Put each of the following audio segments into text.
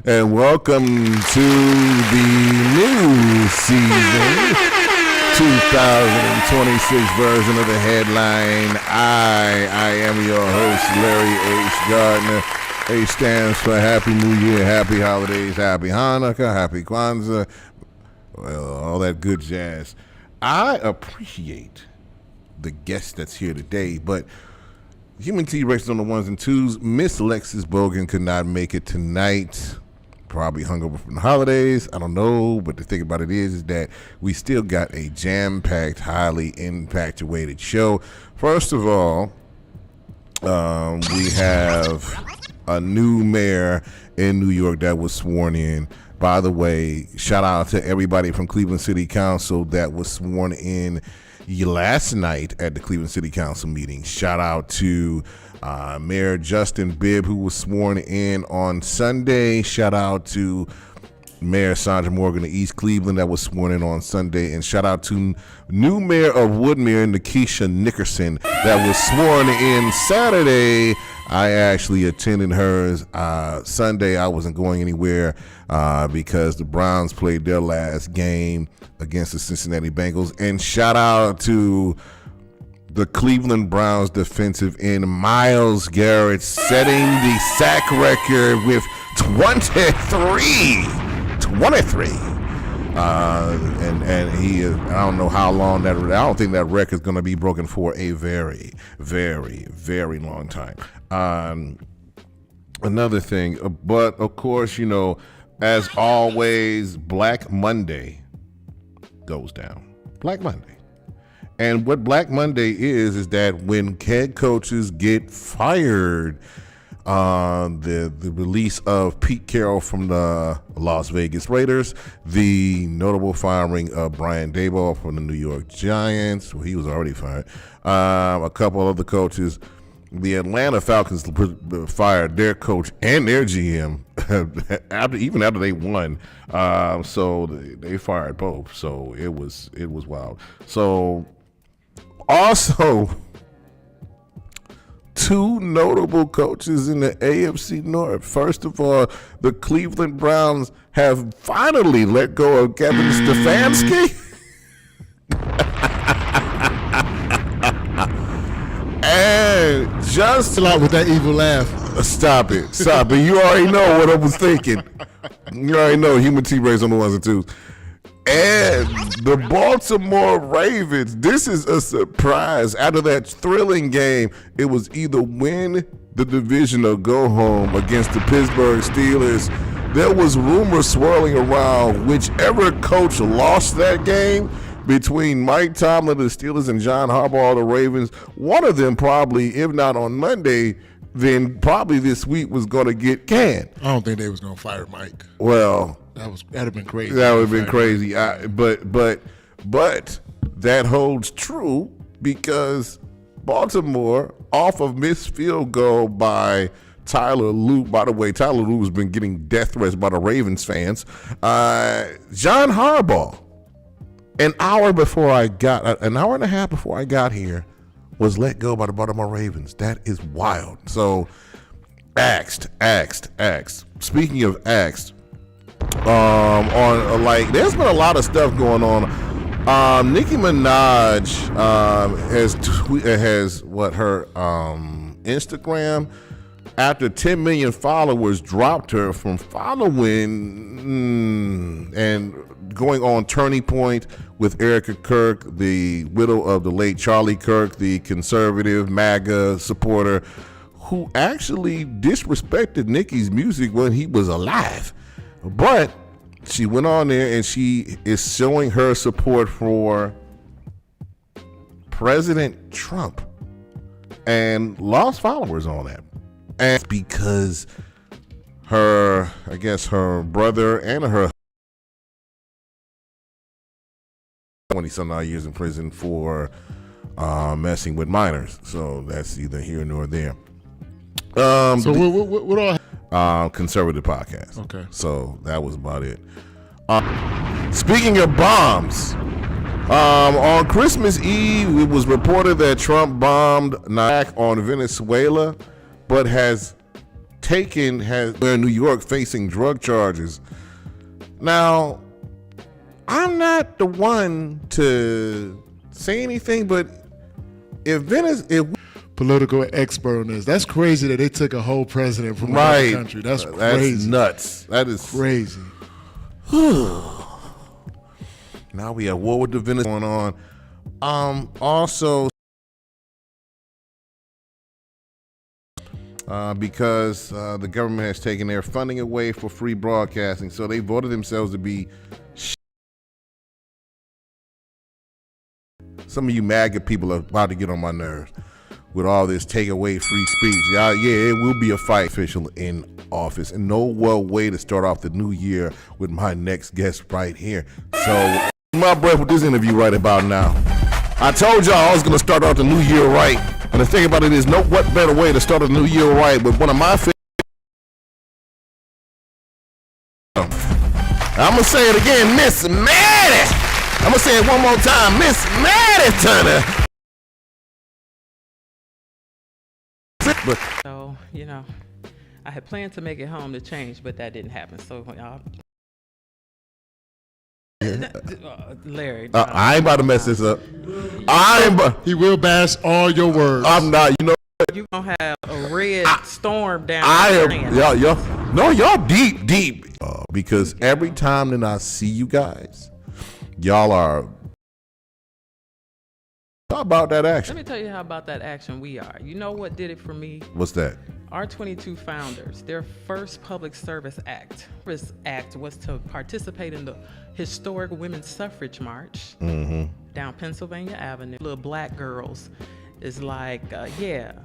And welcome to the new season, 2026 version of the headline. I am your host, Larry H. Gardner. H stands for Happy New Year, Happy Holidays, Happy Hanukkah, Happy Kwanzaa, well, all that good jazz. I appreciate the guest that's here today, but Human T-Rex on the ones and twos. Miss Lexis Bogan could not make it tonight. Probably hungover from the holidays. I don't know, but the thing about it is that we still got a jam-packed, highly impactuated show. First of all, we have a new mayor in New York that was sworn in. By the way, shout out to everybody from Cleveland City Council that was sworn in last night at the Cleveland City Council meeting. Shout out to Mayor Justin Bibb, who was sworn in on Sunday. Shout out to Mayor Sandra Morgan of East Cleveland that was sworn in on Sunday. And shout out to new Mayor of Woodmere, Nikisha Nickerson, that was sworn in Saturday. I actually attended hers Sunday. I wasn't going anywhere because the Browns played their last game against the Cincinnati Bengals. And shout out to the Cleveland Browns defensive end Myles Garrett, setting the sack record with 23. And he is, I don't know how long that, I don't think that record is going to be broken for a very, very, very long time. Another thing, but of course, you know, as always, Black Monday goes down. Black Monday. And what Black Monday is that when head coaches get fired, the release of Pete Carroll from the Las Vegas Raiders, the notable firing of Brian Daboll from the New York Giants, well, he was already fired, a couple other coaches. The Atlanta Falcons fired their coach and their GM even after they won. So they fired both. So it was wild. So also, two notable coaches in the AFC North. First of all, the Cleveland Browns have finally let go of Kevin Stefanski. And just chill out with that evil laugh. Stop it. You already know what I was thinking. You already know Human T-Rex on the ones and twos. And the Baltimore Ravens, this is a surprise. After that thrilling game, it was either win the division or go home against the Pittsburgh Steelers. There was rumors swirling around whichever coach lost that game between Mike Tomlin, the Steelers, and John Harbaugh, the Ravens. One of them probably, if not on Monday, then probably this week was going to get canned. I don't think they was going to fire Mike. Well, that'd have been crazy. That would have been crazy. But that holds true because Baltimore, off of missed field goal by Tyler Lue. By the way, Tyler Lue has been getting death threats by the Ravens fans. John Harbaugh, an hour and a half before I got here, was let go by the Baltimore Ravens. That is wild. So, axed. Speaking of axed, there's been a lot of stuff going on. Nicki Minaj has her Instagram, after 10 million followers, dropped her from following and going on Turning Point with Erica Kirk, the widow of the late Charlie Kirk, the conservative MAGA supporter who actually disrespected Nicki's music when he was alive. But she went on there and she is showing her support for President Trump and lost followers on that. And because her brother and her 20-some odd years in prison for messing with minors. So that's either here nor there. So what all? Conservative podcast. Okay. So that was about it. Speaking of bombs, on Christmas Eve, it was reported that Trump bombed an attack on Venezuela, but has taken in New York facing drug charges. Now, I'm not the one to say anything, but if political expert on this, that's crazy that they took a whole president from another country. That's crazy. That's nuts. That is crazy. Now we have war with the Venezuela going on. Also, because the government has taken their funding away for free broadcasting, so they voted themselves to be. Some of you MAGA people are about to get on my nerves with all this take away free speech. Yeah, it will be a fight. Official in office, and no way to start off the new year with my next guest right here. So, my breath with this interview right about now. I told y'all I was gonna start off the new year right, and the thing about it is, what better way to start the new year right with one of my favorite. I'm gonna say it again, Miss Meredith. I'm gonna say it one more time, Miss Meredith Turner. So, I had planned to make it home to change, but that didn't happen. So, Larry. I ain't about to mess this up. He will bash all your words. I'm not. You gonna have a red storm down. Y'all deep. Because every time that I see you guys, y'all are. How about that action? Let me tell you how about that action we are. You know what did it for me? What's that? Our 22 founders, their first public service act was to participate in the historic Women's Suffrage March down Pennsylvania Avenue. Little black girls is like,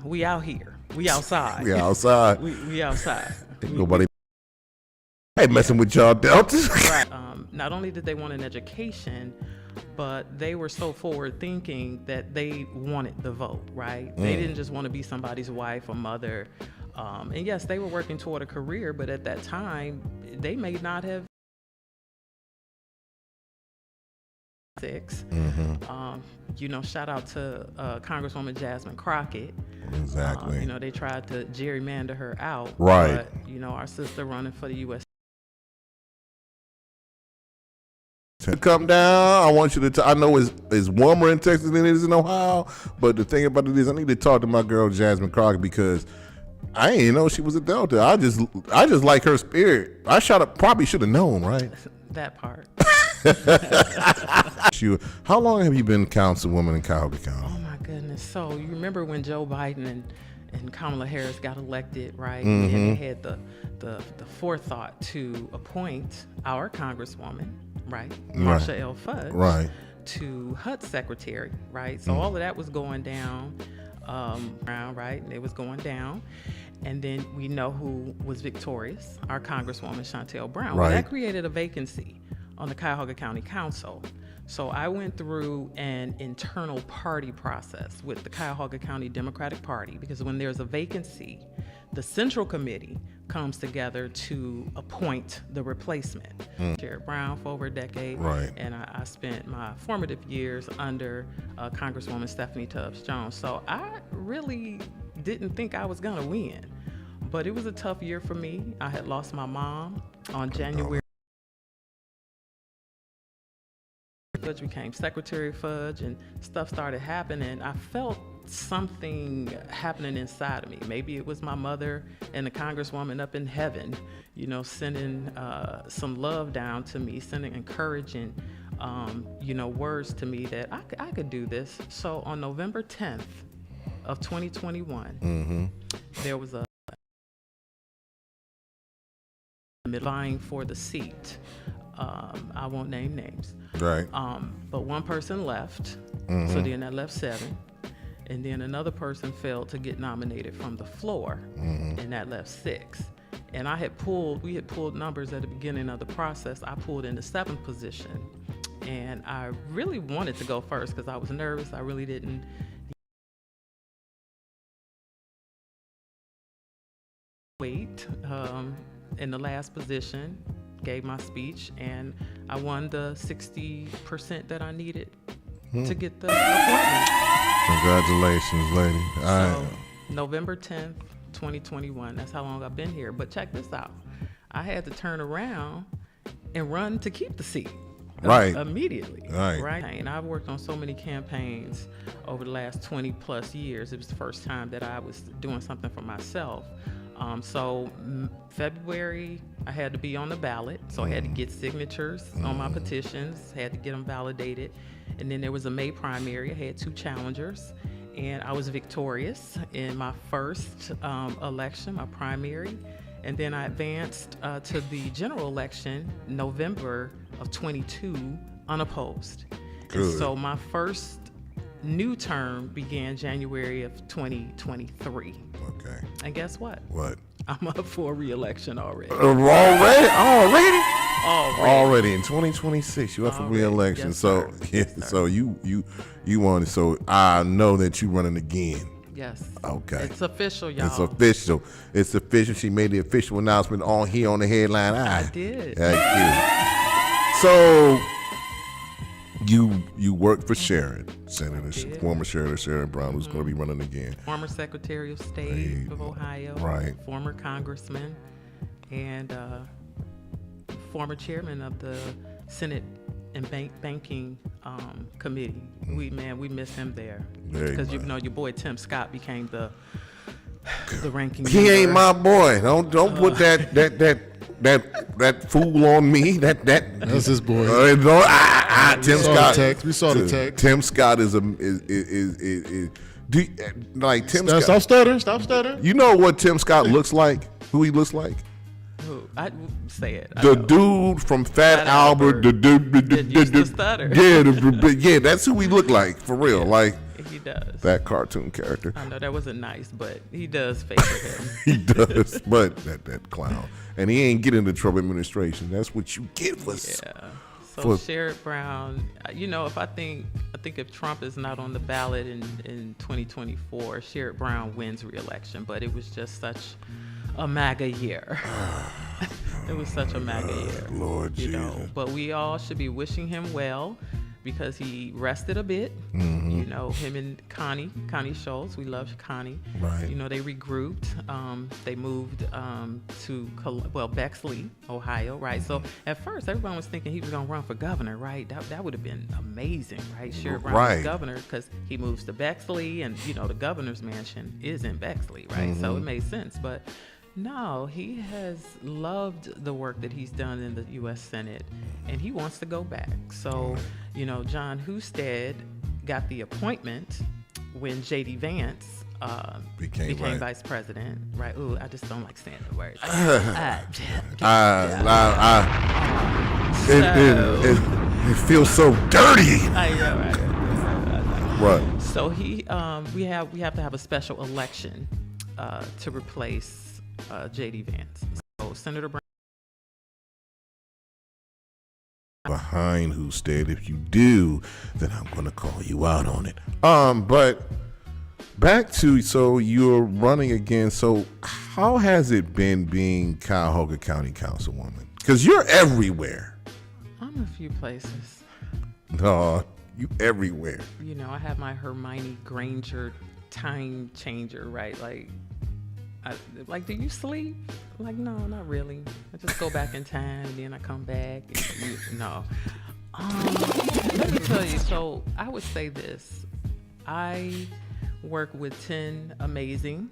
we out here. We outside. We outside. we outside. Nobody messing with y'all Deltas. Right. Not only did they want an education, but they were so forward thinking that they wanted the vote, right? They didn't just want to be somebody's wife or mother. And yes, they were working toward a career, but at that time, they may not have. Shout out to Congresswoman Jasmine Crockett. Exactly. They tried to gerrymander her out. Right. But, our sister running for the U.S. Come down. I want you to. I know it's warmer in Texas than it is in Ohio, but the thing about it is, I need to talk to my girl Jasmine Crockett because I didn't know she was a Delta. I just like her spirit. Probably should have known, right? That part. How long have you been councilwoman in Cuyahoga County? Oh my goodness. So you remember when Joe Biden and Kamala Harris got elected, right? And they had the forethought to appoint our Congresswoman, right? Marsha L. Fudge, right, to HUD secretary, right? So all of that was going down, right? It was going down. And then we know who was victorious, our Congresswoman Chantel Brown. Right. Well, that created a vacancy on the Cuyahoga County Council. So I went through an internal party process with the Cuyahoga County Democratic Party, because when there's a vacancy, the Central Committee comes together to appoint the replacement. Chair Brown for over a decade, right. And I spent my formative years under Congresswoman Stephanie Tubbs Jones. So I really didn't think I was gonna win, but it was a tough year for me. I had lost my mom on January. Fudge became Secretary Fudge, and stuff started happening. I felt something happening inside of me. Maybe it was my mother and the Congresswoman up in heaven, sending some love down to me, sending encouraging, words to me that I could do this. So on November 10th of 2021, there was a vying for the seat. I won't name names. Right. But one person left, so then that left 7. And then another person failed to get nominated from the floor, and that left 6. And we had pulled numbers at the beginning of the process. I pulled in the 7th position, and I really wanted to go first because I was nervous. I really didn't. Wait, in the last position, gave my speech, and I won the 60% that I needed to get the appointment. Congratulations, lady. So, November 10th, 2021. That's how long I've been here. But check this out. I had to turn around and run to keep the seat. Right. Immediately. Right. And I've worked on so many campaigns over the last 20 plus years. It was the first time that I was doing something for myself. So February, I had to be on the ballot. So I had to get signatures on my petitions, had to get them validated. And then there was a May primary. I had 2 challengers, and I was victorious in my first election, my primary. And then I advanced to the general election, November of 22, unopposed. Good. And so my first new term began January of 2023. Okay. And guess what? What? I'm up for re-election already. Already in 2026, you up for re-election. Yes, so sir. yeah, Yes, sir. so you want, so I know that you running again. Yes. Okay. It's official, y'all. It's official. It's official. She made the official announcement on here on the headline. I did. So you worked for Sharon, Senator, former Senator Sharon Brown, who's going to be running again. Former Secretary of State of Ohio. Right. Former Congressman, and former Chairman of the Senate and Banking Committee. We miss him there, because you know your boy Tim Scott became the ranking. He member. ain't my boy. Don't put that fool on me. That's his boy. Tim Scott. We saw the text. Tim Scott is Tim Scott. Stop stuttering. You know what Tim Scott looks like? Who he looks like? Who? I say it. The dude from Fat Albert. The dude that used to stutter. Yeah, that's who he look like for real. Like He does. that cartoon character. I know that wasn't nice, but he does favor him. He does, but that clown, and he ain't getting into trouble administration. That's what you get for. Yeah. So Sherrod Brown, you know, I think if Trump is not on the ballot in 2024, Sherrod Brown wins re-election. But it was just such a MAGA year. It was such a MAGA year. Lord you Jesus. know, but we all should be wishing him well, because he rested a bit. Mm-hmm. You know, him and Connie Schultz, we love Connie. Right. You know, they regrouped. They moved to Bexley, Ohio, right? Mm-hmm. So at first, everyone was thinking he was going to run for governor, right? That would have been amazing, right? Sherrod Brown Right. was governor, because he moves to Bexley, and, you know, the governor's mansion is in Bexley, right? Mm-hmm. So it made sense. But no, he has loved the work that he's done in the U.S. Senate, and he wants to go back. So, you know, John Husted got the appointment when J.D. Vance became right. vice president, right? Ooh, I just don't like saying the words. It feels so dirty. Right. What? So we have to have a special election to replace J.D. Vance. So Senator Brown. Behind Husted. If you do, then I'm going to call you out on it. But back to, so you're running again. So how has it been being Cuyahoga County Councilwoman? Because you're everywhere. I'm a few places. No, you everywhere. You know, I have my Hermione Granger time changer, right? Like, do you sleep? Like, no, not really. I just go back in time, and then I come back. No. Let me tell you. So I would say this. I work with 10 amazing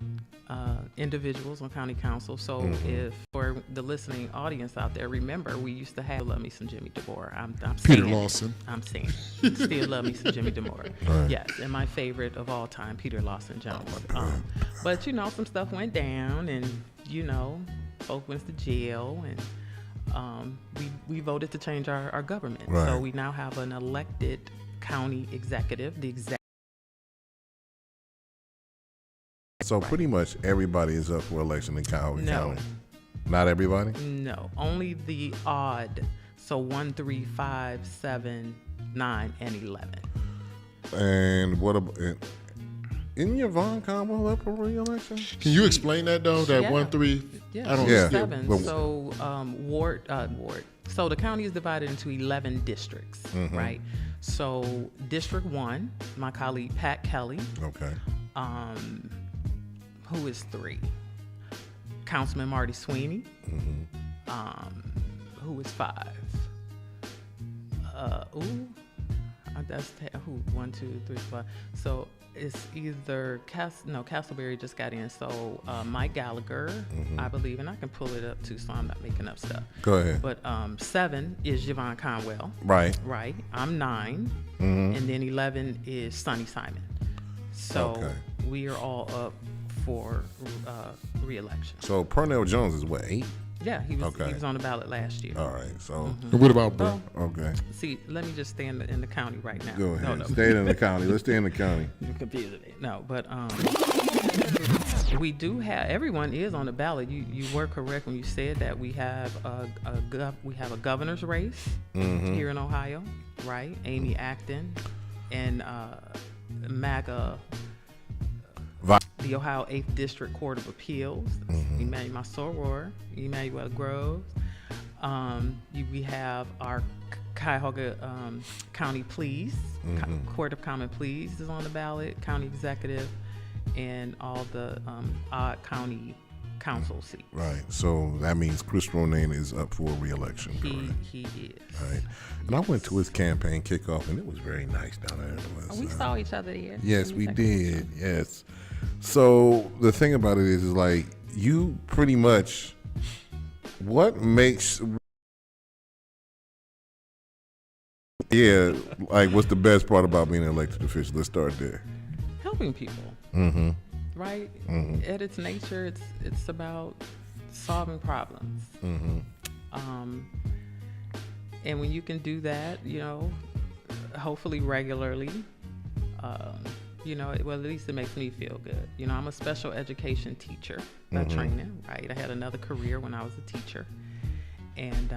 individuals on county council. So if, for the listening audience out there, remember, we used to have Love Me Some Jimmy DeMore. I'm Peter saying Lawson. I'm saying still love me some Jimmy DeMore. Right. Yes, and my favorite of all time, Peter Lawson Jones. But you know, some stuff went down, and you know, folk went to jail, and we voted to change our government. Right. So we now have an elected county executive, the executive. So pretty much everybody is up for election in Cuyahoga No. County. Not everybody? No, only the odd. So 1, 3, 5, 7, 9, and 11. And what about, isn't Yvonne Conwell up for re-election? Can you explain that though? That Yeah. 1, 3. Yeah, I don't Yeah. understand. 7. Well- So ward. So the county is divided into 11 districts, right? So District 1, my colleague Pat Kelly, Okay. who is 3? Councilman Marty Sweeney, Mm-hmm. who was 5. That's 1, 2, 3, 4. So it's either Castleberry just got in. So Mike Gallagher, I believe, and I can pull it up too, so I'm not making up stuff. Go ahead. But 7 is Yvonne Conwell. Right. Right. I'm 9, Mm-hmm. and then 11 is Sonny Simon. So Okay. we are all up for re-election. So Pernell Jones is what, 8? Yeah, he was Okay. on the ballot last year. All right. So And what about Bro? okay. See, let me just stay in the county right now. Go ahead. No. Stay in the county. Let's stay in the county. You're confusing me. No, but we do have, everyone is on the ballot. You were correct when you said that we have a governor's race here in Ohio, right? Amy Acton and MAGA, the Ohio 8th District Court of Appeals, Emmanuel Soror, Emmanuel Groves. We have our Cuyahoga County Pleas, Court of Common Pleas is on the ballot, County Executive, and all the odd county council seats. Right. So that means Chris Ronayne is up for re-election. He is. Right. And I went to his campaign kickoff, and it was very nice down there. It was, We saw each other there. Yes, we did. Yes. So the thing about it is like you pretty much what makes like what's the best part about being an elected official? Let's start there. Helping people. Mm-hmm. Right? Mhm. At its nature, it's about solving problems. Mm-hmm. And when you can do that, hopefully regularly, well, at least it makes me feel good. I'm a special education teacher by training, right? I had another career when I was a teacher. And,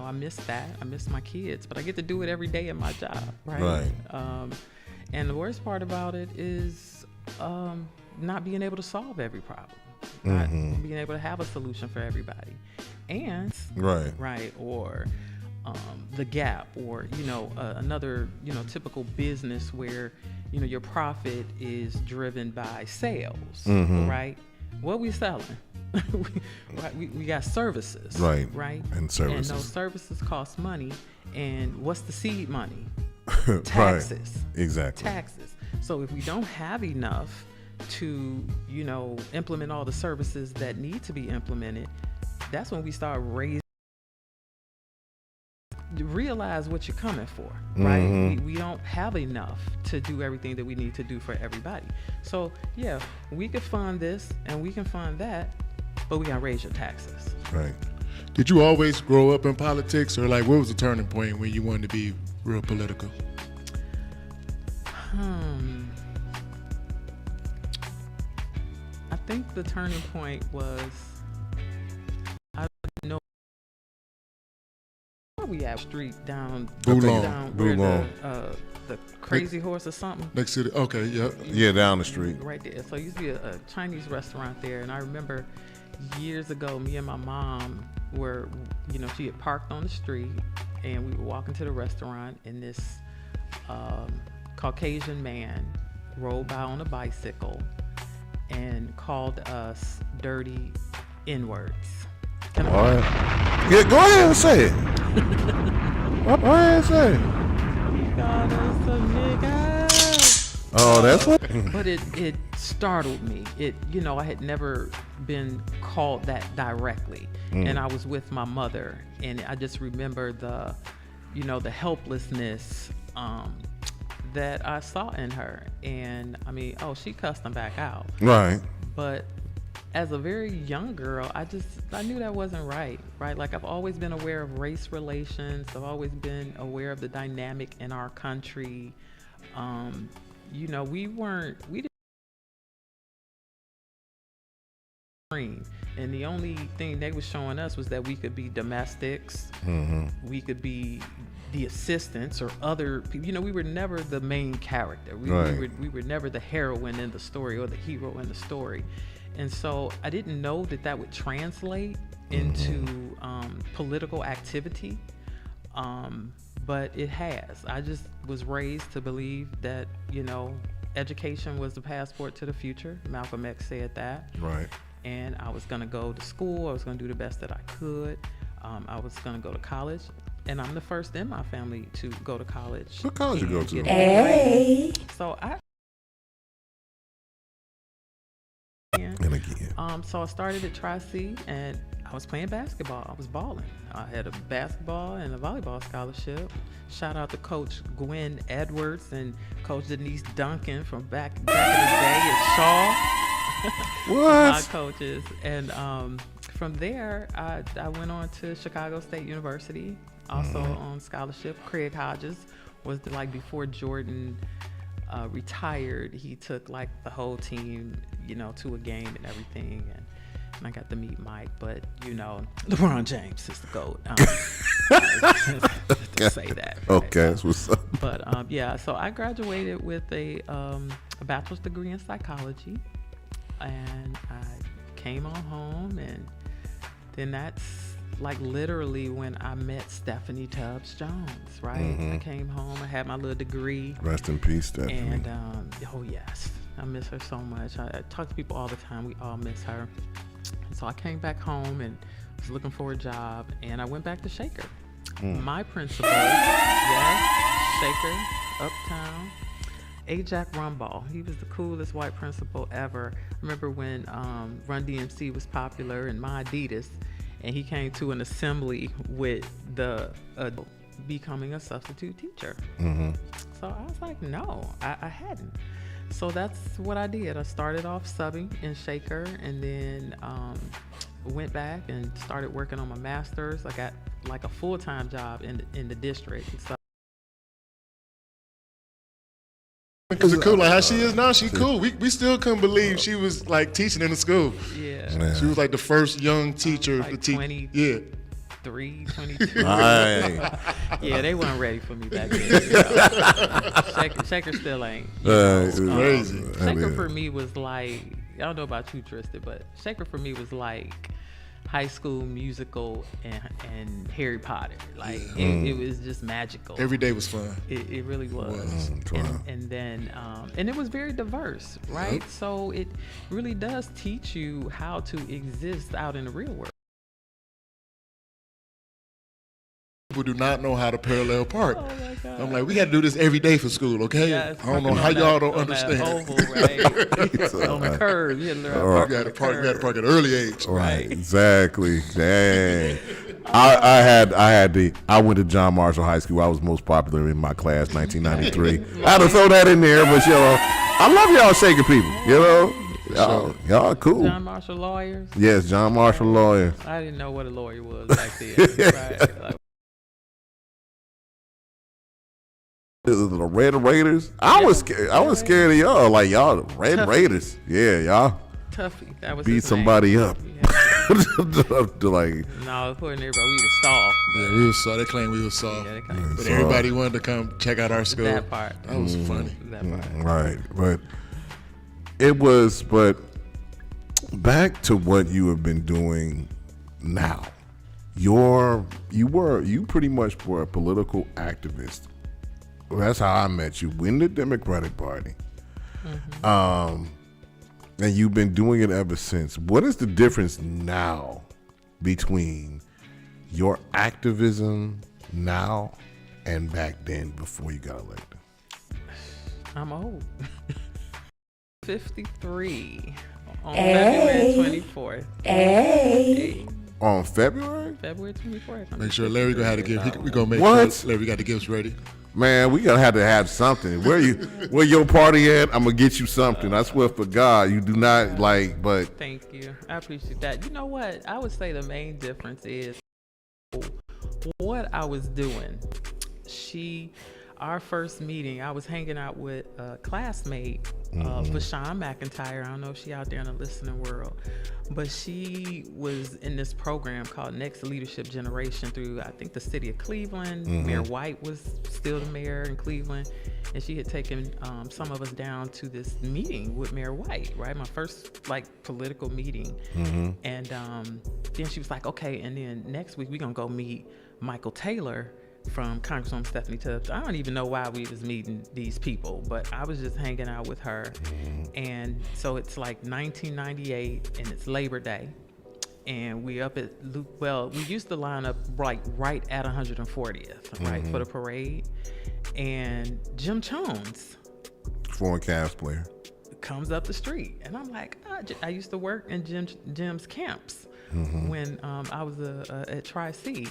I miss that. I miss my kids, but I get to do it every day in my job, right? Right. And the worst part about it is not being able to solve every problem, not being able to have a solution for everybody. And, Right. or the gap, or another typical business where your profit is driven by sales, right? What we selling? we got services, Right. And And services. those services cost money. And what's the seed money? Right. Taxes. Exactly. Taxes. So if we don't have enough to implement all the services that need to be implemented, that's when we start realize what you're coming for, right? We don't have enough to do everything that we need to do for everybody. So yeah, we could fund this and we can fund that, but we gotta raise your taxes. Right. Did you always grow up in politics, or like what was the turning point when you wanted to be real political? I think the turning point was, I don't know where we at, street down Boulon. where Boulon. the Crazy Horse or something. Next to the, okay, yeah. Yeah, down the street. Right there. So it used to be a Chinese restaurant there, and I remember years ago, me and my mom were, she had parked on the street, and we were walking to the restaurant, and this Caucasian man rolled by on a bicycle and called us dirty N-words. All right. Yeah, go ahead and say it. Go ahead and say it. He called us a nigga. Oh, that's what. But it startled me. I had never been called that directly. And I was with my mother, and I just remember the helplessness that I saw in her. And she cussed him back out. Right. But as a very young girl, I knew that wasn't right? Like, I've always been aware of race relations. I've always been aware of the dynamic in our country. We didn't. And the only thing they was showing us was that we could be domestics. We could be the assistants or other people. We were never the main character. We were never the heroine in the story or the hero in the story. And so I didn't know that would translate into political activity. But it has. I just was raised to believe that, education was the passport to the future. Malcolm X said that. Right. And I was going to go to school. I was going to do the best that I could. I was going to go to college. And I'm the first in my family to go to college. What college you go to? Hey. So And again. so I started at Tri-C, and I was playing basketball. I was balling. I had a basketball and a volleyball scholarship. Shout out to Coach Gwen Edwards and Coach Denise Duncan from back in the day at Shaw. What? My coaches. And from there, I went on to Chicago State University, also on scholarship. Craig Hodges was before Jordan retired, he took like the whole team, to a game and everything, and I got to meet Mike. But LeBron James is the GOAT. To say that. Right? Okay, that's what's up. But so I graduated with a bachelor's degree in psychology, and I came on home, and then that's like literally when I met Stephanie Tubbs Jones, right? I came home, I had my little degree. Rest in peace, Stephanie. And, oh yes, I miss her so much. I talk to people all the time, we all miss her. And so I came back home and was looking for a job, and I went back to Shaker. My principal, yes, Shaker, Uptown, Ajax Rumball. He was the coolest white principal ever. I remember when Run DMC was popular and My Adidas, and he came to an assembly with the becoming a substitute teacher. So I was like, no, I hadn't. So that's what I did. I started off subbing in Shaker, and then went back and started working on my master's. I got like a full-time job in the district. So Because it's cool, like how she is now, she cool. We still couldn't believe she was like teaching in the school. yeah, She was like the first young teacher like to teach. 20. Yeah. 22. Aye. Yeah, they weren't ready for me back then. Shaker still ain't. It's crazy. Shaker for me was like, I don't know about you, Tristan, but Shaker for me was like High School Musical and Harry Potter. Like it was just magical. Every day was fun. It really was. And then and it was very diverse, right? Yep. So it really does teach you how to exist out in the real world. People do not know how to parallel park. Oh my God. I'm like, we got to do this every day for school, okay? Yes, I don't know how y'all don't understand. Oval, right? On the curve, you had to learn how to We park had on to the park. We had to curve. park at an early age. Right, exactly. Dang. I went to John Marshall High School. I was most popular in my class, 1993. I had to throw that in there, but I love y'all Shaker people. Y'all cool. John Marshall lawyers. Yes, John Marshall lawyer. I didn't know what a lawyer was back then. Right? Like, The Red Raiders. I was scared of y'all. Like y'all, the Red Raiders. Yeah, y'all Tuffy, that was beat his somebody name. up. Yeah. Like No, according to everybody, we was soft. Yeah, we was soft. They claimed we was soft. Yeah, they claimed But So- everybody wanted to come check out our school. that part. That was funny. That part. right, but back to what you have been doing now. You pretty much were a political activist. Well, that's how I met you in the Democratic Party. And you've been doing it ever since. What is the difference now between your activism now and back then before you got elected? I'm old. 53 on Hey. February 24th. Hey. On February? February 24th. Make sure Larry gonna have to give. We gonna make What? sure Larry got the gifts ready. Man, we gonna have to have something. Where your party at? I'm gonna get you something. I swear for God, you do not but Thank you. I appreciate that. You know what? I would say the main difference is what I was doing. Our first meeting, I was hanging out with a classmate, Vashawn McIntyre. I don't know if she out there in the listening world, but she was in this program called Next Leadership Generation through, I think, the city of Cleveland. Mayor White was still the mayor in Cleveland, and she had taken some of us down to this meeting with Mayor White, right? My first political meeting. And then she was like, okay, and then next week we're gonna go meet Michael Taylor from Congresswoman Stephanie Tubbs. I don't even know why we was meeting these people, but I was just hanging out with her. And so it's like 1998 and it's Labor Day. And we up at we used to line up right at 140th, right, for the parade. And Jim Jones, former Cavs player, comes up the street, and I'm like, I used to work in Jim's camps when I was at Tri-C,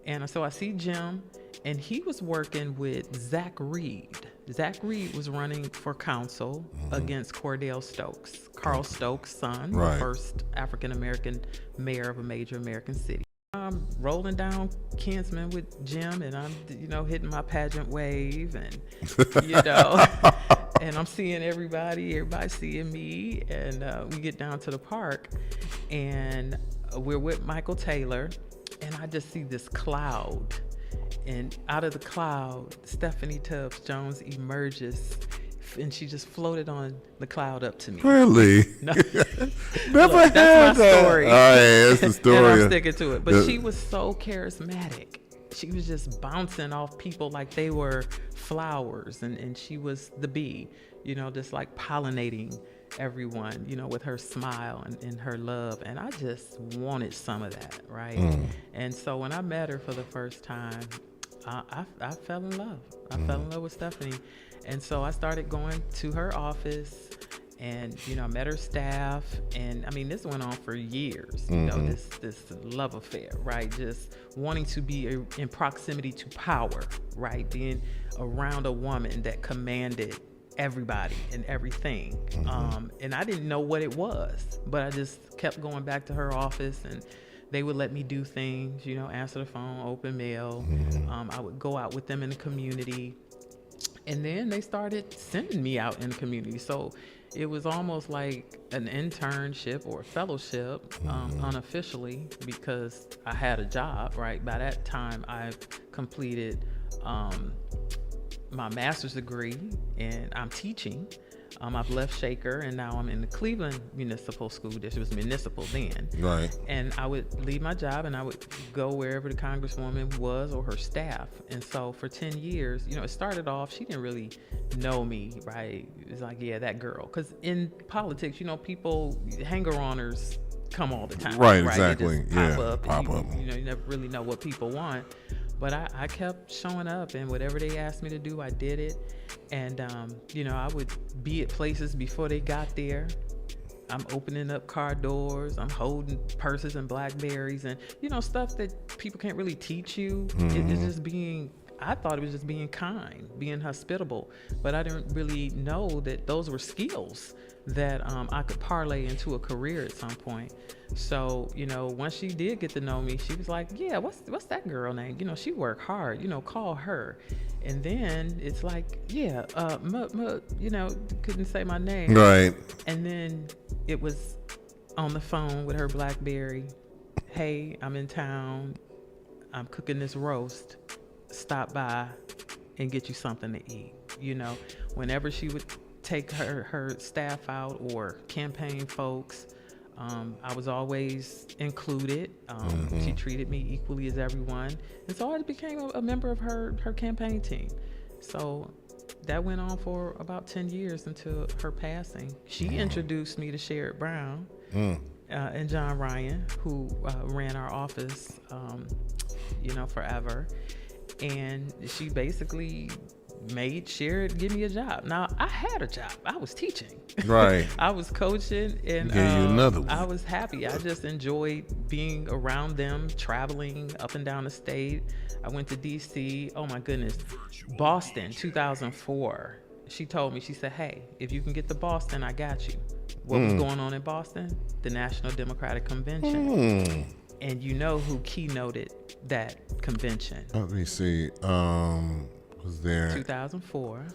and so I see Jim, and he was working with Zach Reed. Zach Reed was running for council against Cordell Stokes, Carl Stokes' son, the first African-American mayor of a major American city. I'm rolling down Kinsman with Jim, and I'm, hitting my pageant wave, and, and I'm seeing everybody seeing me, and we get down to the park, and we're with Michael Taylor, and I just see this cloud. And out of the cloud, Stephanie Tubbs Jones emerges, and she just floated on the cloud up to me. Really? No. Never had that's my that. story. Oh, yeah, that's the story. And I'm sticking to it. But she was so charismatic. She was just bouncing off people like they were flowers, and she was the bee, just like pollinating everyone, with her smile and her love. And I just wanted some of that, right? And so when I met her for the first time, I fell in love. I fell in love with Stephanie. And so I started going to her office, and, I met her staff. And I mean, this went on for years, this love affair, right? Just wanting to be in proximity to power, right? Being around a woman that commanded everybody and everything. And I didn't know what it was, but I just kept going back to her office, and they would let me do things, answer the phone, open mail. I would go out with them in the community. And then they started sending me out in the community. So it was almost like an internship or a fellowship, unofficially, because I had a job, right? By that time, I completed my master's degree, and I'm teaching. I've left Shaker, and now I'm in the Cleveland Municipal School District. It was municipal then. Right. And I would leave my job, and I would go wherever the Congresswoman was or her staff. And so for 10 years, it started off, she didn't really know me, right? It was like, yeah, that girl. Because in politics, people, hanger-oners come all the time. Right, exactly. They just pop up. You never really know what people want. But I kept showing up, and whatever they asked me to do, I did it. And, I would be at places before they got there. I'm opening up car doors. I'm holding purses and Blackberries and, stuff that people can't really teach you. It's just I thought it was just being kind, being hospitable. But I didn't really know that those were skills that I could parlay into a career at some point. So, once she did get to know me, she was like, yeah, what's that girl name? She worked hard, call her. And then it's like, yeah, couldn't say my name. Right. And then it was on the phone with her Blackberry. Hey, I'm in town. I'm cooking this roast. Stop by and get you something to eat. Whenever she would take her staff out or campaign folks, I was always included. She treated me equally as everyone. And so I became a member of her campaign team. So that went on for about 10 years until her passing. She introduced me to Sherrod Brown and John Ryan, who ran our office, forever. And she basically made Sherrod give me a job. Now, I had a job. I was teaching. Right. I was coaching, and you another one. I was happy. I just enjoyed being around them, traveling up and down the state. I went to D.C. Oh, my goodness. Boston, 2004. She told me, she said, hey, if you can get to Boston, I got you. What was going on in Boston? The National Democratic Convention. And you know who keynoted that convention? Let me see. Was there 2004?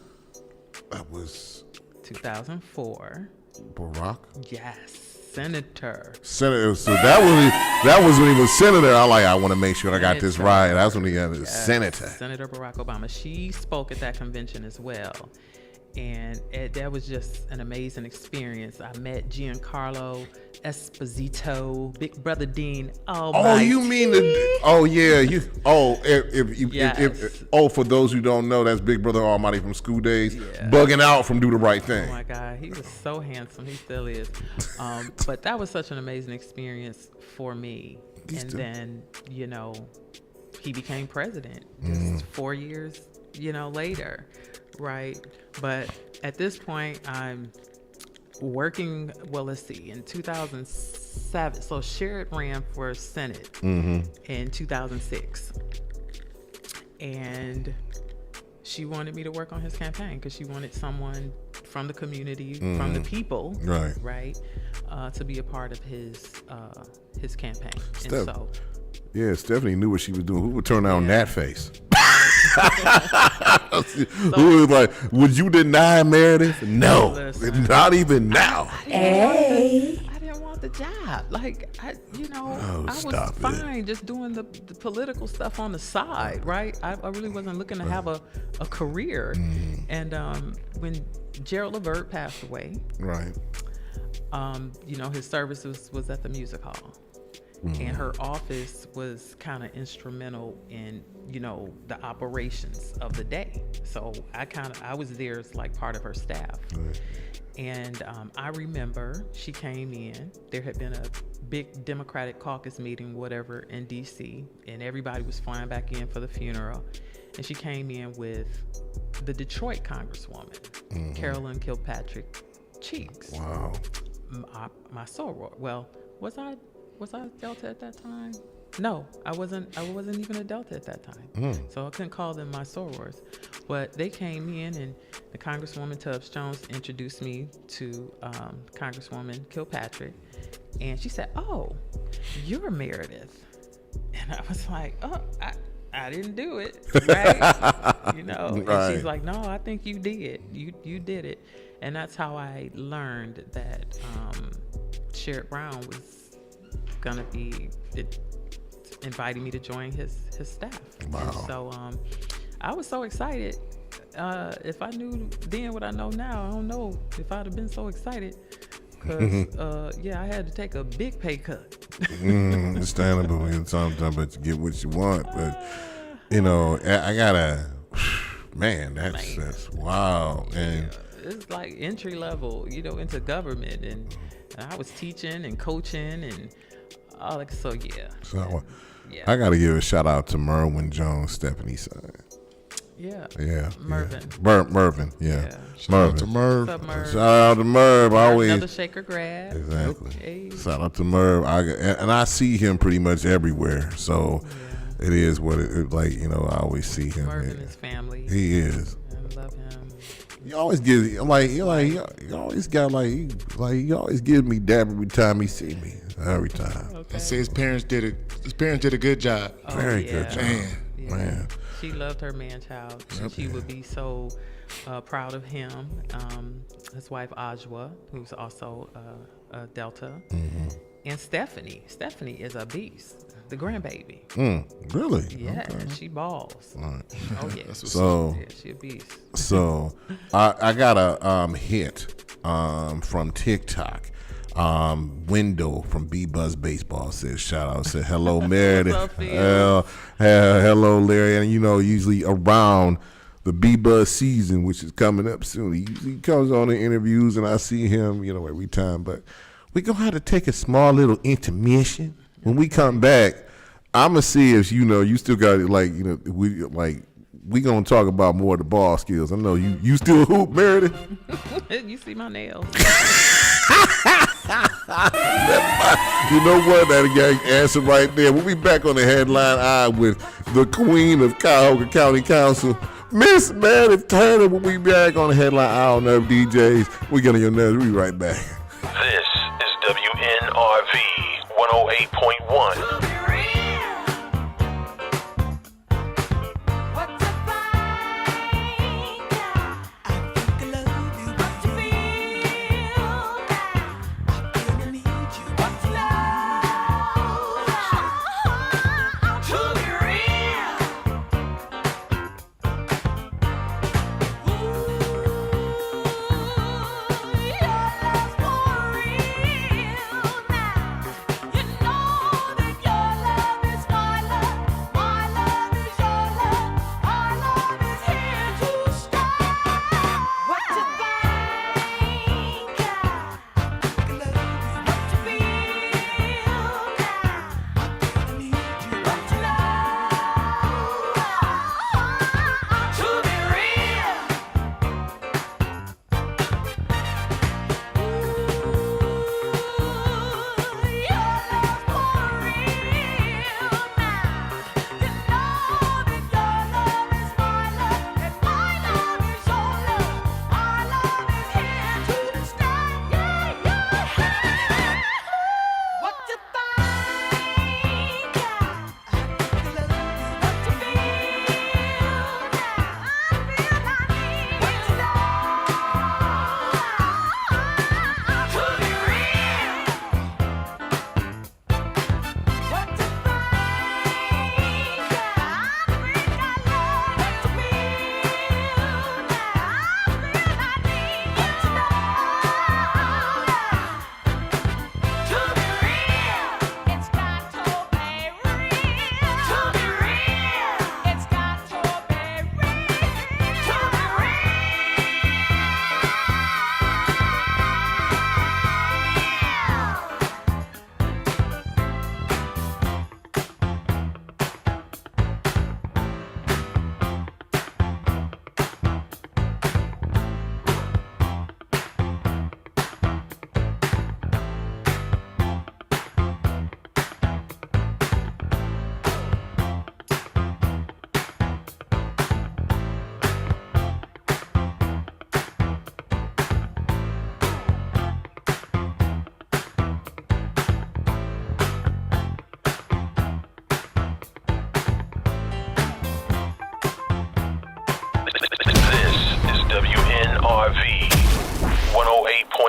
That was 2004. Barack? Yes, senator. Senator. So that was when he was senator. I want to make sure I got this right. That's when he got his senator. Senator Barack Obama. She spoke at that convention as well. And that was just an amazing experience. I met Giancarlo, Esposito, Big Brother Dean. Oh, you mean the? Oh yeah, you. Oh, for those who don't know, that's Big Brother Almighty from School Days, bugging out from Do the Right Thing. Oh my God, he was so handsome. He still is. But that was such an amazing experience for me. Then, he became president just 4 years, later, right? But at this point, I'm working, well, let's see, in 2007. So Sherrod ran for Senate in 2006. And she wanted me to work on his campaign because she wanted someone from the community, from the people, right, to be a part of his campaign. And so, yeah, Stephanie knew what she was doing. Who would turn down that face? Who was like, would you deny Meredith? No, not even now. Hey. I didn't want the job. Like, I was fine just doing the political stuff on the side, right? I really wasn't looking to have a career. And when Gerald Levert passed away, right, his service was at the music hall. And her office was kind of instrumental in, the operations of the day. So I was there as like part of her staff. Right. And I remember she came in. There had been a big Democratic caucus meeting, whatever, in D.C. And everybody was flying back in for the funeral. And she came in with the Detroit Congresswoman, Carolyn Kilpatrick Cheeks. Wow. My soror. Well, was I Delta at that time? No, I wasn't even a Delta at that time. So I couldn't call them my sorors. But they came in, and the Congresswoman Tubbs Jones introduced me to Congresswoman Kilpatrick. And she said, "Oh, you're Meredith." And I was like, "Oh, I didn't do it." Right? Right. And she's like, "No, I think you did. You did it." And that's how I learned that Sherrod Brown was gonna be inviting me to join his staff. Wow. And so I was so excited. If I knew then what I know now, I don't know if I'd have been so excited. Because I had to take a big pay cut. Understandable. Sometimes, but you get what you want. But I gotta, man, that's wow. And it's like entry level, into government, and I was teaching and coaching and. So I got to give a shout out to Merwin Jones, Stephanie's son. Yeah. Mervin. Mervin. Yeah. Shout out to Merv. What's up, Merv? Shout out to Merv. Another Shaker grad. Exactly. Hey. Shout out to Merv. I see him pretty much everywhere. So it is what it like. I always see him. Merv and his family. He is. I love him. He always gives he always got he always gives me dab every time he see me. Every time. Okay. I say his parents did a good job. Very good job. Man. She loved her man-child. She would be so proud of him. His wife Ajwa, who's also a Delta, and Stephanie. Stephanie is a beast. The grandbaby. Really? Yeah, okay. She balls. All right. Oh yeah. So she a beast. So I got a hit from TikTok. Window from B-Buzz Baseball says, shout out, said, hello, Meredith. What's up, hello, Larry. And, usually around the B-Buzz season, which is coming up soon, he usually comes on the interviews, and I see him, every time. But we're going to have to take a small little intermission. When we come back, I'm going to see if, you still got it, we going to talk about more of the ball skills. I know you still hoop, Meredith. You see my nails. You know what? That answer right there. We'll be back on the headline eye with the queen of Cuyahoga County Council, Miss Meredith Turner. We'll be back on the headline eye on Nerve DJs. We're getting your nerves. We'll be right back. This is WNRV 108.1. Last one.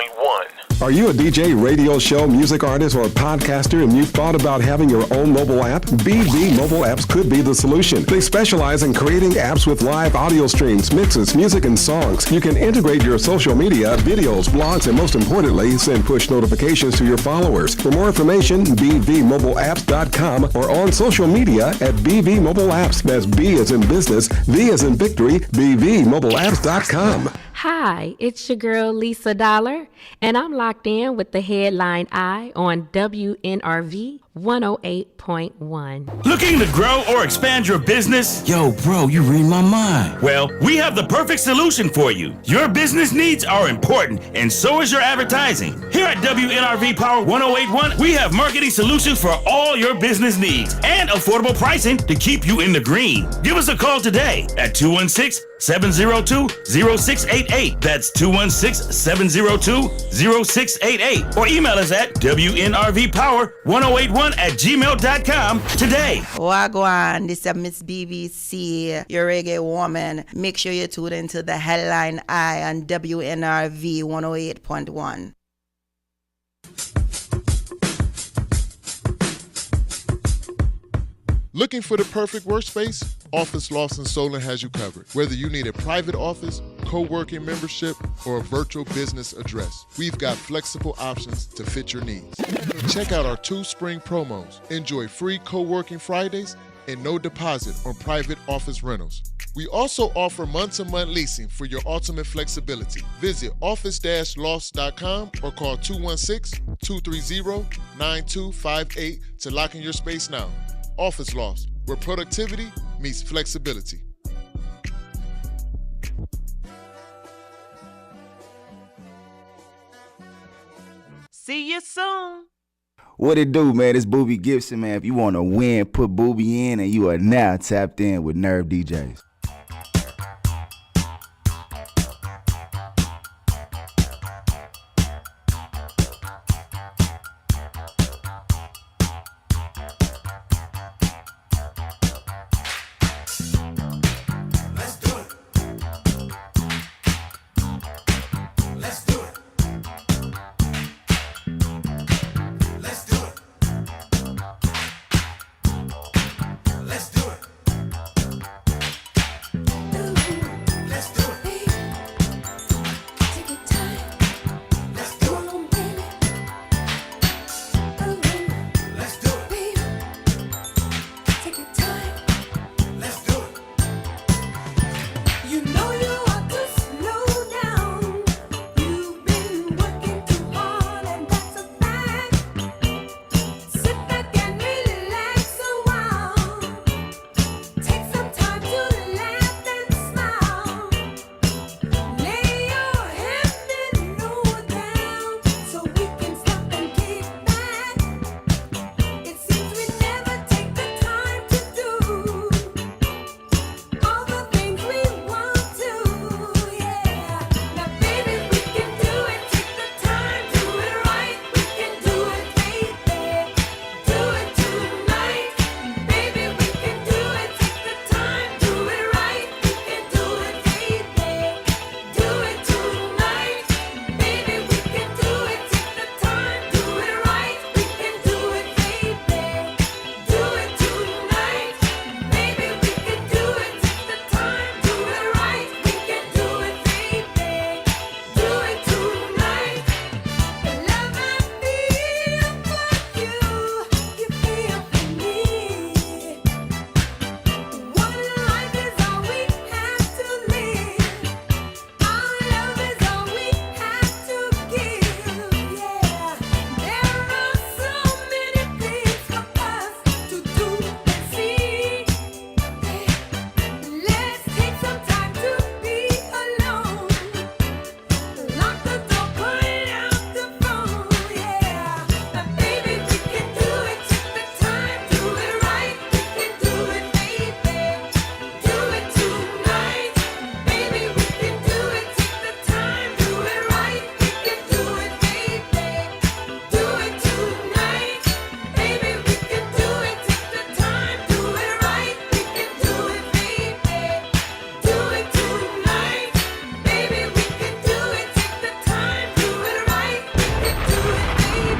101.1. Are you a DJ, radio show, music artist, or podcaster and you've thought about having your own mobile app? BV Mobile Apps could be the solution. They specialize in creating apps with live audio streams, mixes, music, and songs. You can integrate your social media, videos, blogs, and most importantly, send push notifications to your followers. For more information, bvmobileapps.com or on social media at BV Mobile Apps. That's B as in business, V as in victory, bvmobileapps.com. Hi, it's your girl Lisa Dollar, and I'm locked in with the Headline Eye on WNRV 108.1. Looking to grow or expand your business? Yo, bro, you read my mind. Well, we have the perfect solution for you. Your business needs are important, and so is your advertising. Here at WNRV Power 108.1, we have marketing solutions for all your business needs and affordable pricing to keep you in the green. Give us a call today at 216-702-0688. That's 216-702-0688. Or email us at WNRVPower1081@gmail.com today. Wagwan, this is Miss BBC, your reggae woman. Make sure you tune into the Headline Eye on WNRV 108.1. Looking for the perfect workspace? Office Lost and Solon has you covered. Whether you need a private office, co-working membership, or a virtual business address, we've got flexible options to fit your needs. Check out our 2 spring promos. Enjoy free co-working Fridays and no deposit on private office rentals. We also offer month-to-month leasing for your ultimate flexibility. Visit office-lost.com or call 216-230-9258 to lock in your space now. Office Lost, where productivity meets flexibility. See you soon. What it do, man? It's Booby Gibson, man. If you want to win, put Booby in, and you are now tapped in with Nerve DJs.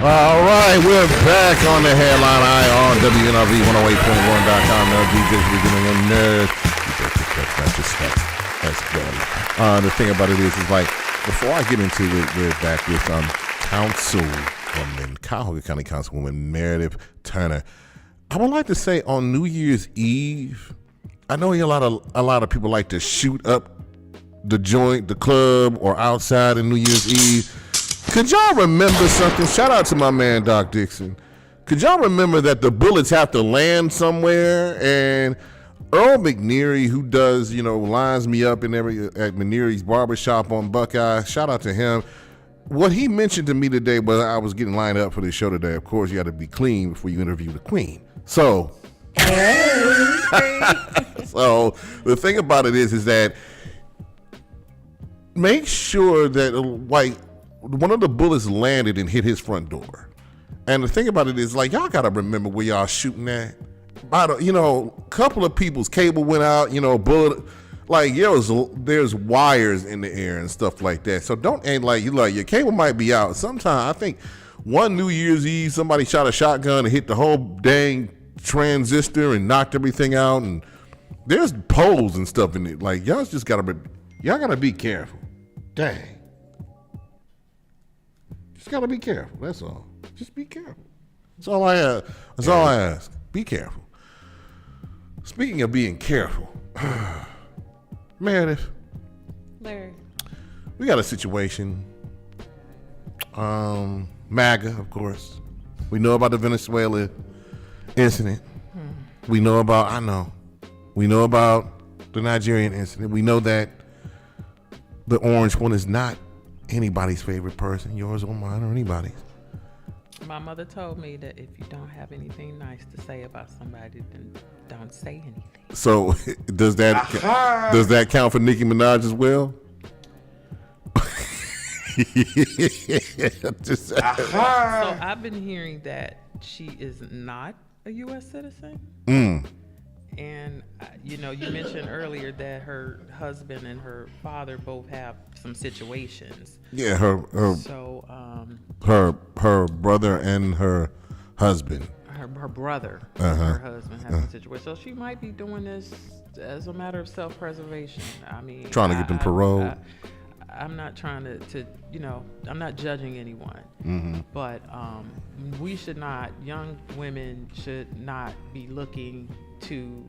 All right, we're back on the headline eye on WNRV108.1.com. Now, DJs beginning on nerves. That's just that's good. The thing about it is like, before I get into it, we're back with Councilwoman, Cuyahoga County Councilwoman Meredith Turner. I would like to say on New Year's Eve, I know a lot of people like to shoot up the joint, the club, or outside on New Year's Eve. Could y'all remember something? Shout out to my man, Doc Dixon. Could y'all remember that the bullets have to land somewhere? And Earl McNeary, who does, lines me up at McNeary's Barbershop on Buckeye, shout out to him. What he mentioned to me today was I was getting lined up for this show today. Of course, you got to be clean before you interview the queen. So, so the thing about it is that make sure that one of the bullets landed and hit his front door. And the thing about it is y'all got to remember where y'all shooting at. A couple of people's cable went out, bullet, there's wires in the air and stuff like that. So don't act like your cable might be out. Sometimes I think one New Year's Eve, somebody shot a shotgun and hit the whole dang transistor and knocked everything out. And there's poles and stuff in it. Y'all just gotta be careful. Dang. Just gotta be careful. That's all. Just be careful. That's all I ask. That's all I ask. Be careful. Speaking of being careful, Meredith. Larry. We got a situation. MAGA, of course. We know about the Venezuela incident. We know about the Nigerian incident. We know that the orange one is not anybody's favorite person, yours or mine or anybody's. My mother told me that if you don't have anything nice to say about somebody, then don't say anything. So does that count for Nicki Minaj as well? So I've been hearing that she is not a U.S. citizen. And, you mentioned earlier that her husband and her father both have some situations. Yeah, her brother and her husband. Her brother and her husband have some situations. So she might be doing this as a matter of self-preservation. I mean, trying to get them paroled. I'm not trying to I'm not judging anyone. But young women should not be looking to,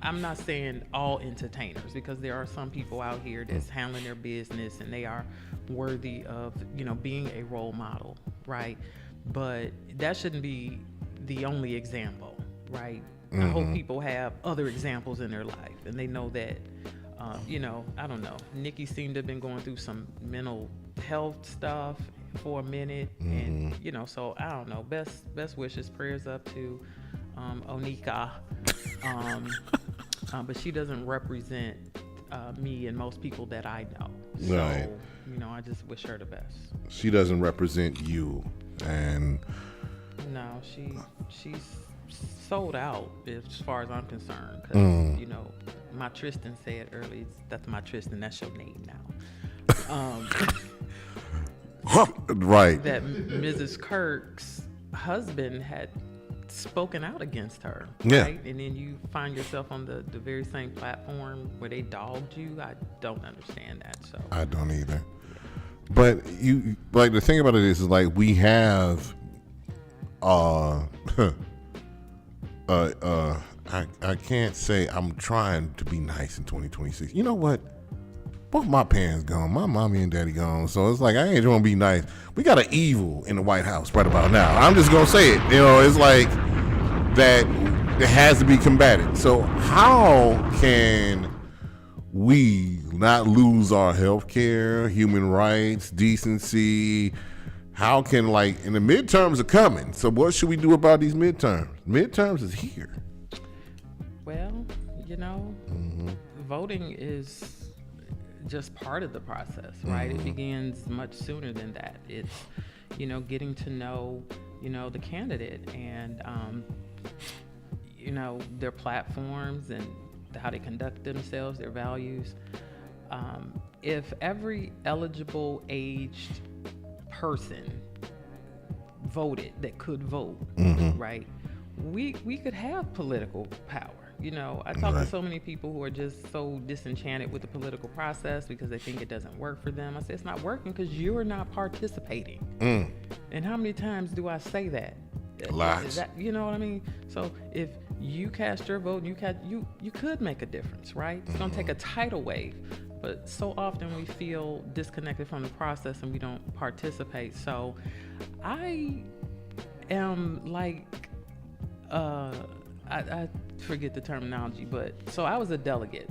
I'm not saying all entertainers, because there are some people out here that's handling their business and they are worthy of, being a role model, right? But that shouldn't be the only example, right? I hope people have other examples in their life and they know that, I don't know. Nikki seemed to have been going through some mental health stuff for a minute, and so I don't know. Best wishes, prayers up to Onika, but she doesn't represent me and most people that I know. So, right. I just wish her the best. She doesn't represent you, and no, she's sold out as far as I'm concerned. Because my Tristan said earlier, that's my Tristan. That's your name now. Right. That Mrs. Kirk's husband had spoken out against her. Yeah. Right? And then you find yourself on the very same platform where they dogged you. I don't understand that. So I don't either. But the thing about it is we have I can't say I'm trying to be nice in 2026. You know what? Both my parents gone. My mommy and daddy gone. So it's I ain't gonna be nice. We got an evil in the White House right about now. I'm just gonna say it. It's that it has to be combated. So how can we not lose our health care, human rights, decency? How can and the midterms are coming. So what should we do about these midterms? Midterms is here. Well, voting is just part of the process, right? It begins much sooner than that. It's, getting to know, the candidate and, their platforms and how they conduct themselves, their values. If every eligible aged person voted that could vote, right? We could have political power. You know, I talk to so many people who are just so disenchanted with the political process because they think it doesn't work for them. I say it's not working because you're not participating. And how many times do I say that? Lots. You know what I mean? So if you cast your vote, you could make a difference, right? It's gonna take a tidal wave, but so often we feel disconnected from the process and we don't participate. So I am like, I forget the terminology, but so I was a delegate,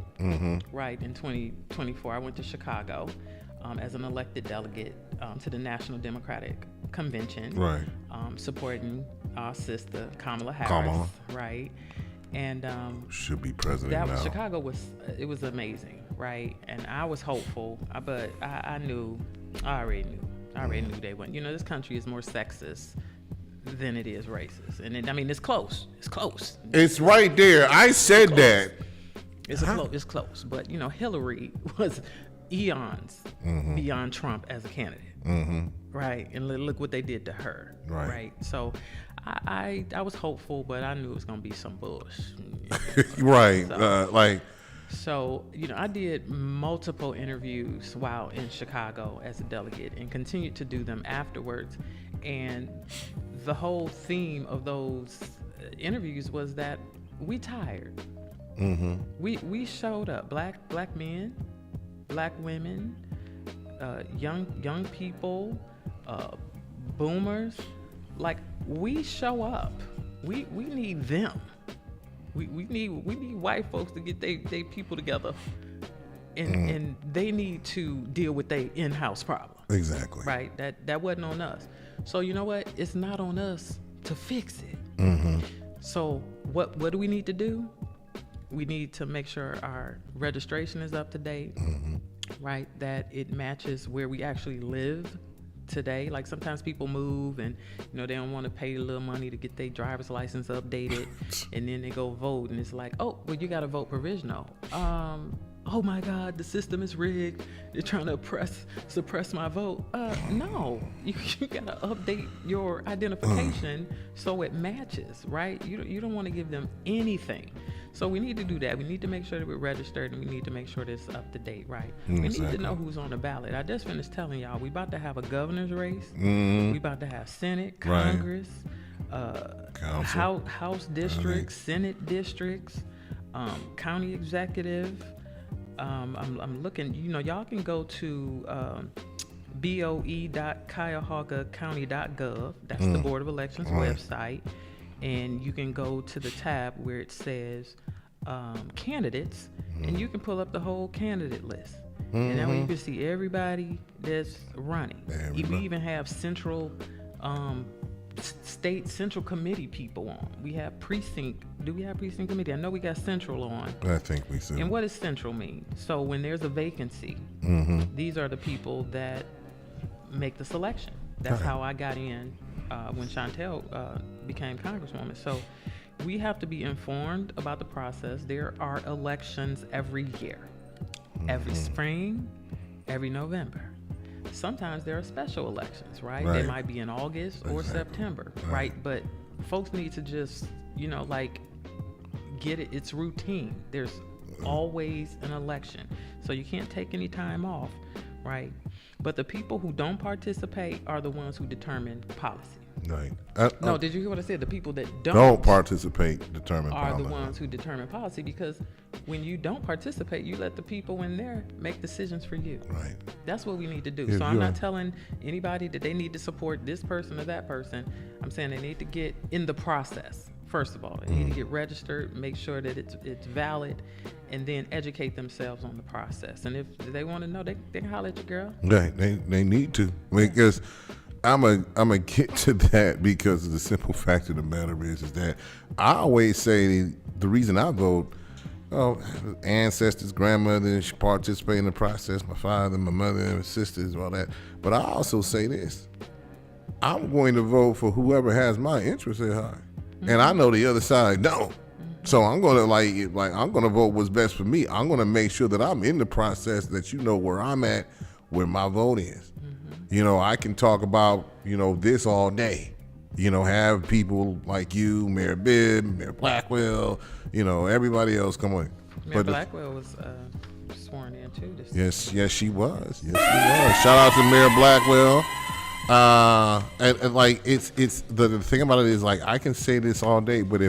right, in 2024. I went to Chicago as an elected delegate to the National Democratic Convention, right, supporting our sister Kamala Harris, right, and should be president now. Chicago was amazing, right, and I was hopeful, but I already knew they wouldn't. You know, this country is more sexist than it is racist, and it's close. It's right there. I said that. It's close, but you know, Hillary was eons beyond Trump as a candidate, right? And look what they did to her, right? So I was hopeful, but I knew it was gonna be some bullshit, right? So, you know, I did multiple interviews while in Chicago as a delegate and continued to do them afterwards. And the whole theme of those interviews was that we tired. We showed up, black men, black women, young people, boomers. Like, we show up. We need them. We need white folks to get they people together, and they need to deal with their in-house problem. Exactly. Right. That wasn't on us. So you know what? It's not on us to fix it. So what do we need to do? We need to make sure our registration is up to date, right? That it matches where we actually live today. Like sometimes people move and you know they don't want to pay a little money to get their driver's license updated and then they go vote and it's like, oh well, you got to vote provisional. Oh my God, the system is rigged, they're trying to suppress my vote. No, you gotta update your identification so it matches, right? You don't want to give them anything. So we need to do that. We need to make sure that we're registered and we need to make sure that it's up to date, right? We need to know who's on the ballot. I just finished telling y'all, we about to have a governor's race. We about to have Senate, Congress, House districts, Senate districts, county executive. I'm looking, you know, y'all can go to boe.cuyahogacounty.gov. That's the Board of Elections website. And you can go to the tab where it says candidates, and you can pull up the whole candidate list. And that way you can see everybody that's running. We even have state central committee people on. We have precinct. Do we have precinct committee? I know we got central on. I think we do. And what does central mean? So when there's a vacancy, these are the people that make the selection. That's how I got in when Chantel became Congresswoman. So we have to be informed about the process. There are elections every year, every spring, every November. Sometimes there are special elections, right? They might be in August or September, right? But folks need to just, you know, like get it. It's routine. There's always an election. So you can't take any time off, right? But the people who don't participate are the ones who determine policy. Right. No, did you hear what I said? The people that don't participate determine policy. Are the ones who determine policy, because when you don't participate, you let the people in there make decisions for you. Right. That's what we need to do. So I'm not telling anybody that they need to support this person or that person. I'm saying they need to get in the process. First of all, they need to get registered, make sure that it's valid, and then educate themselves on the process. And if they want to know, they can holler at your girl. Right. They need to, because I'm a get to that, because the simple fact of the matter is that I always say the reason I vote, ancestors, grandmothers participate in the process, my father, my mother, and my sisters, all that. But I also say this: I'm going to vote for whoever has my interests at heart, and I know the other side don't. So I'm gonna I'm gonna vote what's best for me. I'm gonna make sure that I'm in the process, that you know where I'm at, where my vote is. I can talk about, this all day. Have people like you, Mayor Bibb, Mayor Blackwell, everybody else come on. Mayor Blackwell was sworn in too. Yes, she was. Shout out to Mayor Blackwell. And like it's the thing about it is like I can say this all day, but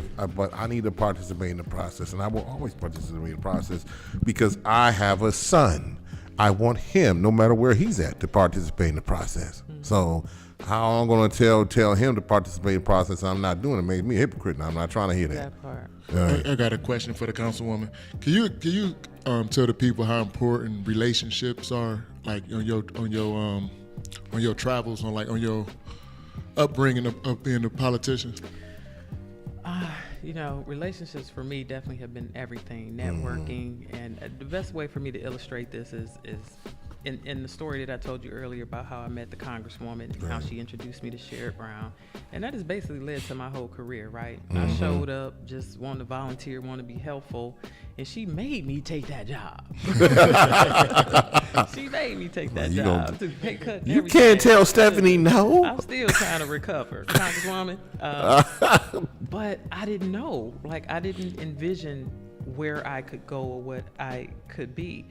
I need to participate in the process, and I will always participate in the process because I have a son. I want him, no matter where he's at, to participate in the process. Mm-hmm. So how I'm going to tell him to participate in the process and I'm not doing it makes me a hypocrite, and I'm not trying to hear that. Part. Right. I got a question for the councilwoman. Can you tell the people how important relationships are, like on your travels, on your upbringing of being a politician? Relationships for me definitely have been everything. Networking, and the best way for me to illustrate this is in the story that I told you earlier about how I met the Congresswoman and how she introduced me to Sherrod Brown. And that has basically led to my whole career, right? I showed up, just wanted to volunteer, wanted to be helpful, and she made me take that job. She made me take that job. Took a pay cut and you everything. Can't tell Stephanie no. I'm still trying to recover, Congresswoman. But I didn't know. Like, I didn't envision where I could go or what I could be.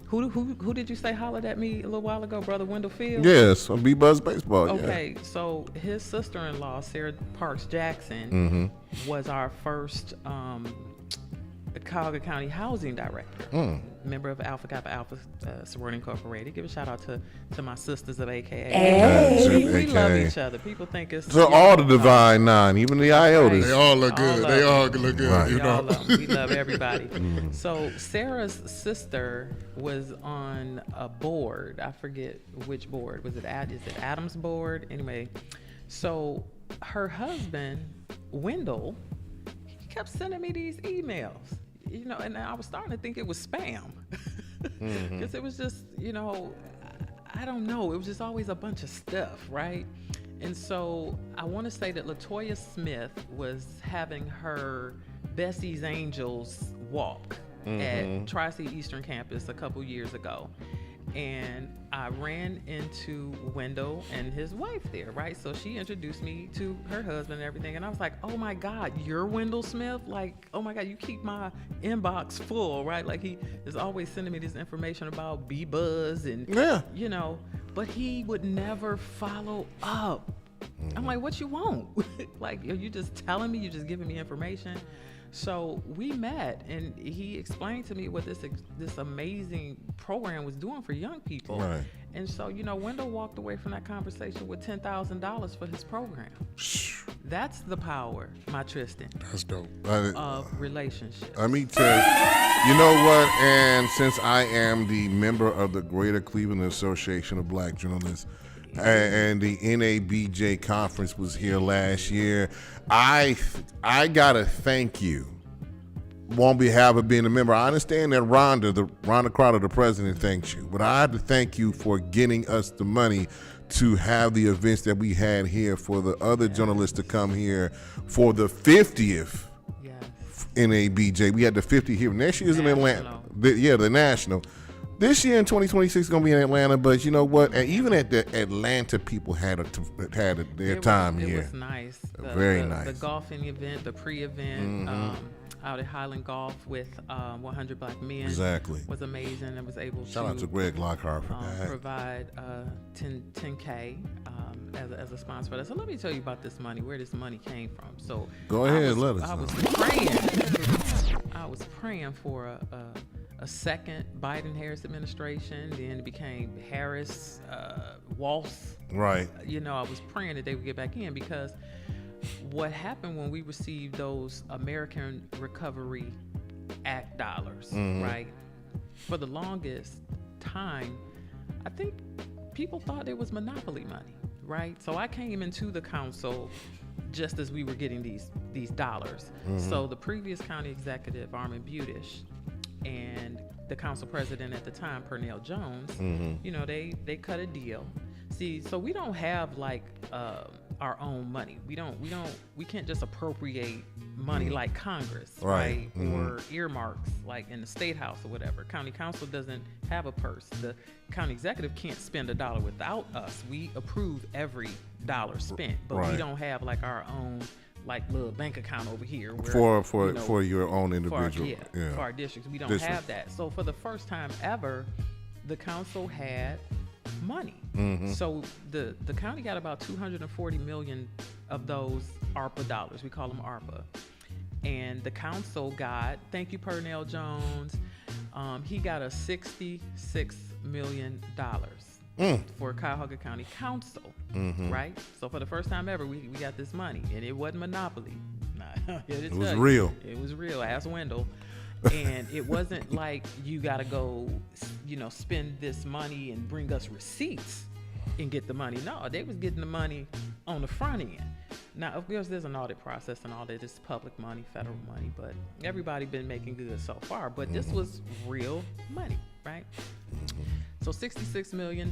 Who did you say hollered at me a little while ago, Brother Wendell Fields? Yes, on B-Buzz Baseball. Okay, so his sister-in-law, Sarah Parks Jackson, was our first Cuyahoga County Housing Director, member of Alpha Kappa Alpha Sorority Incorporated. Give a shout out to my sisters of AKA. Hey. We love each other. People think it's all the Divine Nine, even the IOTAs. They all look good. They all look good. Right. We love everybody. So Sarah's sister was on a board. I forget which board. Is it Adams' board? Anyway, so her husband Wendell, he kept sending me these emails. And I was starting to think it was spam. Because it was just, I don't know. It was just always a bunch of stuff, right? And so I want to say that LaToya Smith was having her Bessie's Angels walk at Tri-C Eastern Campus a couple years ago. And I ran into Wendell and his wife there, right? So she introduced me to her husband and everything. And I was like, oh my God, you're Wendell Smith? Like, oh my God, you keep my inbox full, right? Like, he is always sending me this information about B-Buzz and, but he would never follow up. I'm like, what you want? Like, are you just telling me? You just giving me information? So we met, and he explained to me what this amazing program was doing for young people. Right. And so, Wendell walked away from that conversation with $10,000 for his program. That's the power, my Tristan. That's dope. Of relationships. Let me tell you, you know what? And since I am the member of the Greater Cleveland Association of Black Journalists, and the NABJ conference was here last year, I gotta thank you on behalf of being a member. I understand that Rhonda Crowder, the president, thanks you, but I have to thank you for getting us the money to have the events that we had here for the other journalists to come here for the 50th NABJ. We had the 50th here. Next year's in Atlanta. The national. This year in 2026 is going to be in Atlanta, but you know what? And even at the Atlanta, people had their time here. It was nice. Very nice. The golfing event, the pre-event out at Highland Golf with 100 Black Men was amazing. And was able Shout out to Greg Lockhart for that. Provide 10K as a sponsor for that. So let me tell you about this money, where this money came from. So go ahead, let us know. I was praying for a second Biden-Harris administration. Then it became Harris, Walsh. Right. I was praying that they would get back in, because what happened when we received those American Recovery Act dollars, right? For the longest time, I think people thought it was monopoly money, right? So I came into the council just as we were getting these dollars. So the previous county executive, Armin Budish, and the council president at the time, Pernell Jones, they cut a deal. See, so we don't have like our own money. We can't just appropriate money like Congress, Right. Or earmarks like in the State House or whatever. County Council doesn't have a purse. The county executive can't spend a dollar without us. We approve every dollar spent, but we don't have like our own like little bank account over here where, for your own individual. For our districts. We don't have that. So for the first time ever, the council had money. So the county got about 240 million of those ARPA dollars. We call them ARPA. And the council got, thank you, Purnell Jones, he got a $66 million for Cuyahoga County Council, right? So for the first time ever, we got this money, and it wasn't monopoly. It was real. It was real. Ask Wendell. And it wasn't like you got to go, spend this money and bring us receipts and get the money. No, they was getting the money on the front end. Now, of course, there's an audit process and all that. It's public money, federal money, but everybody been making good so far. But this was real money, right? So $66 million.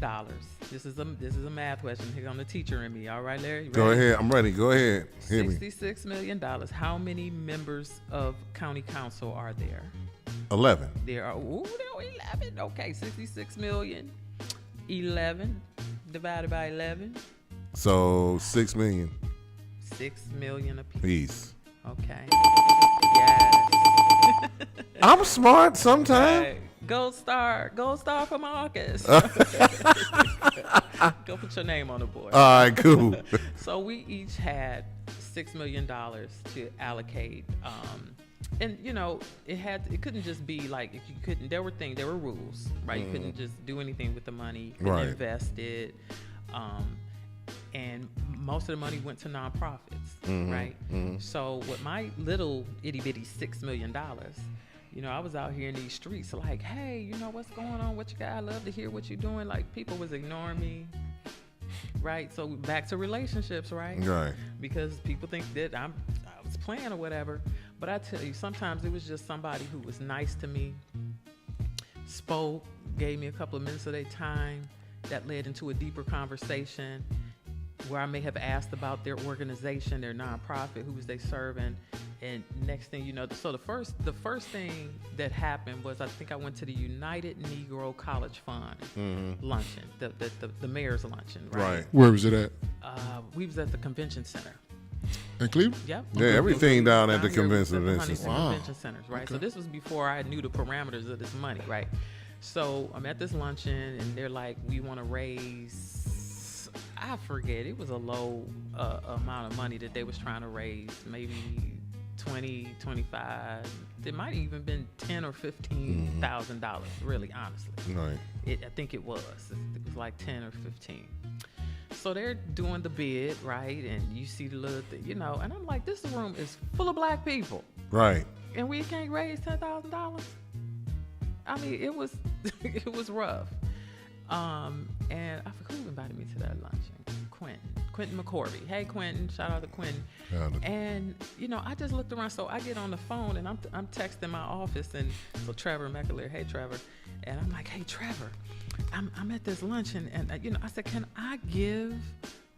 This is a math question. Here comes the teacher in me. All right, Larry? You Go ready? ahead. I'm ready. Go ahead. Hit me. $66 million. How many members of county council are there? 11. There are 11. Okay, 66 million. 11 divided by 11. So 6 million. 6 million apiece. Peace. Okay. Yes. I'm smart sometimes. Hey, gold star for Marcus. Go put your name on the board. All right, cool. So we each had $6 million to allocate. And it couldn't just be like, if you couldn't, there were rules, right? You couldn't just do anything with the money, you couldn't invest it. And most of the money went to nonprofits, right? So with my little itty bitty $6 million, I was out here in these streets like, hey, what's going on? What you got? I love to hear what you're doing. Like, people was ignoring me, right? So back to relationships, right? Right. Because people think that I was playing or whatever. But I tell you, sometimes it was just somebody who was nice to me, spoke, gave me a couple of minutes of their time, that led into a deeper conversation where I may have asked about their organization, their nonprofit, who was they serving, and next thing you know, so the first thing that happened was I think I went to the United Negro College Fund luncheon, the mayor's luncheon, right? Where was it at? We was at the convention center. In Cleveland? Yep. Yeah, everything down at the convention convention centers, right? Okay. So this was before I knew the parameters of this money, right? So I'm at this luncheon, and they're like, we want to raise, I forget, it was a low amount of money that they was trying to raise, maybe 20, 25. It might have even been $10,000 or $15,000, really, honestly. Right. I think it was. It was like 10 or 15. So they're doing the bid, right? And you see the little thing, and I'm like, this room is full of black people. Right. And we can't raise $10,000? I mean, it was rough. And I forgot who invited me to that luncheon. Quentin McCorvey. Hey, Quentin. Shout out to Quentin. And, I just looked around. So I get on the phone, and I'm texting my office. And so Trevor McAleer, hey, Trevor. And I'm like, hey, Trevor, I'm at this luncheon. And, I said, can I give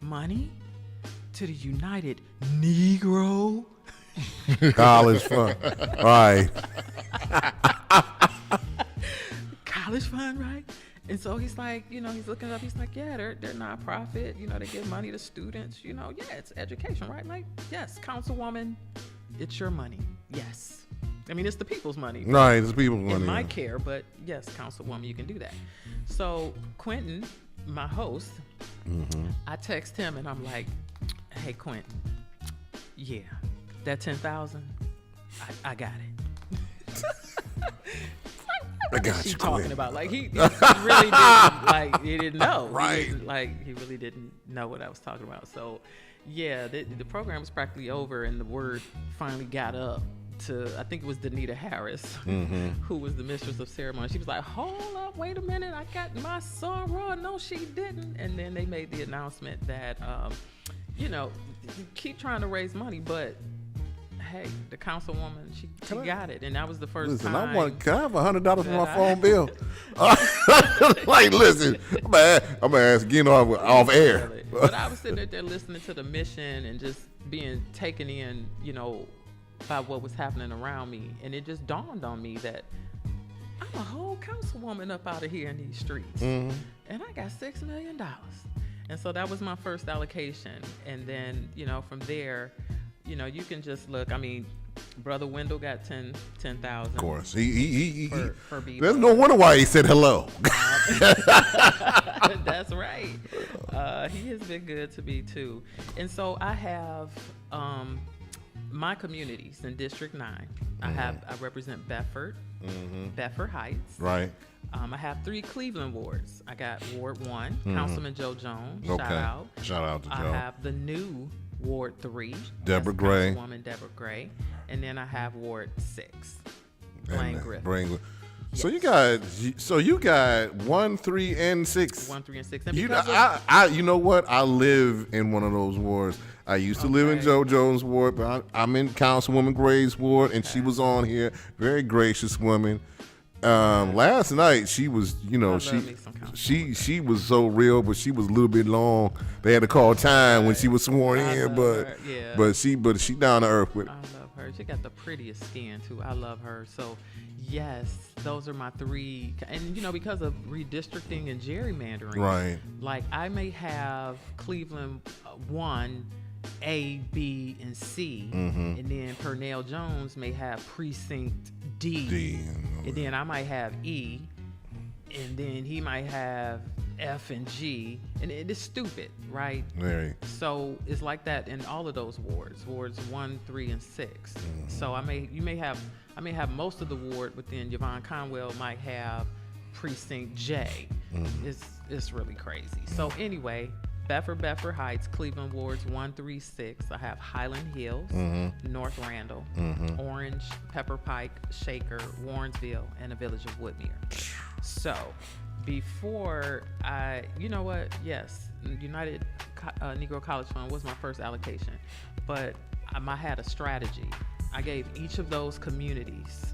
money to the United Negro College Fund? Right. College Fund, right? And so he's like, he's looking it up. He's like, yeah, they're nonprofit. They give money to students. Yeah, it's education, right? Like, yes, Councilwoman, it's your money. Yes. I mean, it's the people's money. Right, it's the people's money. In my care, but yes, Councilwoman, you can do that. So Quentin, my host, I text him and I'm like, hey, Quentin, yeah, that 10,000, I got it. I got you you, talking Quentin. about? Like he really didn't, he didn't know. Right. He really didn't know what I was talking about. So yeah, the program was practically over, and the word finally got up to, I think it was Danita Harris, who was the mistress of ceremony. She was like, hold up, wait a minute, I got my soror. No, she didn't. And then they made the announcement that, keep trying to raise money, but hey, the councilwoman, she got it, and that was the first time. Can I have $100 for my phone bill? Like, listen, I'm gonna ask again off air. But I was sitting there listening to the mission and just being taken in, by what was happening around me. And it just dawned on me that I'm a whole councilwoman up out of here in these streets. And I got $6 million. And so that was my first allocation. And then, you know, from there, you know, you can just look. I mean, Brother Wendell got 10,000. Of course. He for Bebo. There's no wonder why he said hello. That's right. He has been good to me too. And so I have my communities in District 9. I represent Bedford, Bedford Heights. Right. I have 3 Cleveland wards. I got Ward 1, Councilman Joe Jones. Okay. Shout out to Joe. I have the new Ward 3. Deborah That's Gray. Councilwoman Deborah Gray. And then I have Ward 6, Blaine Griffin. So you got 1, 3, and 6. 1, 3, and 6. And You know what? I live in one of those wards. I used to live in Joe Jones' ward, but I'm in Councilwoman Gray's ward, and she was on here. Very gracious woman. Last night she was, you know, she was so real, but she was a little bit long. They had to call time when she was sworn in, but she down to earth with it. I love her. She got the prettiest skin too. I love her. So yes, those are my 3. And you know, because of redistricting and gerrymandering, right? Like I may have Cleveland 1, A, B, and C, and then Pernell Jones may have precinct D, and then I might have E, and then he might have F and G, and it is stupid, right? Very. So it's like that in all of those wards 1, 3, and 6. So I may have most of the ward, but then Yvonne Conwell might have precinct J. It's really crazy. So anyway, Bedford Heights, Cleveland wards 1, 3, 6. I have Highland Hills, North Randall, Orange, Pepper Pike, Shaker, Warrensville, and the village of Woodmere. So before you know what? Yes, United Negro College Fund was my first allocation, but I had a strategy. I gave each of those communities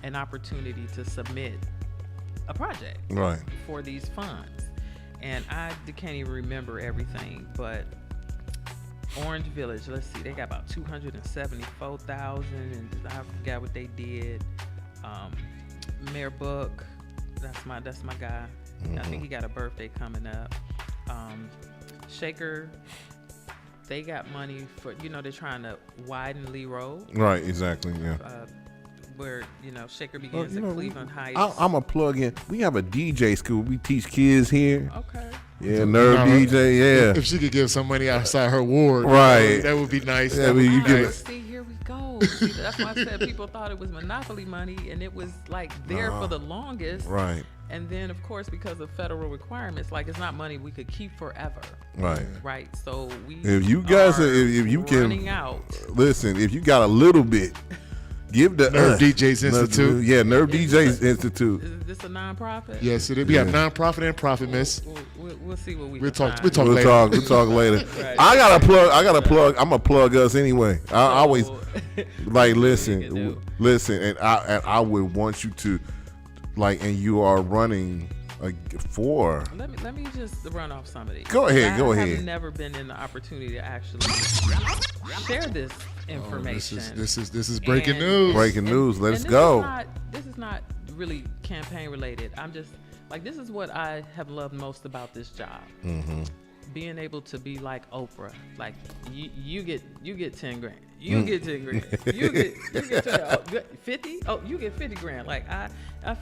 an opportunity to submit a project for these funds. And I can't even remember everything, but Orange Village, let's see, they got about 274,000, and I forgot what they did. Mayor Book, that's my guy. I think he got a birthday coming up. Shaker, they got money for, you know, they're trying to widen Lee Road. Right, exactly, yeah. Where, you know, Shaker begins in Cleveland Heights. I'm a plug in. We have a DJ school. We teach kids here. Okay. Yeah, Nerve DJ, yeah. If she could give some money outside her ward, right, that would be nice. Yeah, you give see, here we go. See, that's why I said people thought it was monopoly money, and it was like there for the longest. Right. And then, of course, because of federal requirements, like it's not money we could keep forever. Right. Right. So we. If you guys, if you can, running out. Listen, if you got a little bit. Give the Nerve DJs Institute. Yeah, Nerve DJs Institute. Is this a nonprofit? Yes, we got nonprofit and profit, miss. We'll see what We'll talk We'll later. talk later. Right. I gotta plug. I'm gonna plug us anyway. I always like listen, and I would want you to like, and you are running for. Let me just run off some of these. Go ahead. I have never been in the opportunity to actually share this information. This is breaking news. Breaking news. Let's go. This is not really campaign related. I'm just like, this is what I have loved most about this job. Being able to be like Oprah. Like you get 10 grand. You get 10 grand. You get 50. Oh, you get 50 grand. Like I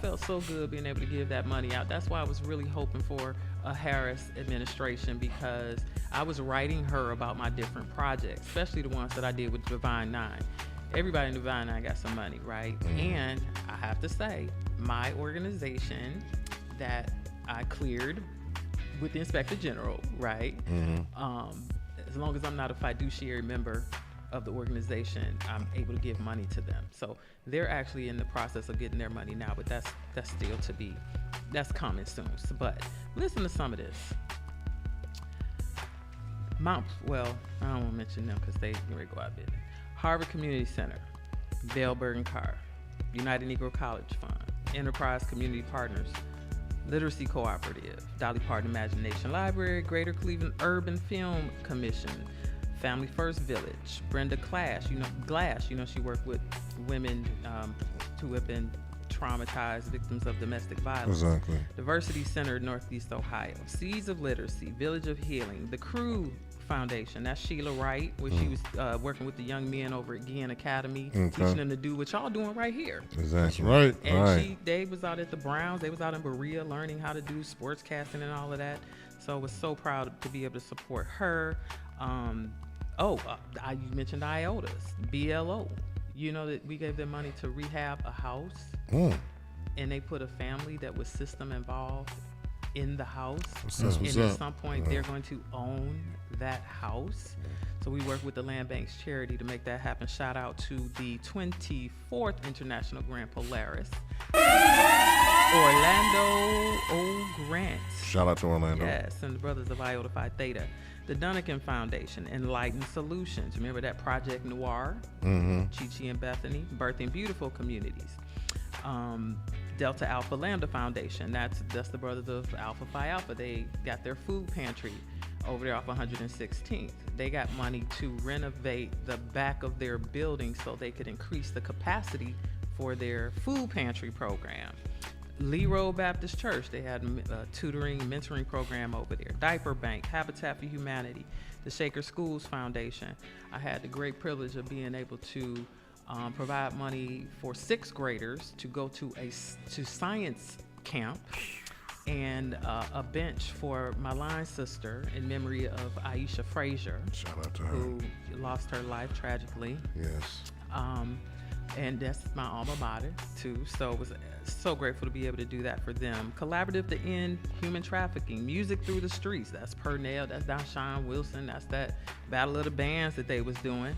felt so good being able to give that money out. That's why I was really hoping for a Harris administration, because I was writing her about my different projects, especially the ones that I did with Divine 9. Everybody in Divine 9 got some money, right? And I have to say, my organization that I cleared with the Inspector General, right? As long as I'm not a fiduciary member of the organization, I'm able to give money to them. So they're actually in the process of getting their money now, but that's still that's coming soon. So, but listen to some of this. I don't want to mention them because they go out there. Harvard Community Center, Bell Bergen Carr, United Negro College Fund, Enterprise Community Partners, Literacy Cooperative, Dolly Parton Imagination Library, Greater Cleveland Urban Film Commission, Family First Village, Brenda Glass, she worked with women who have been traumatized victims of domestic violence. Exactly. Diversity Center, Northeast Ohio. Seeds of Literacy, Village of Healing, the Crew Foundation. That's Sheila Wright, where she was working with the young men over at Guillen Academy, teaching them to do what y'all doing right here. Exactly. Right. And they was out at the Browns. They was out in Berea learning how to do sportscasting and all of that. So I was so proud to be able to support her. You mentioned IOTAs, BLO. You know that we gave them money to rehab a house, and they put a family that was system involved in the house. And at some point, they're going to own that house. So we work with the Land Bank's charity to make that happen. Shout out to the 24th International Grand Polaris, Orlando O. Grant. Shout out to Orlando. Yes, and the Brothers of Iota Phi Theta. The Dunnigan Foundation, Enlightened Solutions. Remember that Project Noir? Chi-Chi and Bethany, Birthing Beautiful Communities. Delta Alpha Lambda Foundation. That's the Brothers of Alpha Phi Alpha. They got their food pantry over there off 116th. They got money to renovate the back of their building so they could increase the capacity for their food pantry program. Lee Road Baptist Church, they had a tutoring, mentoring program over there. Diaper Bank, Habitat for Humanity, the Shaker Schools Foundation. I had the great privilege of being able to provide money for 6th graders to go to science camp, and a bench for my line sister in memory of Aisha Frazier. Shout out to her. Who lost her life tragically. Yes. And that's my alma mater too. So it was so grateful to be able to do that for them. Collaborative to End Human Trafficking, Music Through the Streets. That's Purnell, that's Dashawn Wilson. That's that Battle of the Bands that they was doing.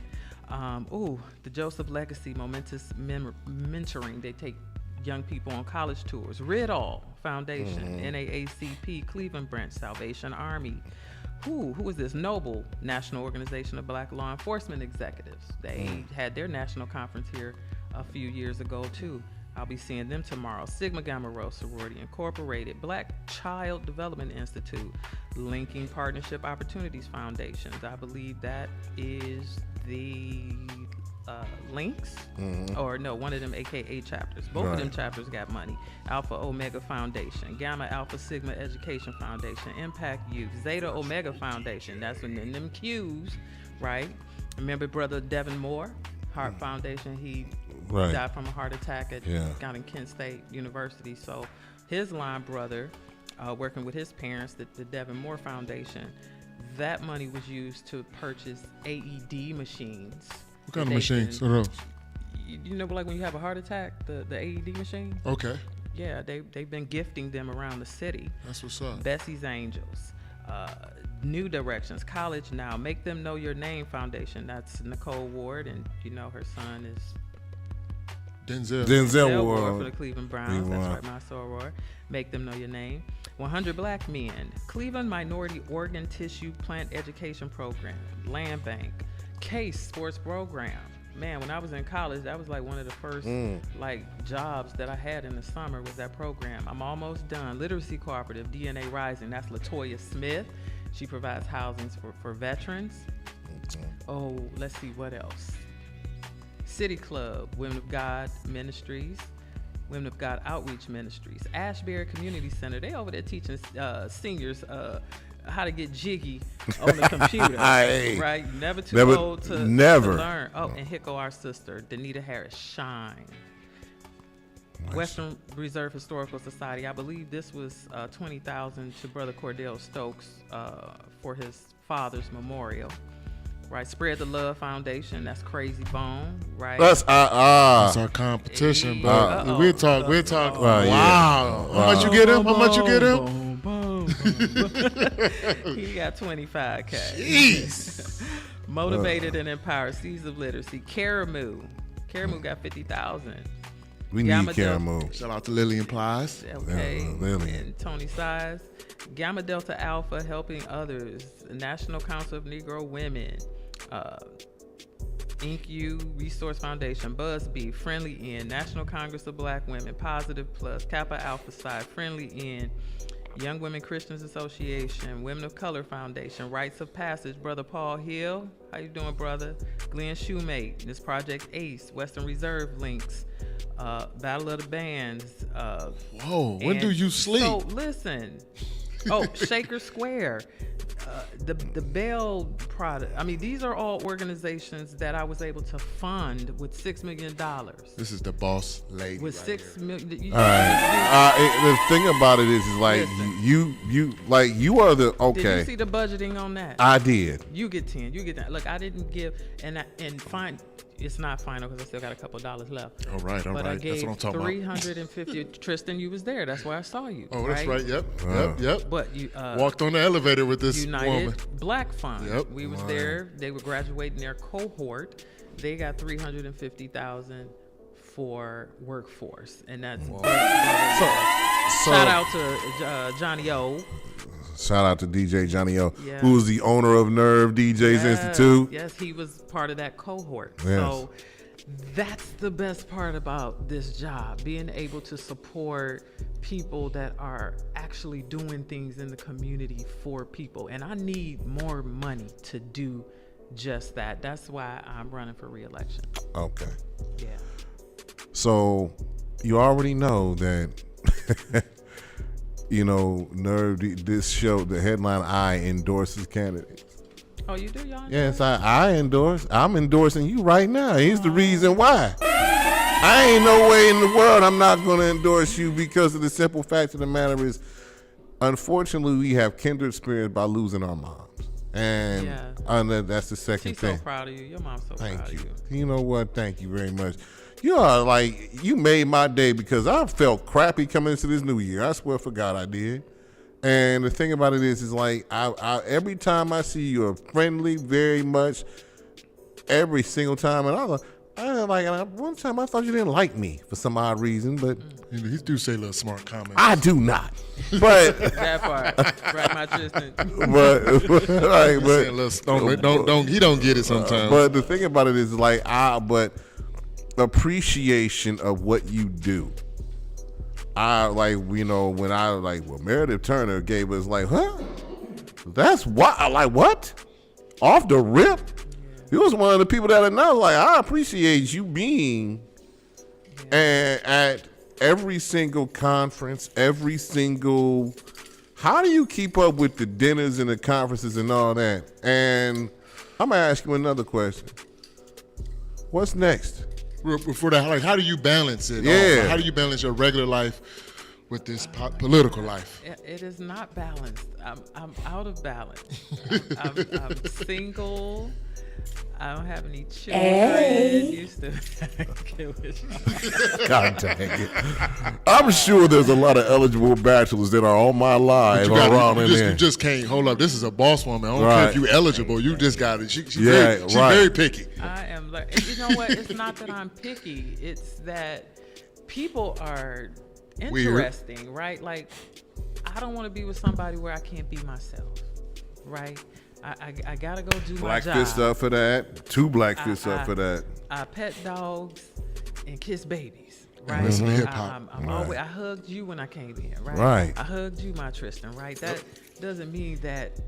The Joseph Legacy Momentous Mentoring. They take young people on college tours. Ridall Foundation, NAACP, Cleveland Branch, Salvation Army. Who is this? Noble, National Organization of Black Law Enforcement Executives. They had their national conference here a few years ago too. I'll be seeing them tomorrow. Sigma Gamma Rho Sorority Incorporated, Black Child Development Institute, Linking Partnership Opportunities Foundations. I believe that is the Links, or no, one of them AKA chapters. Both of them chapters got money. Alpha Omega Foundation, Gamma Alpha Sigma Education Foundation, Impact Youth, Zeta Omega Foundation. That's when them Qs, right? Remember Brother Devin Moore, Heart Foundation. He died from a heart attack down in Kent State University. So his line brother, working with his parents, the Devin Moore Foundation, that money was used to purchase AED machines. What kind of machines are those? You know, like when you have a heart attack, the AED machine? Okay. Yeah, they've been gifting them around the city. That's what's up. Bessie's Angels, New Directions, College Now, Make Them Know Your Name Foundation. That's Nicole Ward, and you know her son is Denzel Ward for the Cleveland Browns. That's right, my soror. Make Them Know Your Name. 100 Black Men, Cleveland Minority Organ Tissue Plant Education Program, Land Bank, CASE Sports Program. Man, when I was in college, that was like one of the first jobs that I had in the summer was that program. I'm almost done. Literacy Cooperative, DNA Rising. That's Latoya Smith. She provides housings for veterans. Oh, let's see what else. City Club, Women of God Ministries, Women of God Outreach Ministries, Ashbury Community Center. They over there teaching seniors how to get jiggy on the computer. Right? Never too old to learn. Oh, and Hicko, our sister, Danita Harris, Shine. Nice. Western Reserve Historical Society. I believe this was $20,000 to Brother Cordell Stokes for his father's memorial. Right, Spread the Love Foundation. That's Crazy Bone. Right, that's our competition. But we'll talk. Wow. How much you get him? How much you get him? He got $25K. Jeez. Motivated and Empowered, Seeds of Literacy. Caramoo got $50,000. We need Caramoo. Shout out to Lillian Plies. Okay. And Tony Size. Gamma Delta Alpha, Helping Others. National Council of Negro Women. INCU Resource Foundation, BuzzBee, Friendly End, National Congress of Black Women, Positive Plus, Kappa Alpha Psi, Friendly End, Young Women Christians Association, Women of Color Foundation, Rites of Passage, Brother Paul Hill. How you doing, brother? Glenn Shoemate, this Project ACE, Western Reserve Links, Battle of the Bands. Whoa, when do you sleep? So listen. Oh, Shaker Square, the Bell product. I mean, these are all organizations that I was able to fund with $6 million. This is the boss lady. With right $6 here. million. All right. The thing about it is like Listen. you are the okay. Did you see the budgeting on that? I did. You get 10. You get that. Look, I didn't give, and fine. It's not final because I still got a couple dollars left. All right. But I gave That's what I'm talking about. $350. Tristan, you was there. That's where I saw you. Oh, that's right. Yep. But you Walked on the elevator with this United woman. Black Fund. Yep. We was there. They were graduating their cohort. They got $350,000 for workforce, and that's shout out to Johnny O. Shout out to DJ Johnny O, Yeah. who is the owner of Nerve DJs Institute. Yes, he was part of that cohort. Yes. So that's the best part about this job, being able to support people that are actually doing things in the community for people. And I need more money to do just that. That's why I'm running for re-election. Okay. Yeah. So you already know that, Nerve, this show, the headline, I endorses candidates. Oh, you do, y'all? Yes, I endorse. I'm endorsing you right now. Here's the reason why. I ain't no way in the world I'm not going to endorse you, because of the simple fact of the matter is, unfortunately, we have kindred spirits by losing our moms. And that's the second She's thing. so proud of you. Your mom's so proud of you. You know what? Thank you very much. You are you made my day, because I felt crappy coming into this new year. I swear for God I did. And the thing about it is I every time I see you are friendly very much, every single time. And one time I thought you didn't like me for some odd reason, but he do say little smart comments. I do not. But that part, right, my Tristan. He don't get it sometimes. But the thing about it is but appreciation of what you do. When Meredith Turner gave us that's what what? Off the rip? He was one of the people that announced, I appreciate you being at every single conference, how do you keep up with the dinners and the conferences and all that? And I'm going to ask you another question. What's next? Before that, how do you balance it? Yeah. How do you balance your regular life with this political life? It is not balanced. I'm out of balance. I'm single. I don't have any children. Hey. God dang it. I'm sure there's a lot of eligible bachelors that are on my live around in there. You just can't hold up. This is a boss woman. I don't care if you're eligible. You just got it. She's very picky. I am. You know what? It's not that I'm picky. It's that people are interesting, right? Like, I don't want to be with somebody where I can't be myself, right? I gotta go do my job. Black fist up for that. 2 black fists up for that. I pet dogs and kiss babies, right? Mm-hmm. I hugged you when I came in, right? Right. I hugged you, my Tristan, right? That doesn't mean that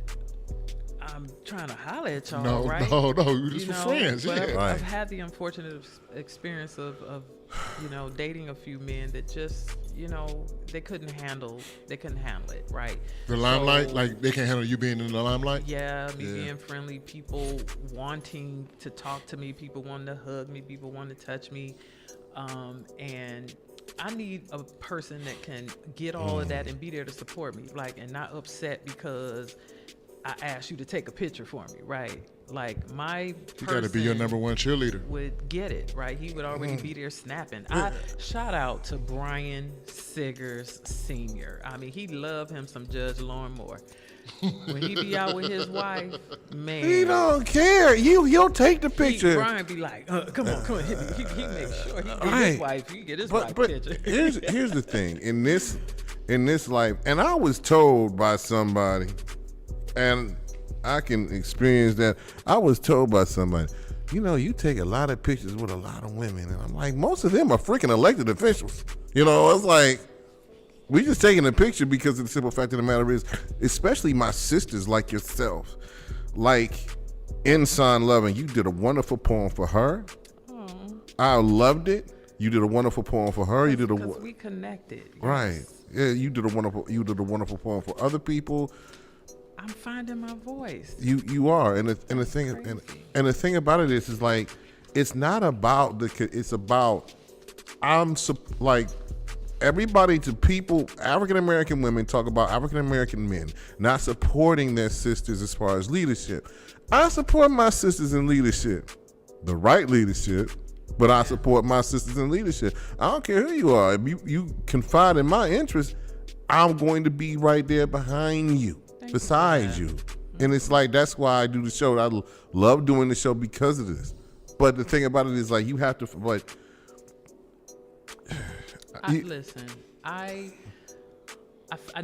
I'm trying to holler at y'all, right? No, you're just for friends. But Yeah. I've had the unfortunate experience of dating a few men that just, they couldn't handle it, right? The limelight, they can't handle you being in the limelight? Yeah, being friendly, people wanting to talk to me, people wanting to hug me, people wanting to touch me. And I need a person that can get all of that and be there to support me, and not upset because I asked you to take a picture for me, right? My You got to be your number one cheerleader. Would get it, right? He would already be there snapping. Shout out to Brian Siggers Sr. I mean, he loved him some Judge Lauren Moore. When he be out with his wife, man. He don't care. You'll take the picture. Brian be like, come on, hit me. He make sure he get his wife. He get his wife picture. here's the thing. In this life, and I was told by somebody, and I can experience that. I was told by somebody, you take a lot of pictures with a lot of women. And I'm like, most of them are freaking elected officials. It's like, We just taking a picture because of the simple fact of the matter is, especially my sisters like yourself, like in Son Loving, you did a wonderful poem for her. I loved it. You did a wonderful poem for her. You did because we connected. Yes. Right. Yeah, you did a wonderful poem for other people. I'm finding my voice. You are, and the thing about it is like, it's not about it's about like everybody to people. African American women talk about African American men not supporting their sisters as far as leadership. I support my sisters in leadership, the right leadership, but I support my sisters in leadership. I don't care who you are. If you confide in my interests, I'm going to be right there behind you. Besides you. And it's like, that's why I do the show. I love doing the show because of this. But the thing about it is like, you have to, like, listen, I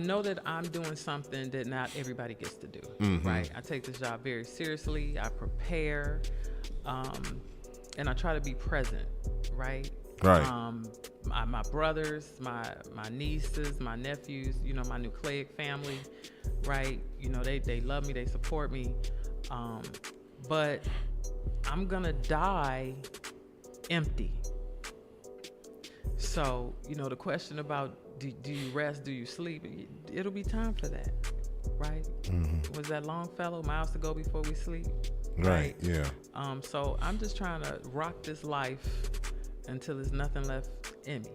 know that I'm doing something that not everybody gets to do, right? I take this job very seriously. I prepare, and I try to be present, right? Right. My brothers, my nieces, my nephews, my nucleic family, right? They love me, they support me, but I'm gonna die empty. So, the question about do you rest, do you sleep? It'll be time for that, right? Was that Longfellow, miles to go before we sleep? Right, yeah. So I'm just trying to rock this life until there's nothing left in me.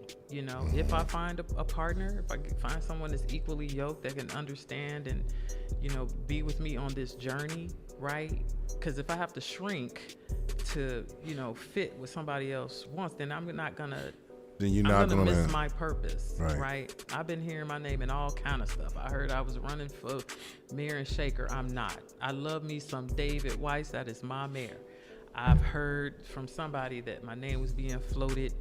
If I find a partner, if I can find someone that's equally yoked that can understand and, be with me on this journey, right? Because if I have to shrink to, fit what somebody else wants, then I'm not gonna. Then you're not gonna miss my purpose, right? Right? I've been hearing my name in all kind of stuff. I heard I was running for mayor and Shaker. I'm not. I love me some David Weiss. That is my mayor. I've heard from somebody that my name was being floated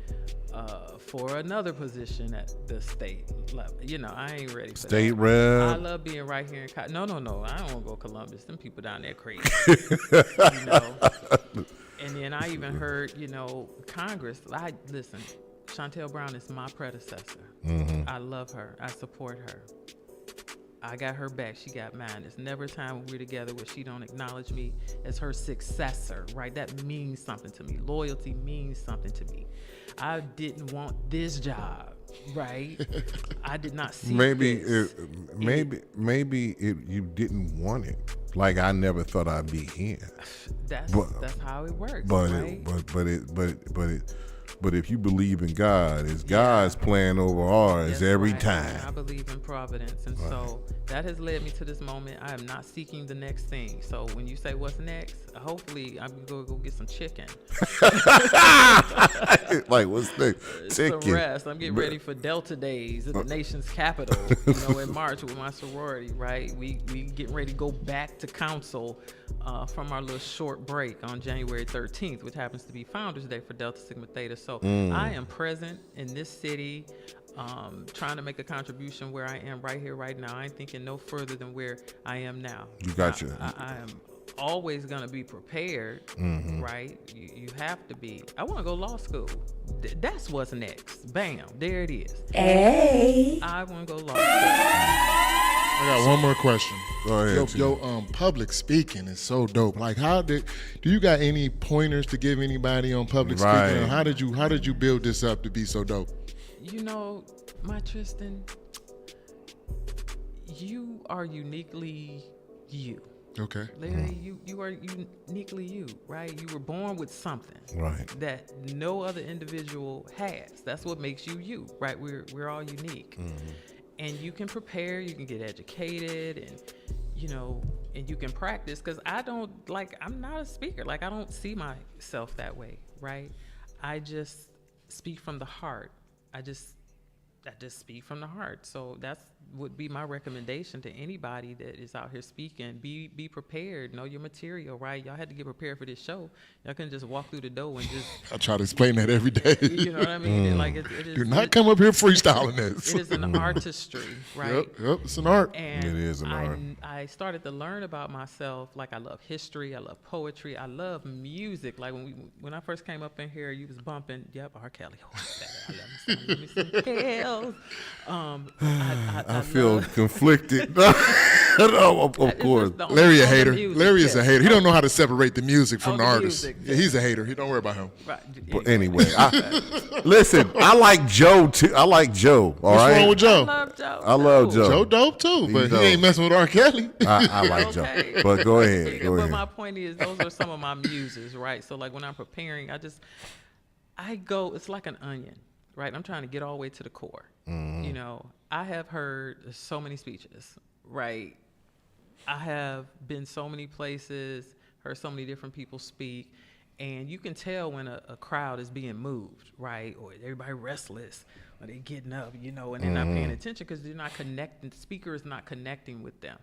for another position at the state level. I ain't ready for state that. rep. I love being right here in No. I don't want to go Columbus. Them people down there crazy. And then I even heard, Congress. Listen, Chantel Brown is my predecessor. I love her. I support her. I got her back. She got mine. There's never a time when we're together where she don't acknowledge me as her successor, right? That means something to me. Loyalty means something to me. I didn't want this job, right? I did not see maybe this. Maybe you didn't want it. Like, I never thought I'd be here. That's how it works, but right? But if you believe in God, it's God's plan over ours every time. I believe in providence. And so that has led me to this moment. I am not seeking the next thing. So when you say what's next, hopefully I'm going to go get some chicken. Like, what's next? Chicken. Some rest. I'm getting ready for Delta Days at the nation's capital, in March with my sorority, right? We getting ready to go back to council from our little short break on January 13th, which happens to be Founders Day for Delta Sigma Theta. So I am present in this city, trying to make a contribution where I am right here, right now. I ain't thinking no further than where I am now. You got you. I am always going to be prepared, right? You have to be. I want to go law school. That's what's next. Bam. There it is. Hey. I want to go law school. I got one more question. Go ahead. Yo, public speaking is so dope. Like, do you got any pointers to give anybody on public speaking? How did you build this up to be so dope? My Tristan, you are uniquely you. Okay. Larry, you are uniquely you, right? You were born with something, right, that no other individual has. That's what makes you you, right? We're all unique. And you can prepare, you can get educated, and and you can practice. Because I'm not a speaker. Like, I don't see myself that way, right? I just speak from the heart. I just speak from the heart. So that's would be my recommendation to anybody that is out here speaking. Be prepared. Know your material, right? Y'all had to get prepared for this show. Y'all couldn't just walk through the door and just. I try to explain that every day. You know what I mean? And it is. Do not come up here freestyling this. It is an artistry, right? Yep, it's an art. And it is an art. I started to learn about myself. Like, I love history. I love poetry. I love music. Like, when I first came up in here, you was bumping. Yep, R. Kelly. I love me some pills. I feel conflicted. No, of course. Larry a hater. Larry is a hater. He don't know how to separate the music from the artist. music. Yeah, he's a hater. He don't worry about him. Right. But anyway, listen, I like Joe too. I like Joe. All What's right. wrong with Joe? I love Joe. Joe dope too, but dope. he ain't messing with R. Kelly. I like Okay. Joe. But go ahead. Go But ahead. my point is, those are some of my muses, right? So like when I'm preparing, I go, it's like an onion, right? I'm trying to get all the way to the core. Mm-hmm. You know, I have heard so many speeches, right? I have been so many places, heard so many different people speak, and you can tell when a crowd is being moved, right? Or everybody restless, or they getting up, you know, and they're not paying attention because they're not connecting. The speaker is not connecting with them,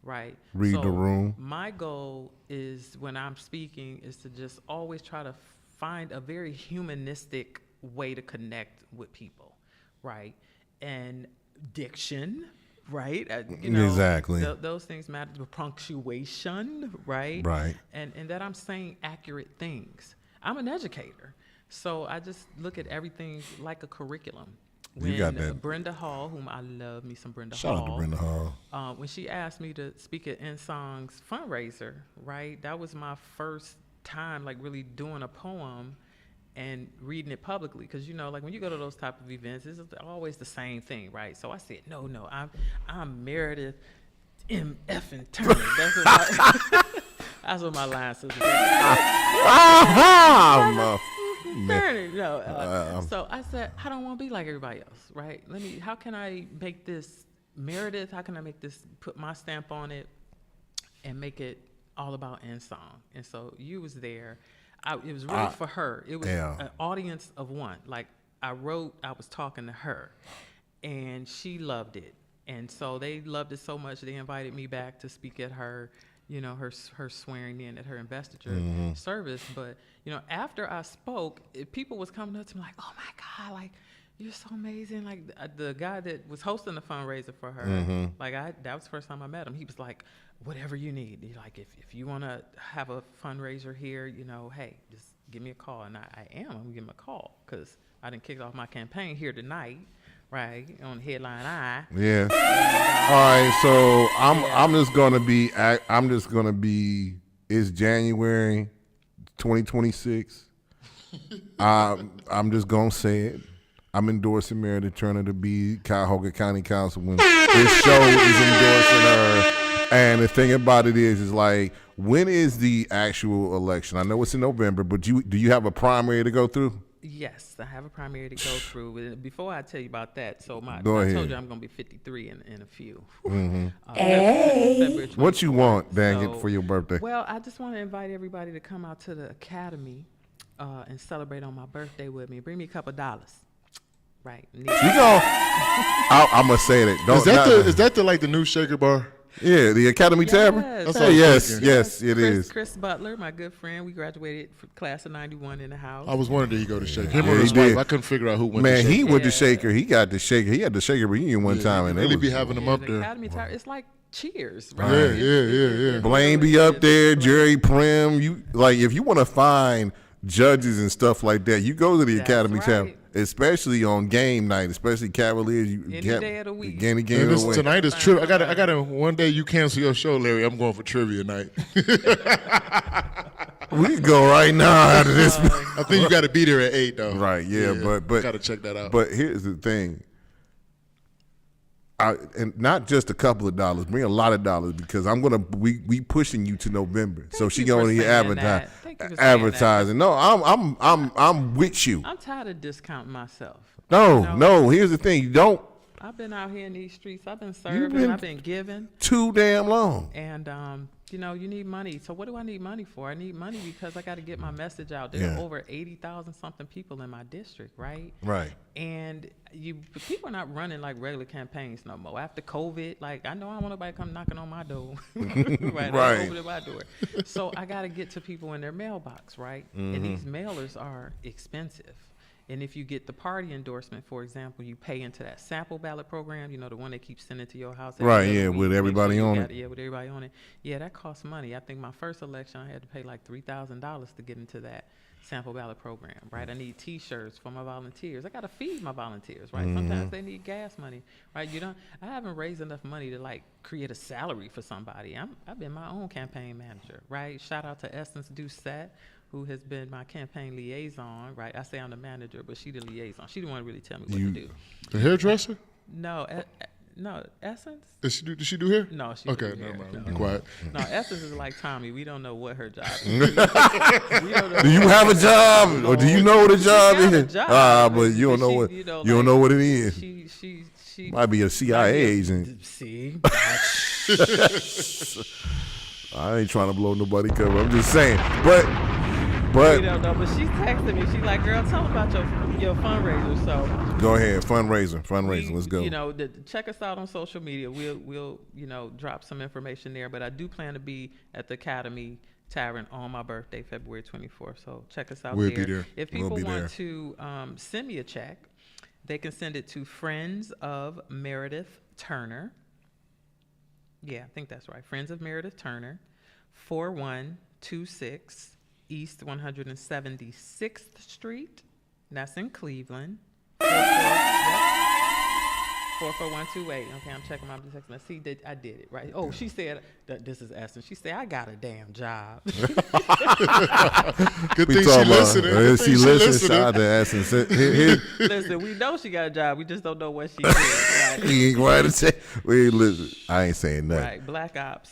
right? Read the room. My goal is when I'm speaking is to just always try to find a very humanistic way to connect with people, right? And diction, right? You know, Exactly. Those things matter. The punctuation, right? Right. And that I'm saying accurate things. I'm an educator, so I just look at everything like a curriculum. You got that. Brenda Hall, whom I love me some Brenda Shout Hall. out to Brenda Hall. When she asked me to speak at Nsong's fundraiser, right? That was my first time like really doing a poem and reading it publicly, because you know, like when you go to those type of events, it's always the same thing, right? So I said, no, I'm Meredith M. Effin Turner. That's what my line says. Turner, no. So I said, I don't want to be like everybody else, right? How can I make this Meredith? How can I make this, put my stamp on it, and make it all about Nsong? And so you was there. It was really for her. It was an audience of one. Like I was talking to her, and she loved it. And so they loved it so much, they invited me back to speak at her, you know, her swearing in at her investiture service. But, you know, after I spoke, people was coming up to me like, oh my God, like, you're so amazing. Like the guy that was hosting the fundraiser for her, that was the first time I met him. He was like, whatever you need. He's like, if you want to have a fundraiser here, you know, hey, just give me a call. And I'm gonna give him a call, because I didn't kick off my campaign here tonight, right, on Headline Eye. Yeah. All right. So I'm just gonna be. It's January 2026. I'm just gonna say it. I'm endorsing Meredith Turner to be Cuyahoga County Councilwoman. This show is endorsing her. And the thing about it is like, when is the actual election? I know it's in November, but do you have a primary to go through? Yes, I have a primary to go through. Before I tell you about that, so I told you I'm going to be 53 in a few. Hey. What you want, dang it, for your birthday? Well, I just want to invite everybody to come out to the Academy and celebrate on my birthday with me. Bring me a couple dollars. Right. I'm going to say that. Is that the new Shaker Bar? Yeah, the Academy Tavern. Yes, it is. Chris Butler, my good friend, we graduated from class of '91 in the house. I was wondering, did he go to Shaker? Him or his wife? I couldn't figure out who went. Man, to Shaker. he went to Shaker. He got the Shaker. He had the Shaker reunion one time, and really be having them up the there. Academy Tavern, it's like Cheers, right? Yeah. Blaine be up there. Jerry Prim. If you want to find judges and stuff like that, you go to the Academy Tavern. Especially on game night, especially Cavaliers. Any day of the week. Game of the week. Tonight is trivia. I got to. One day you cancel your show, Larry. I'm going for trivia night. We can go right now after this. I think you got to be there at 8 though. Right? Yeah, but got to check that out. But here's the thing. And not just a couple of dollars, bring a lot of dollars, because we pushing you to November. So she gonna advertising. No, I'm with you. I'm tired of discounting myself. No. Here's the thing. You don't. I've been out here in these streets. I've been serving. I've been giving. Too damn long. And you need money. So what do I need money for? I need money because I got to get my message out. There are over 80,000 something people in my district, right? Right. And people are not running like regular campaigns no more. After COVID, like I know I don't want nobody come knocking on my door. right. Over to my door. So I got to get to people in their mailbox, right? And these mailers are expensive. And if you get the party endorsement, for example, you pay into that sample ballot program, you know, the one they keep sending to your house. Right, yeah, with everybody on it. Yeah, with everybody on it. Yeah, that costs money. I think my first election, I had to pay like $3,000 to get into that sample ballot program, right? I need T-shirts for my volunteers. I got to feed my volunteers, right? Sometimes they need gas money, right? I haven't raised enough money to like create a salary for somebody. I've been my own campaign manager, right? Shout out to Essence Doucette, who has been my campaign liaison, right? I say I'm the manager, but she the liaison. She the one to really tell me what to do. The hairdresser? No, no, Essence? Did she do hair? No, she okay, do never hair. mind. No. Be quiet. No, Essence is like Tommy. We don't know what her job is. Do you have a job, or do you know what a job is? But you don't know what you don't know what it is. She might be a CIA agent. See. I ain't trying to blow nobody cover. I'm just saying, but we don't know. But she's texting me. She's like, "Girl, tell them about your fundraiser." So go ahead, fundraiser. Let's go. You know, check us out on social media. We'll drop some information there. But I do plan to be at the Academy Tavern on my birthday, February 24th. So check us out. We'll be there. If people want to send me a check, they can send it to Friends of Meredith Turner. Yeah, I think that's right. Friends of Meredith Turner, 4126 East 176th Street. That's in Cleveland. 44128. Okay, I'm checking my text. Let's see, I did it, right? Oh, she said, this is Essence. She said, I got a damn job. Good thing she listening. She listening. Shout out to Essence. Listen, we know she got a job. We just don't know what she did. Right? He ain't going to say. Listen, I ain't saying nothing. Right, Black Ops.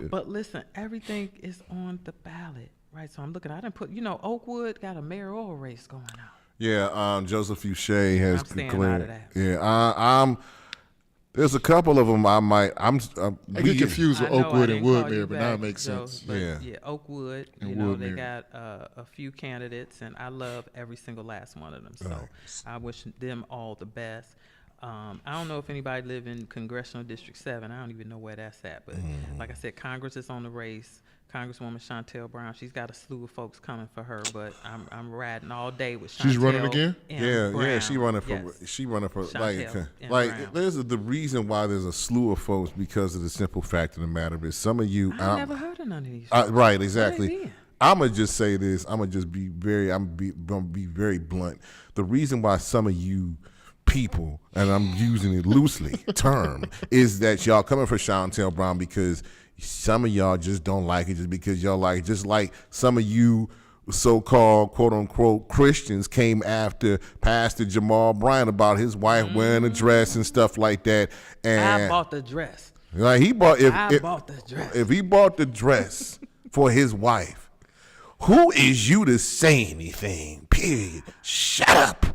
But listen, everything is on the ballot, right? So I'm looking. I didn't put, Oakwood got a mayoral race going on. Yeah, Joseph Fouché has declared. Out of that. Yeah, there's a couple of them I get confused with Oakwood and Woodmere, but now it makes sense. Yeah, Oakwood, they got a few candidates, and I love every single last one of them. So I wish them all the best. I don't know if anybody live in Congressional District 7. I don't even know where that's at. But like I said, Congress is on the race. Congresswoman Chantel Brown, she's got a slew of folks coming for her, but I'm riding all day with Chantel. She's running again? Yeah, she running for Chantel like there's the reason why there's a slew of folks because of the simple fact of the matter is some of you I never heard of none of these. Right, exactly. I'm gonna just say this. I'm gonna just be gonna be very blunt. The reason why some of you people, and I'm using it loosely, term, is that y'all coming for Chantel Brown because some of y'all just don't like it just because y'all like it. Just like some of you so-called quote-unquote Christians came after Pastor Jamal Bryant about his wife wearing a dress and stuff like that. And I bought the dress. Like he bought bought the dress. If he bought the dress for his wife, who is you to say anything? Period. Shut up.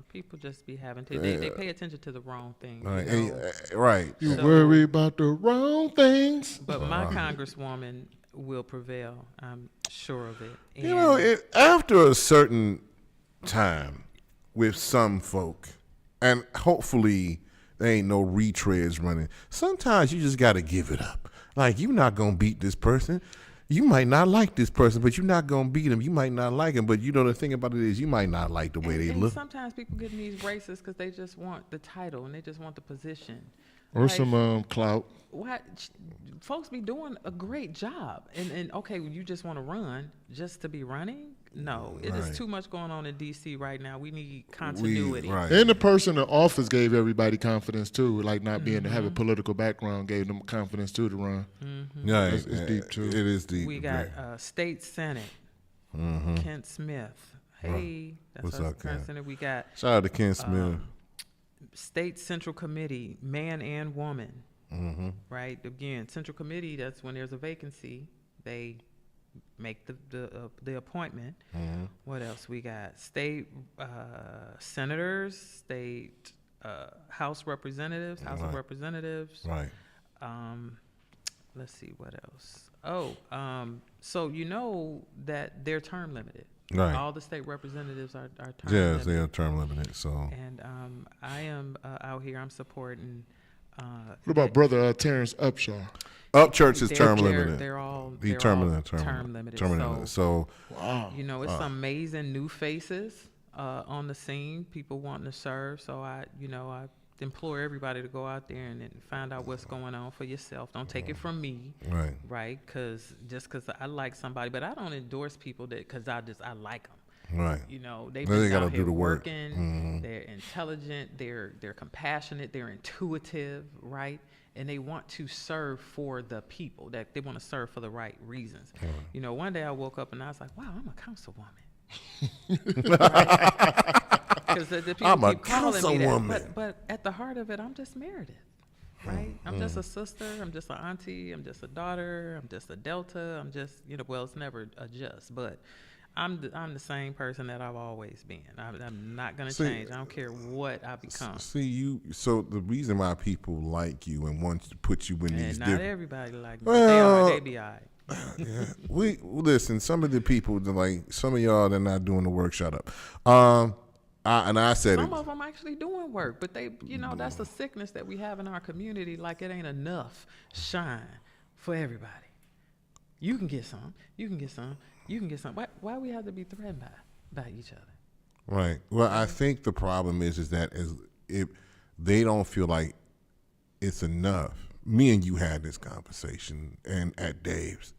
People just be having to. They pay attention to the wrong things. Right. Right. You worry about the wrong things. But my congresswoman will prevail. I'm sure of it. And after a certain time with some folk, and hopefully there ain't no retreads running, sometimes you just got to give it up. Like, you're not going to beat this person. You might not like this person, but you're not going to beat him. You might not like him, but the thing about it is you might not like the way they look. Sometimes people get in these races because they just want the title and they just want the position. Or some clout. What folks be doing a great job. And okay, you just want to run just to be running? No, it is too much going on in D.C. right now. We need continuity. And the person in office gave everybody confidence too, like not being to have a political background gave them confidence too to run. Yeah, it's deep too. It is deep. We got State Senate, Kent Smith. Hey, what's up, Kent? Senate. We got shout out to Kent Smith. State Central Committee, man and woman. Right. Again, Central Committee. That's when there's a vacancy. They make the appointment. What else we got? State senators, state House representatives, House of Representatives. Right. Let's see what else. So that they're term limited. Right. All the state representatives are term limited. Yes, they are term limited. So. And I am out here. I'm supporting. What about Brother Terrence Upshaw? Upchurch is term limited. They're all They're term all limited. term limited. So Wow. You know, it's amazing new faces on the scene, people wanting to serve. So I implore everybody to go out there and find out what's going on for yourself. Don't take it from me, right? Because just because I like somebody, but I don't endorse people that because I like them. Right. You know, they've They been gotta out do here the work. working. Mhm. They're intelligent. They're compassionate. They're intuitive, right? And they want to serve for the people. That they want to serve for the right reasons. You know, one day I woke up and I was like, "Wow, I'm a councilwoman." Because the people I'm a keep calling me councilwoman. that. But at the heart of it, I'm just Meredith. Right? I'm just a sister. I'm just an auntie. I'm just a daughter. I'm just a Delta. I'm just, well, it's never a just, but I'm the same person that I've always been. I'm not going to change. I don't care what I become. So the reason why people like you and want to put you in And these not different. everybody like me. Well, They be all right. Yeah. Listen. Some of the people, some of y'all, they're not doing the work. Shut up. I said Some of them actually doing work, but they, that's the sickness that we have in our community. Like it ain't enough shine for everybody. You can get some. You can get some. You can get some. Why we have to be threatened by each other? Right. Well, I think the problem is that if they don't feel like it's enough. Me and you had this conversation, and at Dave's,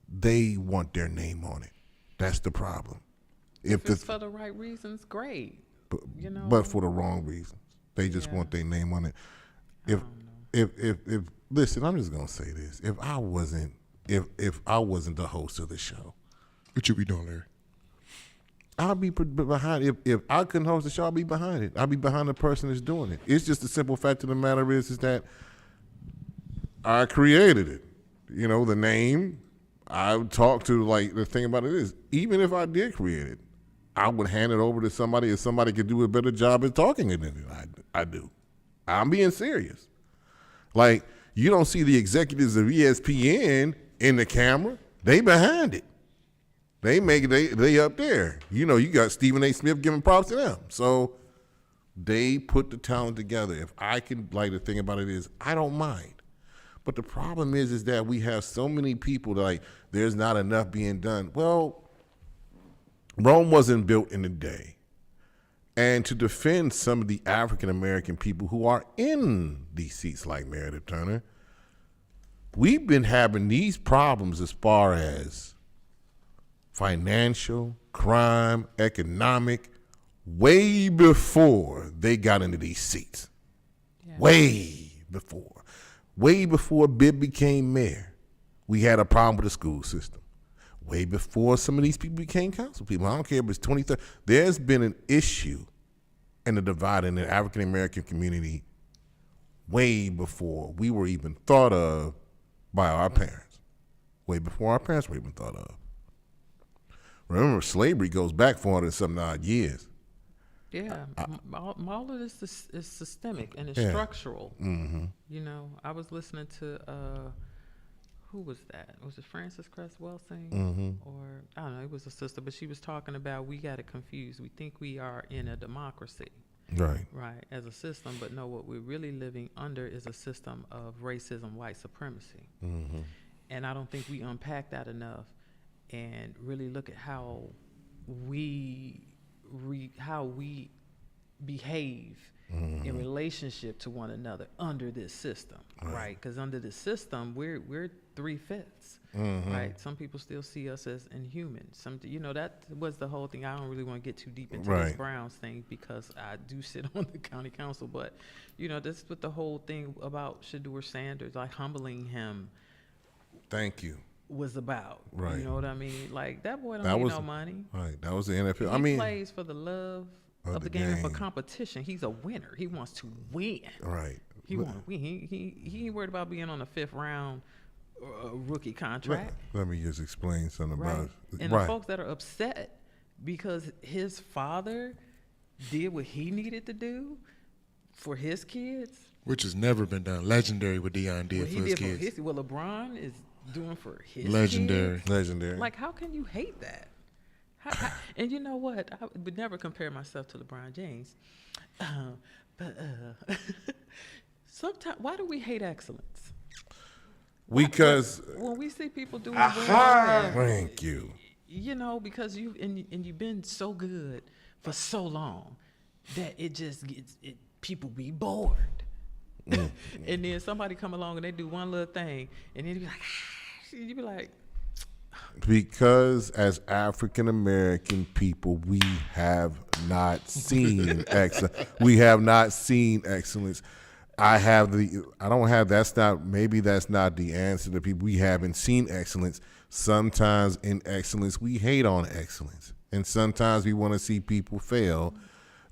they want their name on it. That's the problem. If it's for the right reasons, great. But for the wrong reasons, they just want their name on it. If listen, I'm just gonna say this: if I wasn't the host of the show, what you be doing, Larry? I'll be behind. If I couldn't host the show, I'll be behind it. I'll be behind the person that's doing it. It's just the simple fact of the matter is that I created it. The name. I would talk to, the thing about it is, even if I did create it, I would hand it over to somebody if somebody could do a better job at talking it than I do. I'm being serious. You don't see the executives of ESPN in the camera. They behind it. They up there. You got Stephen A. Smith giving props to them. So they put the talent together. If I can, the thing about it is, I don't mind. But the problem is that we have so many people that there's not enough being done. Well, Rome wasn't built in a day. And to defend some of the African American people who are in these seats like Meredith Turner, we've been having these problems as far as financial, crime, economic, way before they got into these seats. Yeah. Way before. Way before Bibb became mayor, we had a problem with the school system. Way before some of these people became council people. I don't care if it's 2030. There's been an issue and a divide in the African American community way before we were even thought of by our parents. Way before our parents were even thought of. Remember, slavery goes back 400-something odd years. Yeah, all of this is systemic and it's structural. Mm-hmm. I was listening to, who was that? Was it Frances Cress Welsing? Mm-hmm. Or, I don't know, it was a sister, but she was talking about we got it confused. We think we are in a democracy. Right, as a system, but no, what we're really living under is a system of racism, white supremacy. Mm-hmm. And I don't think we unpack that enough and really look at how we behave in relationship to one another under this system, right? Because under this system, we're 3/5, right? Some people still see us as inhuman. That was the whole thing. I don't really want to get too deep into this Browns thing because I do sit on the county council, but this is what the whole thing about Shedeur Sanders, humbling him. Thank you. Was about, right? You know what I mean? That boy don't need no money. Right, that was the NFL. He plays for the love of the game and for competition. He's a winner. He wants to win. Right. He wants to win. He ain't worried about being on a 5th round rookie contract. Let me just explain something about it. And the folks that are upset because his father did what he needed to do for his kids, which has never been done. Legendary what Deion did for his kids. LeBron is doing for his legendary kids. Legendary. How can you hate that? And you know what? I would never compare myself to LeBron James. But sometimes, why do we hate excellence? Because when we see people doing well, thank you. You know, because you've been so good for so long that it just gets people be bored. And then somebody come along and they do one little thing, and then you be like, because as African American people, we have not seen excellence. We have not seen excellence. Maybe that's not the answer to people. We haven't seen excellence. Sometimes in excellence, we hate on excellence. And sometimes we want to see people fail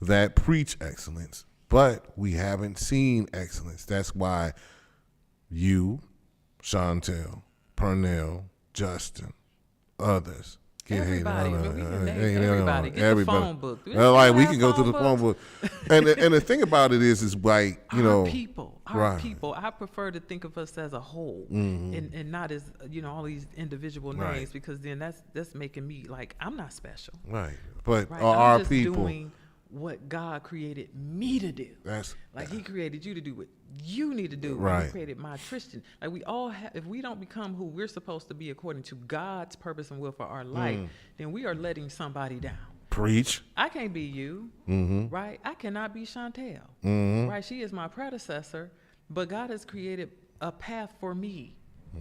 that preach excellence. But we haven't seen excellence. That's why you, Chantel, Pernell, Justin, others get everybody, hated on. Everybody, get the phone book. We can go through the phone book. And the thing about it is like, our people. I prefer to think of us as a whole, and not as all these individual names, because then that's making me like I'm not special. Right, but I'm our just people doing what God created me to do. He created you to do what you need to do. Right. He created my Tristan. Like we all have, if we don't become who we're supposed to be according to God's purpose and will for our life, then we are letting somebody down. Preach. I can't be you, right? I cannot be Chantel, right? She is my predecessor, but God has created a path for me.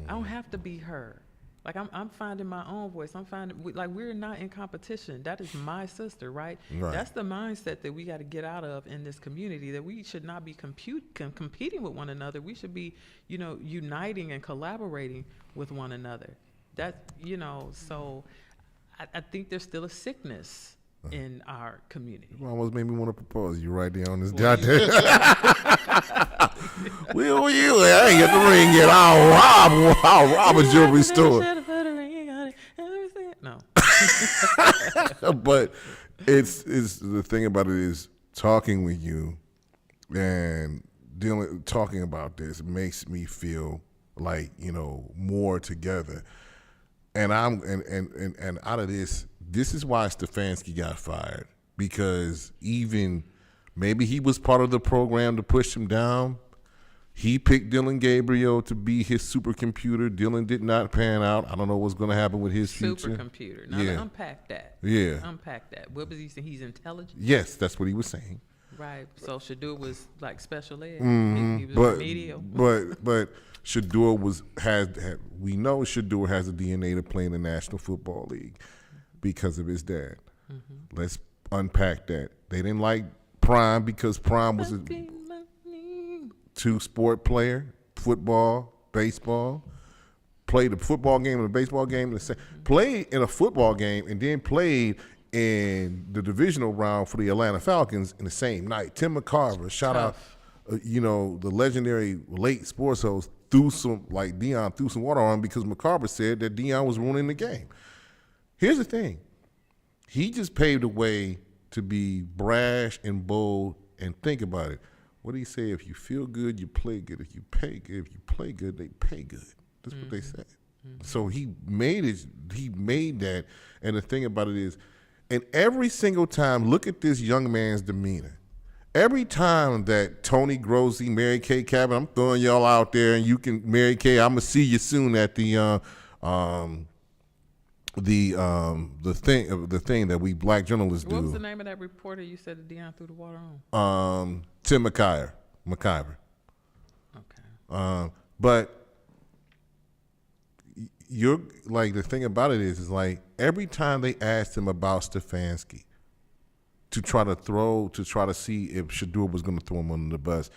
I don't have to be her. Like I'm finding my own voice. We're not in competition. That is my sister, right? That's the mindset that we got to get out of in this community, that we should not be competing with one another. We should be, uniting and collaborating with one another. So I think there's still a sickness in our community. You almost made me want to propose. You right there on this dot there. I ain't get the ring yet. I'll rob a jewelry store. No. But it's the thing about it is talking with you and talking about this makes me feel like, more together. And and out of this is why Stefanski got fired, because even maybe he was part of the program to push him down. He picked Dylan Gabriel to be his supercomputer. Dylan did not pan out. I don't know what's going to happen with his future. Supercomputer. Now, unpack that. Yeah. Unpack that. What was he saying? He's intelligent? Yes, that's what he was saying. Right. So Shadur was like special ed. He was remedial. But Shadur we know Shadur has a DNA to play in the National Football League because of his dad. Let's unpack that. They didn't like Prime because Prime was a two-sport player, football, baseball. Played a football game and a baseball game. Played in a football game and then played in the divisional round for the Atlanta Falcons in the same night. Tim McCarver, shout out, the legendary late sports host, Deion threw some water on him because McCarver said that Deion was ruining the game. Here's the thing. He just paved the way to be brash and bold, and think about it. What did he say? If you feel good, you play good. If you play good, they pay good. That's what they said. So he made that. And the thing about it is, and every single time, look at this young man's demeanor. Every time that Tony Grossi, Mary Kay Cabot, I'm throwing y'all out there, and you can, Mary Kay, I'm gonna see you soon at the thing that we black journalists do. What was the name of that reporter you said that Deion threw the water on? Tim McIver. Okay. But you're like, the thing about it is like every time they asked him about Stefanski to try to see if Shadur was going to throw him under the bus,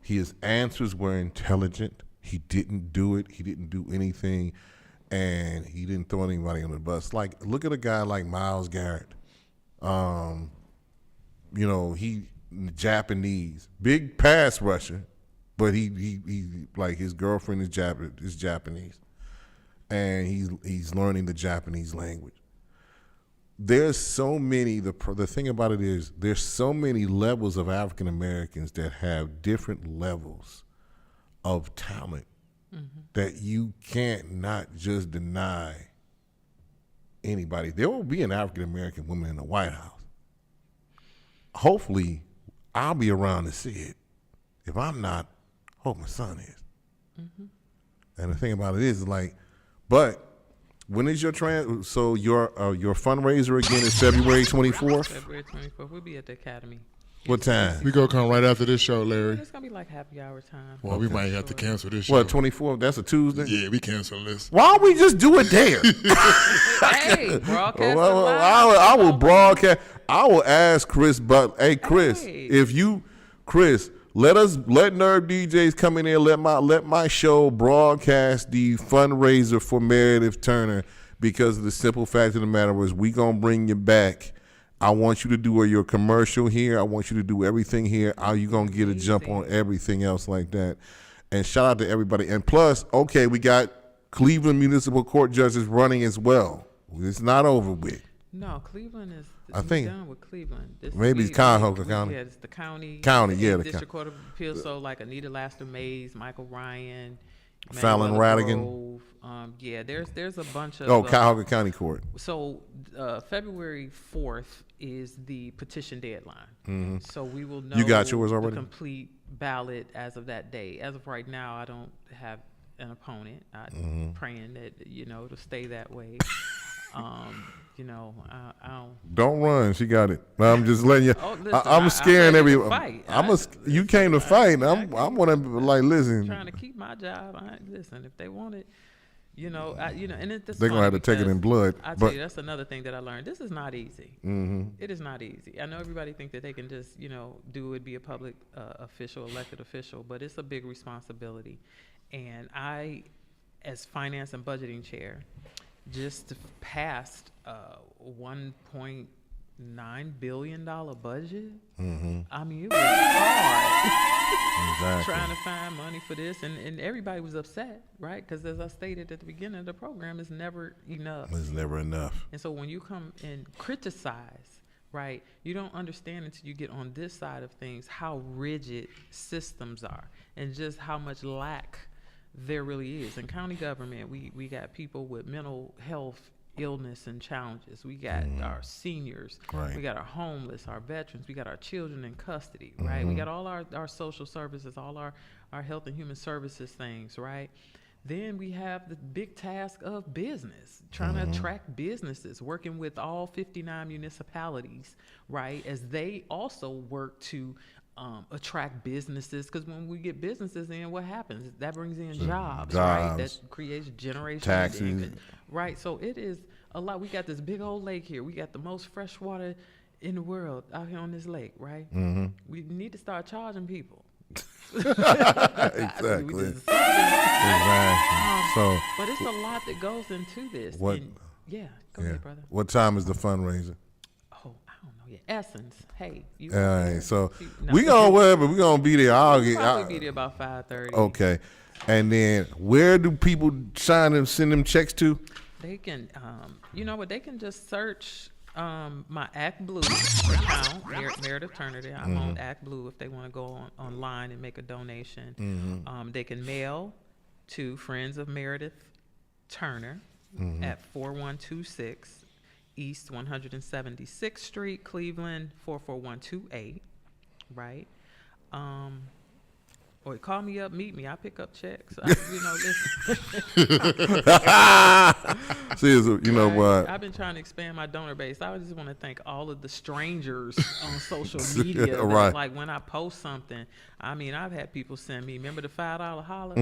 his answers were intelligent. He didn't do it. He didn't do anything. And he didn't throw anybody on the bus. Like, look at a guy like Myles Garrett. He Japanese, big pass rusher, but he like his girlfriend is Japanese, and he's learning the Japanese language. There's so many. The thing about it is there's so many levels of African Americans that have different levels of talent. That you can't not just deny anybody. There will be an African American woman in the White House. Hopefully, I'll be around to see it. If I'm not, hope my son is. And the thing about it is, like, but when is your so your fundraiser again is February 24th? February 24th. We'll be at the Academy. What time? We gonna come right after this show, Larry. It's gonna be like happy hour time. Well, we might have to cancel this show. What, 24th? That's a Tuesday? Yeah, we cancel this. Why don't we just do it there? Hey, broadcast I will broadcast. I will ask Chris, but hey, Chris, Chris, let Nerve DJs come in there. Let my show broadcast the fundraiser for Meredith Turner, because the simple fact of the matter is we gonna bring you back. I want you to do your commercial here. I want you to do everything here. You're going to get a jump on everything else like that. And shout out to everybody. And plus, okay, we got Cleveland Municipal Court judges running as well. It's not over with. No, Cleveland is done with Cleveland. Maybe it's Cuyahoga County. Yeah, it's the county. The District Court of Appeals. So like Anita Laster Mays, Michael Ryan, Fallon Radigan. There's a bunch of Cuyahoga County Court. So February 4th is the petition deadline. Mm-hmm. So we will know you got yours already? The complete ballot as of that day. As of right now, I don't have an opponent. I'm praying that it'll stay that way. I don't run. She got it. I'm just letting you. Listen, I'm scaring everyone. You came to fight. Exactly. I'm gonna listen. I'm trying to keep my job. Listen, if they want it. And they're gonna have to take it in blood. I tell you, that's another thing that I learned. This is not easy. Mm-hmm. It is not easy. I know everybody think that they can just do it, be a public official, elected official, but it's a big responsibility. And I, as finance and budgeting chair, just passed $1.9 billion budget. Mm-hmm. I mean, it was hard. Exactly. Trying to find money for this, and everybody was upset, right? Because as I stated at the beginning of the program, it's never enough. It's never enough. And so when you come and criticize, right, you don't understand until you get on this side of things how rigid systems are and just how much lack there really is. In county government, we got people with mental health illness and challenges. We got our seniors, right. We got our homeless, our veterans, we got our children in custody, right? We got all our social services, all our health and human services things, right? Then we have the big task of business, trying to attract businesses, working with all 59 municipalities, right? As they also work to attract businesses, because when we get businesses in, what happens? That brings in jobs, right? That creates generational taxes, income, right? So it is a lot. We got this big old lake here. We got the most fresh water in the world out here on this lake, right? Mm-hmm. We need to start charging people. Exactly. So, but it's a lot that goes into this. What? Go ahead, brother. What time is the fundraiser? Essence. Hey, you. All right, so we gonna be there. I'll be there about 5:30. Okay, and then where do people send them checks to? They can, they can just search my Act Blue account, Meredith Turner. There, I'm on Act Blue if they want to go online and make a donation. They can mail to Friends of Meredith Turner at 4126. East 176th Street, Cleveland 44128, right? Or call me up, meet me. I pick up checks. Listen. What? I've been trying to expand my donor base. I just want to thank all of the strangers on social media. Right. Like when I post something, I've had people send me. Remember the $5 holler?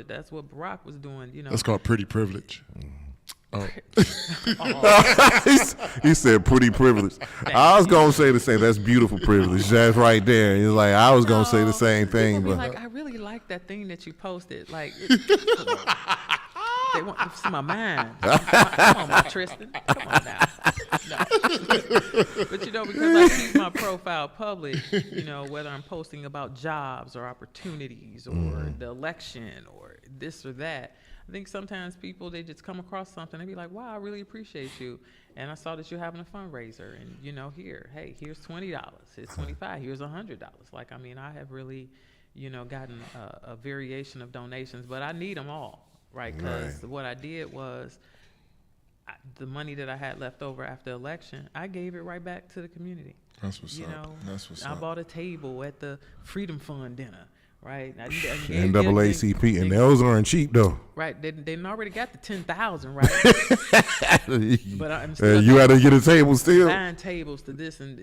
That's what Barack was doing. That's called pretty privilege. Oh. He said pretty privilege. I was gonna say the same. That's beautiful privilege. That's right there. He's like, I was gonna say the same thing, but I really like that thing that you posted. Like, they want to see my mind. Come on, Tristan. Come on now. No. But because I keep my profile public, whether I'm posting about jobs or opportunities or the election or this or that. I think sometimes people, they just come across something and be like, wow, I really appreciate you. And I saw that you're having a fundraiser and, here's $20. Here's $25. Here's $100. I have really, gotten a variation of donations, but I need them all, right? Because what I did was the money that I had left over after election, I gave it right back to the community. That's what's up. That's what's up. I bought a table at the Freedom Fund dinner. right? NAACP, and those aren't cheap though. Right, they already got the 10,000, right? But I'm still you got to get a table still. buying tables to this and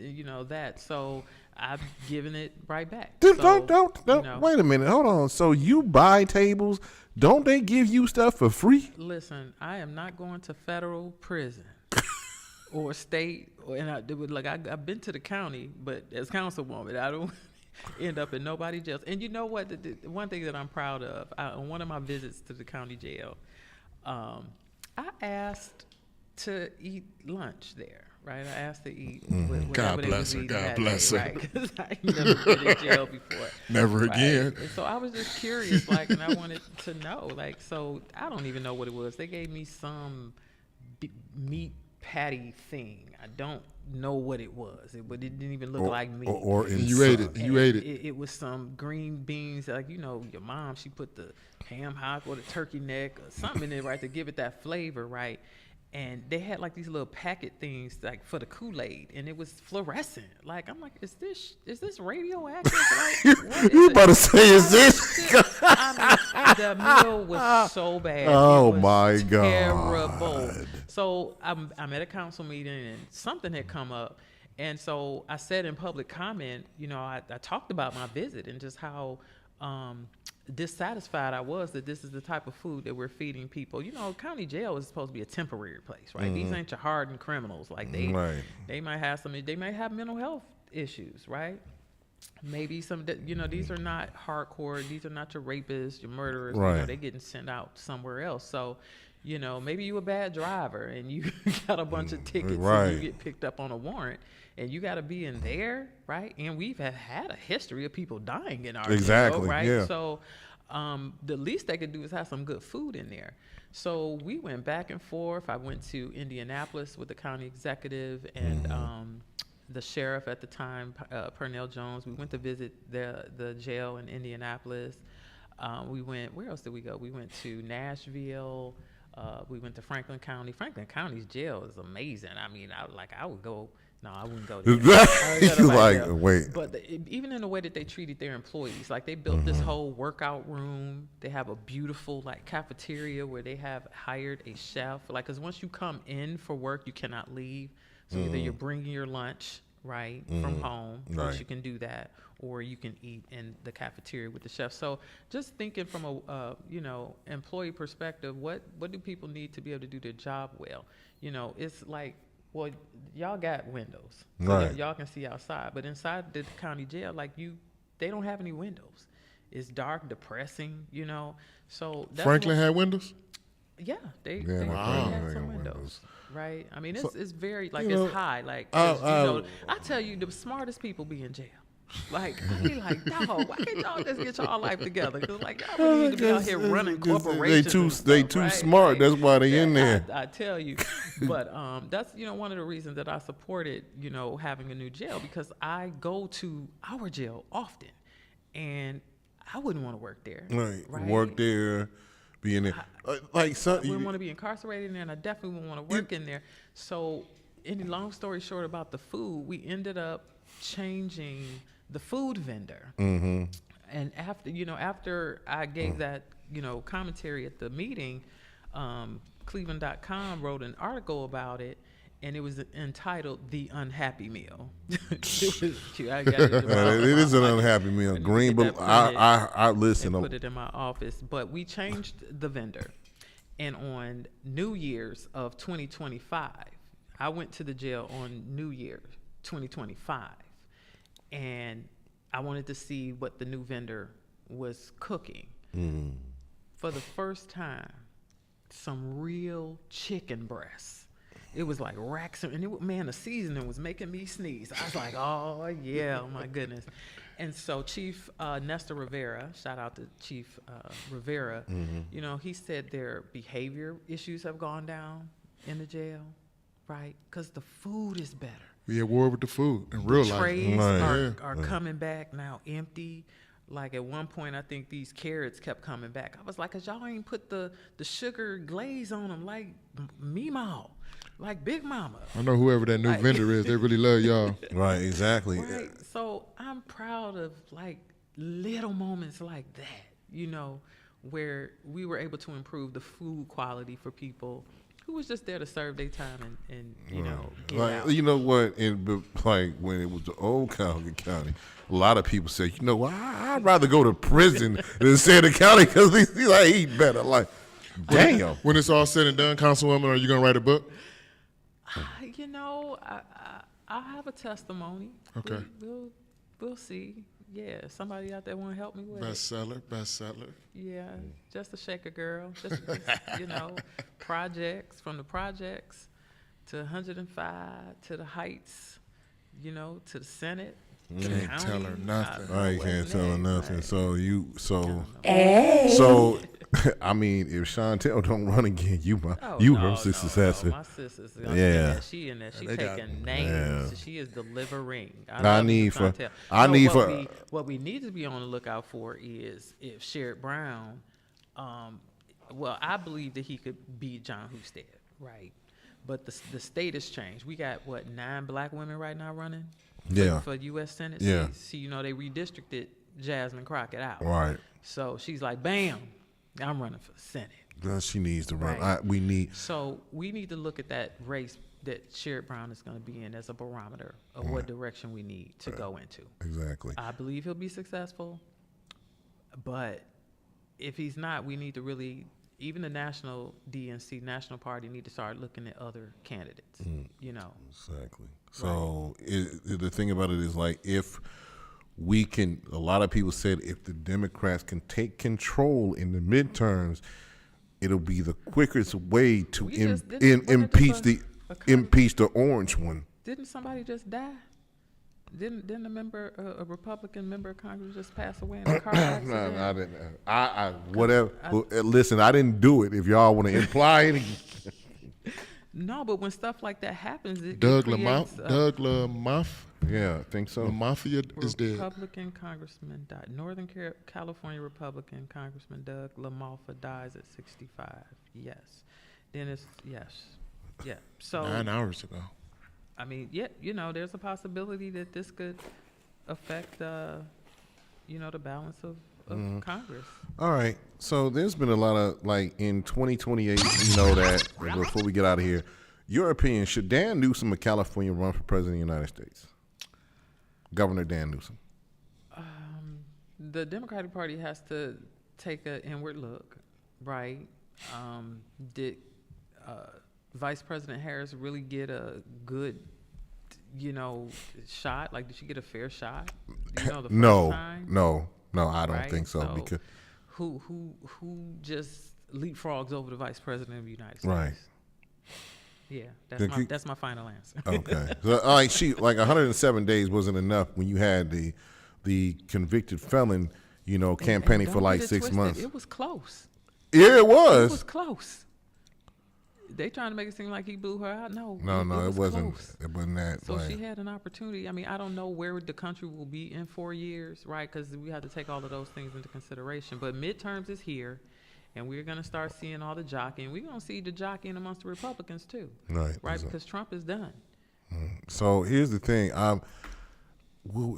that. So I've given it right back. Don't. Wait a minute, hold on. So you buy tables? Don't they give you stuff for free? Listen, I am not going to federal prison or state, I've been to the county, but as councilwoman, I don't end up in nobody's jail. And you know what? The one thing that I'm proud of, on one of my visits to the county jail, I asked to eat lunch there. Right, I asked to eat. God bless her. God bless her. Right, because I never been in jail before. Never again. And so I was just curious, and I wanted to know, so I don't even know what it was. They gave me some meat patty thing. I don't know what it was, but it didn't even look like meat. You ate it. You ate it. It was some green beans, your mom. She put the ham hock or the turkey neck or something in it, right, to give it that flavor, right. And they had these little packet things for the Kool-Aid, and it was fluorescent. I'm like, is this radioactive? You about to say, is this? The meal was so bad. Oh, it was my God. Terrible. So I'm at a council meeting, and something had come up. And so I said in public comment, I talked about my visit and just how dissatisfied I was that this is the type of food that we're feeding people. County jail is supposed to be a temporary place, right? These ain't your hardened criminals. They might have they might have mental health issues, right? Maybe these are not hardcore. These are not your rapists, your murderers. Right. They're getting sent out somewhere else. So, maybe you a bad driver and you got a bunch of tickets and you get picked up on a warrant. And you got to be in there, right? And we've had a history of people dying in our jail, right? Yeah. So the least they could do is have some good food in there. So we went back and forth. I went to Indianapolis with the county executive and the sheriff at the time, Pernell Jones. We went to visit the jail in Indianapolis. Where else did we go? We went to Nashville. We went to Franklin County. Franklin County's jail is amazing. I mean, I would go. No, I wouldn't go there. Wait. But even in the way that they treated their employees, they built this whole workout room. They have a beautiful cafeteria where they have hired a chef. Because once you come in for work, you cannot leave. So either you're bringing your lunch, right, from home, which you can do that, or you can eat in the cafeteria with the chef. So just thinking from a employee perspective, what do people need to be able to do their job well? It's well, y'all got windows, so y'all can see outside. But inside the county jail, they don't have any windows. It's dark, depressing, So Franklin had windows. Yeah, they had some windows, right? I mean, it's very it's high. I tell you, the smartest people be in jail. I be dog, why can't y'all just get y'all life together? Because y'all really need to be out here running corporations. They too smart. That's why they in there. I tell you, but that's one of the reasons that I supported having a new jail, because I go to our jail often, and I wouldn't want to work there. Right. Work there, be in there. I wouldn't want to be incarcerated in there, and I definitely wouldn't want to work in there. So, any long story short about the food, we ended up changing the food vendor. And after I gave that commentary at the meeting, Cleveland.com wrote an article about it, and it was entitled "The Unhappy Meal." It was cute. It is an unhappy meal. Green, but I listen. I put it in my office, but we changed the vendor, and on New Year's of 2025, I went to the jail on New Year 2025. And I wanted to see what the new vendor was cooking. For the first time, some real chicken breasts. It was like racks, and the seasoning was making me sneeze. I was like, oh yeah, oh my goodness. And so Chief Nestor Rivera, shout out to Chief Rivera, he said their behavior issues have gone down in the jail, right? Because the food is better. We at war with the food in real life. Trays are coming back now empty. At one point, I think these carrots kept coming back. I was like, 'cause y'all ain't put the sugar glaze on them like Meemaw, like Big Mama. I know whoever that new vendor is, they really love y'all. Right, exactly. Right. So I'm proud of little moments like that, you know, where we were able to improve the food quality for people who was just there to serve their time and you know, get out. You know what? Like when it was the old Cuyahoga County, a lot of people say, you know what? I'd rather go to prison than stay in the county because I eat better. Like, damn. When it's all said and done, Councilwoman, are you gonna write a book? You know, I'll have a testimony. Okay. We'll see. Yeah, somebody out there want to help me with Bestseller. Yeah, just a shaker girl. Just you know, projects from the projects to 105 to the Heights, you know, to the Senate. Can't tell her nothing. I can't tell her nothing. Right. So I mean, if Chantel don't run again, you her sister successor. My sister's she in there. She taking names. Yeah. She is delivering. What we need to be on the lookout for is if Sherrod Brown, well, I believe that he could beat John Husted, right? But the state has changed. We got 9 black women right now running. For U.S. Senate. Yeah. See, you know, they redistricted Jasmine Crockett out. Right. So she's like, bam, I'm running for Senate. She needs to run. Right. So we need to look at that race that Sherrod Brown is going to be in as a barometer of what direction we need to go into. Exactly. I believe he'll be successful, but if he's not, we need to really, even the national DNC, National Party, need to start looking at other candidates, you know. Exactly. So the thing about it is, like, if we can, a lot of people said if the Democrats can take control in the midterms, it'll be the quickest way to impeach the orange one. Didn't somebody just die? Didn't a Republican member of Congress just pass away in a car accident? No, I didn't. Whatever. Listen, I didn't do it. If y'all want to imply anything. No, but when stuff like that happens, Doug Lamothe. Yeah, I think so. The mafia is dead. Republican congressman died. Northern California Republican Congressman Doug Lamothe dies at 65. Yes. Dennis. Yeah. So 9 hours ago. I mean, yeah, you know, there's a possibility that this could affect, you know, the balance of Congress. All right. So there's been a lot of, like, in 2028, you know that, before we get out of here, your opinion, should Dan Newsom of California run for president of the United States? Governor Dan Newsom. The Democratic Party has to take an inward look, right? Did Vice President Harris really get a good, you know, shot? Like, did she get a fair shot? You know, the first time? No, I don't think so. Because who just leapfrogs over the Vice President of the United States? Right. Yeah, that's my final answer. Okay. So, like 107 days wasn't enough when you had the convicted felon, you know, campaigning for like 6 months. It was close. Yeah, it was. It was close. They trying to make it seem like he blew her out. No, it wasn't. Close. It wasn't that. So she had an opportunity. I mean, I don't know where the country will be in 4 years, right? Because we have to take all of those things into consideration. But midterms is here, and we're going to start seeing all the jockeying. We're going to see the jockeying amongst the Republicans too, right? Exactly. Because Trump is done. So here's the thing.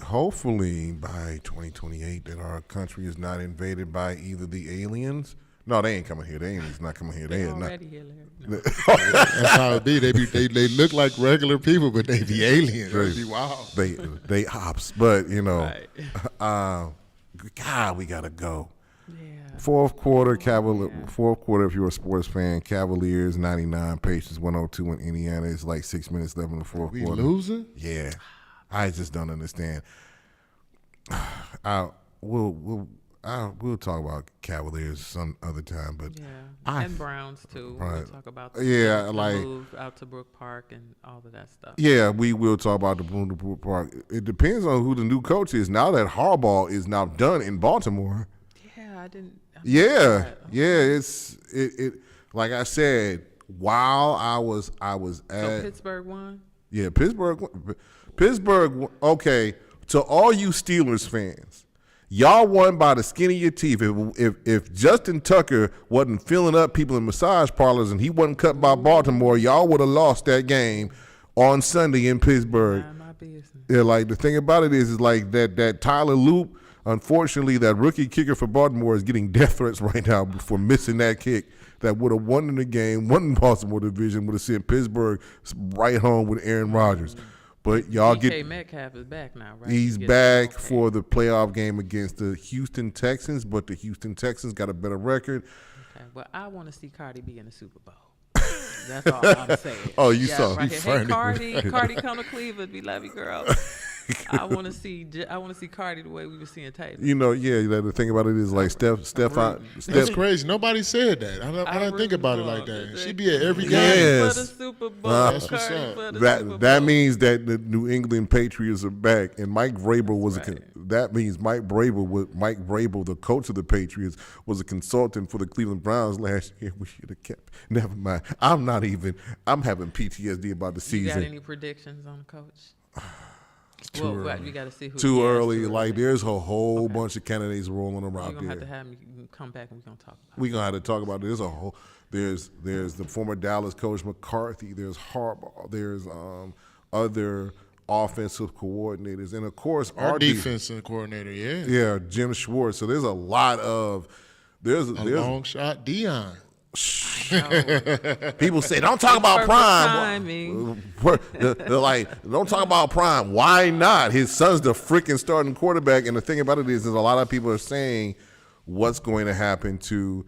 Hopefully by 2028 that our country is not invaded by either the aliens. No, they ain't coming here. The aliens not coming here. They're already here, Larry. No. That's how it be. They look like regular people, but they be aliens. They be wild. They ops, but you know, right. God, we gotta go. Yeah. Fourth quarter, if you're a sports fan, Cavaliers 99, Pacers 102 in Indiana. It's like 6 minutes left in the fourth quarter. We losing? Yeah. I just don't understand. We'll talk about Cavaliers some other time, but and Browns too. Right. We'll talk about the move out to Brook Park and all of that stuff. Yeah, we will talk about the move to Brook Park. It depends on who the new coach is. Now that Harbaugh is now done in Baltimore. Yeah, I didn't. It's like I said, while I was at Pittsburgh won. Yeah, Pittsburgh. Okay, to all you Steelers fans, y'all won by the skin of your teeth. If Justin Tucker wasn't filling up people in massage parlors and he wasn't cut by Baltimore, y'all would have lost that game on Sunday in Pittsburgh. Mind my business. Yeah, like the thing about it is like that Tyler Loop, Unfortunately, that rookie kicker for Baltimore is getting death threats right now for missing that kick that would have won in the game, won the Baltimore division, would have sent Pittsburgh right home with Aaron Rodgers. But y'all DK Metcalf is back now, right? He's back for the playoff game against the Houston Texans, but the Houston Texans got a better record. Okay, well, I want to see Cardi B in the Super Bowl. That's all I'm saying. Oh, you saw? Right He's here. funny. Hey, Cardi, come to Cleveland. We love you, girl. I want to see Cardi the way we were seeing Taylor. You know, the thing about it is like Steph. That's crazy. Nobody said that. I don't think about it like that. She be at every game. Yes. For the Super Bowl. That's what's up. That means that the New England Patriots are back, and Mike Vrabel was that means Mike Vrabel, the coach of the Patriots, was a consultant for the Cleveland Browns last year. We should have kept. Never mind. I'm having PTSD about the season. You got any predictions on the coach? Too early. You got to see who. Too early. Like there's a whole bunch of candidates rolling around there. You're gonna have to have me come back and we're gonna talk about it. We're gonna have to talk about it. There's a whole. There's the former Dallas coach McCarthy. There's Harbaugh. There's other offensive coordinators, and of course our defensive coordinator. Yeah, Jim Schwartz. So there's a lot of. There's long shot, Dion. People say, don't talk about Prime. They're like, don't talk about Prime. Why not? His son's the freaking starting quarterback. And the thing about it is a lot of people are saying what's going to happen to,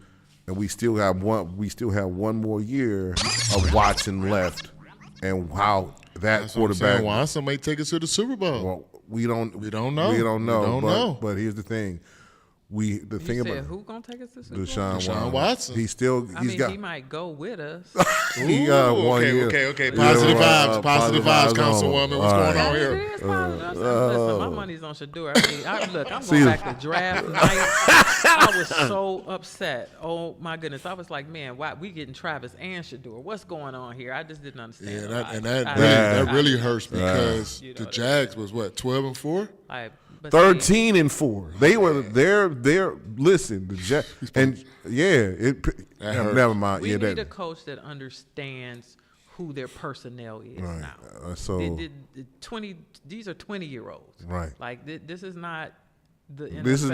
and we still have one more year of Watson left, and how that quarterback. Why somebody take us to the Super Bowl? Well, we don't know. We don't know. But here's the thing. Who gonna take us to Super Bowl? Deshaun Watson. He might go with us. He got 1 year. Okay. Positive vibes, Councilwoman. What's going on here? Listen, my money's on Shador. I'm going back to draft night. I was so upset. Oh my goodness. I was like, man, why we getting Travis and Shador? What's going on here? I just didn't understand. That really hurts because the Jags was what, 12-4? 13-4. They were there. Listen, the Jets and never mind. We need a coach that understands who their personnel is now. So these are 20-year-olds. Right. Like this is not the NFL. This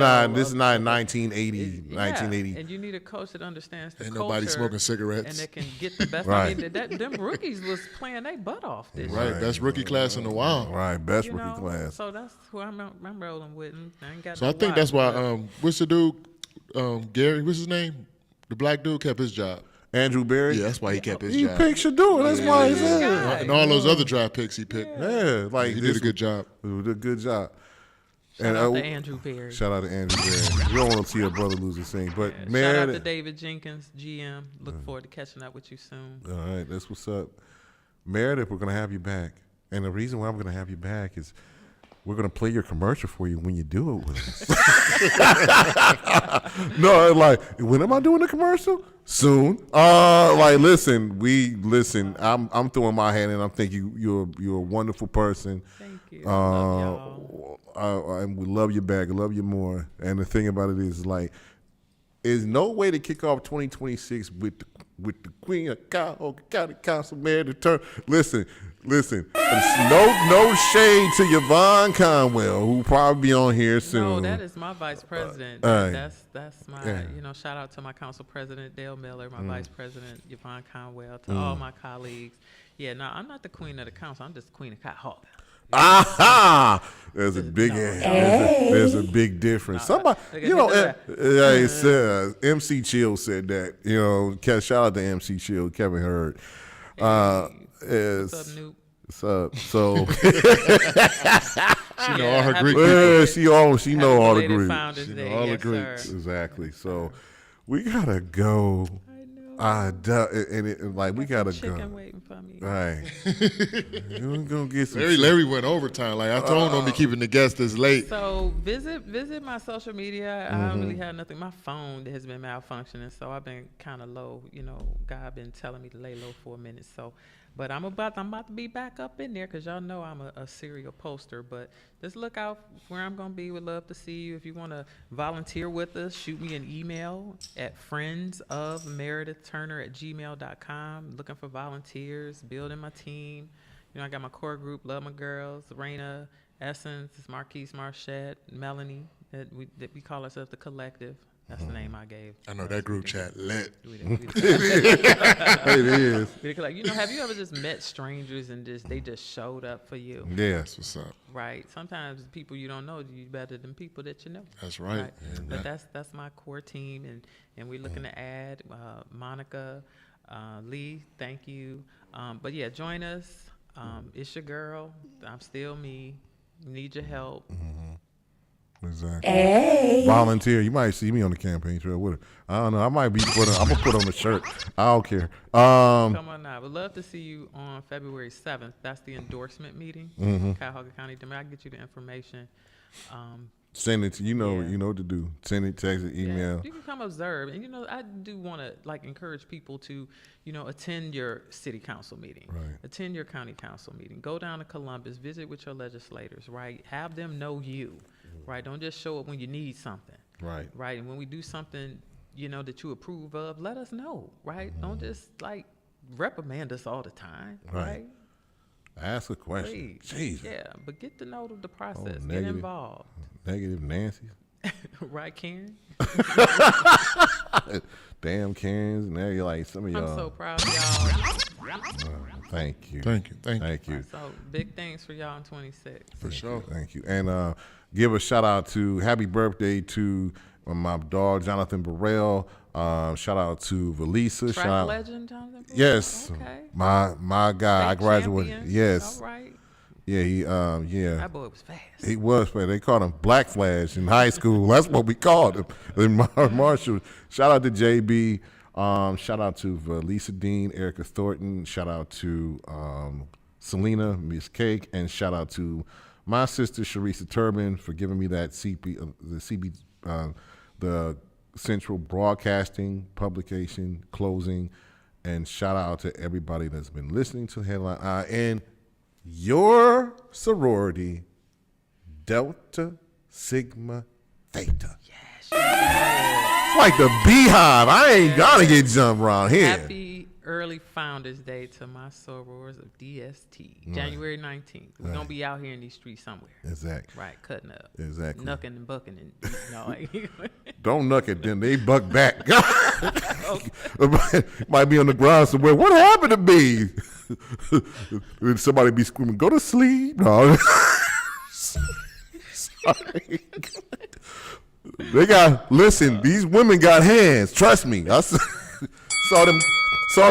is not 1980. And you need a coach that understands the culture. Ain't nobody smoking cigarettes. And that can get the best. Right. I mean, them rookies was playing their butt off this year. Right. Best rookie class in a while. Right. Best rookie class. So that's who I'm rolling with. I think that's why. What's the dude? Gary. What's his name? The black dude kept his job. Andrew Berry? Yeah, that's why he kept his job. He picked Shador. That's why he's there. And all those other draft picks he picked. Yeah. Like he did a good job. He did a good job. Shout out to Andrew Berry. Shout out to Andrew Berry. You don't want to see your brother lose a thing. But Meredith, shout out to David Jenkins, GM. Look forward to catching up with you soon. All right, that's what's up. Meredith, we're going to have you back. And the reason why I'm going to have you back is we're going to play your commercial for you when you do it with us. No, like, when am I doing the commercial? Soon. Listen. I'm throwing my hand in. I'm thinking you're a wonderful person. Thank you. Love y'all. And we love you back. I love you more. And the thing about it is, like, there's no way to kick off 2026 with the Queen of Cuyahoga County Council Meredith Turner. Listen. No shade to Yvonne Conwell, who will probably be on here soon. No, that is my vice president. That's my, shout out to my council president, Dale Miller, my vice president, Yvonne Conwell, to all my colleagues. Yeah, no, I'm not the queen of the council. I'm just the queen of Cuyahoga. Aha! There's a big there's a big difference. Somebody, MC Chill said that. Shout out to MC Chill, Kevin Hurd. What's up, Noop? What's up? So she know all her Greek people. She know all the Greeks. She know all the Greeks. Exactly. So we gotta go. We gotta chicken waiting for me. Right. You're gonna get some. Larry went overtime. Like I told him, don't be keeping the guests this late. So visit my social media. I don't really have nothing. My phone has been malfunctioning, so I've been kind of low. God been telling me to lay low for a minute. So, but I'm about to be back up in there because y'all know I'm a serial poster. But just look out where I'm gonna be. Would love to see you. If you want to volunteer with us, shoot me an email at friendsofmeredithturner@gmail.com. Looking for volunteers, building my team. I got my core group, Love My Girls, Raina, Essence, Marquise Marchette, Melanie. We call ourselves the Collective. That's the name I gave. I know that group chat lit. It is. Have you ever just met strangers and they just showed up for you? Yeah. That's what's up. Right. Sometimes people you don't know you better than people that you know. That's right. Yeah, but that's my core team, and we're looking to add Monica, Lee. Thank you. But yeah, join us. It's your girl. I'm still me. Need your help. Exactly. Hey. Volunteer. You might see me on the campaign trail with her. I don't know. I might be I'm gonna put on the shirt. I don't care. Come on now. We'd love to see you on February 7th. That's the endorsement meeting. Cuyahoga County. I can get you the information. Send it to you know what to do. Send it, text it, email. Yeah, you can come observe, and I do want to encourage people to attend your city council meeting, right. Attend your county council meeting, go down to Columbus, visit with your legislators, right? Have them know you, right? Don't just show up when you need something, right? And when we do something that you approve of, let us know, right? Don't just reprimand us all the time, right? Ask a question. Please. Yeah, but get to know the process. Get negative, involved. Negative Nancy. Right, Karen? Damn Karens. Now you're like some of y'all. I'm so proud of y'all. Thank you. Thank you. So big things for y'all in 26. For sure. Thank you. And give a shout out to happy birthday to my dog Jonathan Burrell. Shout out to Valisa. Track legend Jonathan Burrell? Yes. Okay. My guy. State I graduated. champion. Yes. All right. Yeah, he That boy was fast. He was fast. They called him Black Flash in high school. That's what we called him. In Marshall. Shout out to JB. Shout out to Lisa Dean, Erica Thornton. Shout out to Selena, Miss Cake, and shout out to my sister Sharisa Turbin for giving me that the Central Broadcasting publication closing. And shout out to everybody that's been listening to Headline Eye and your sorority, Delta Sigma Theta. Yes. It's like the Beehive. I ain't gotta get jumped around here. Happy early Founders Day to my sorors of DST. January 19th. We're going to be out here in these streets somewhere. Exactly. Right, cutting up. Exactly. Knucking and bucking. Don't knuck it, then they buck back. Might be on the ground somewhere. What happened to me? Somebody be screaming, go to sleep. No. Sorry. Listen, these women got hands. Trust me. I saw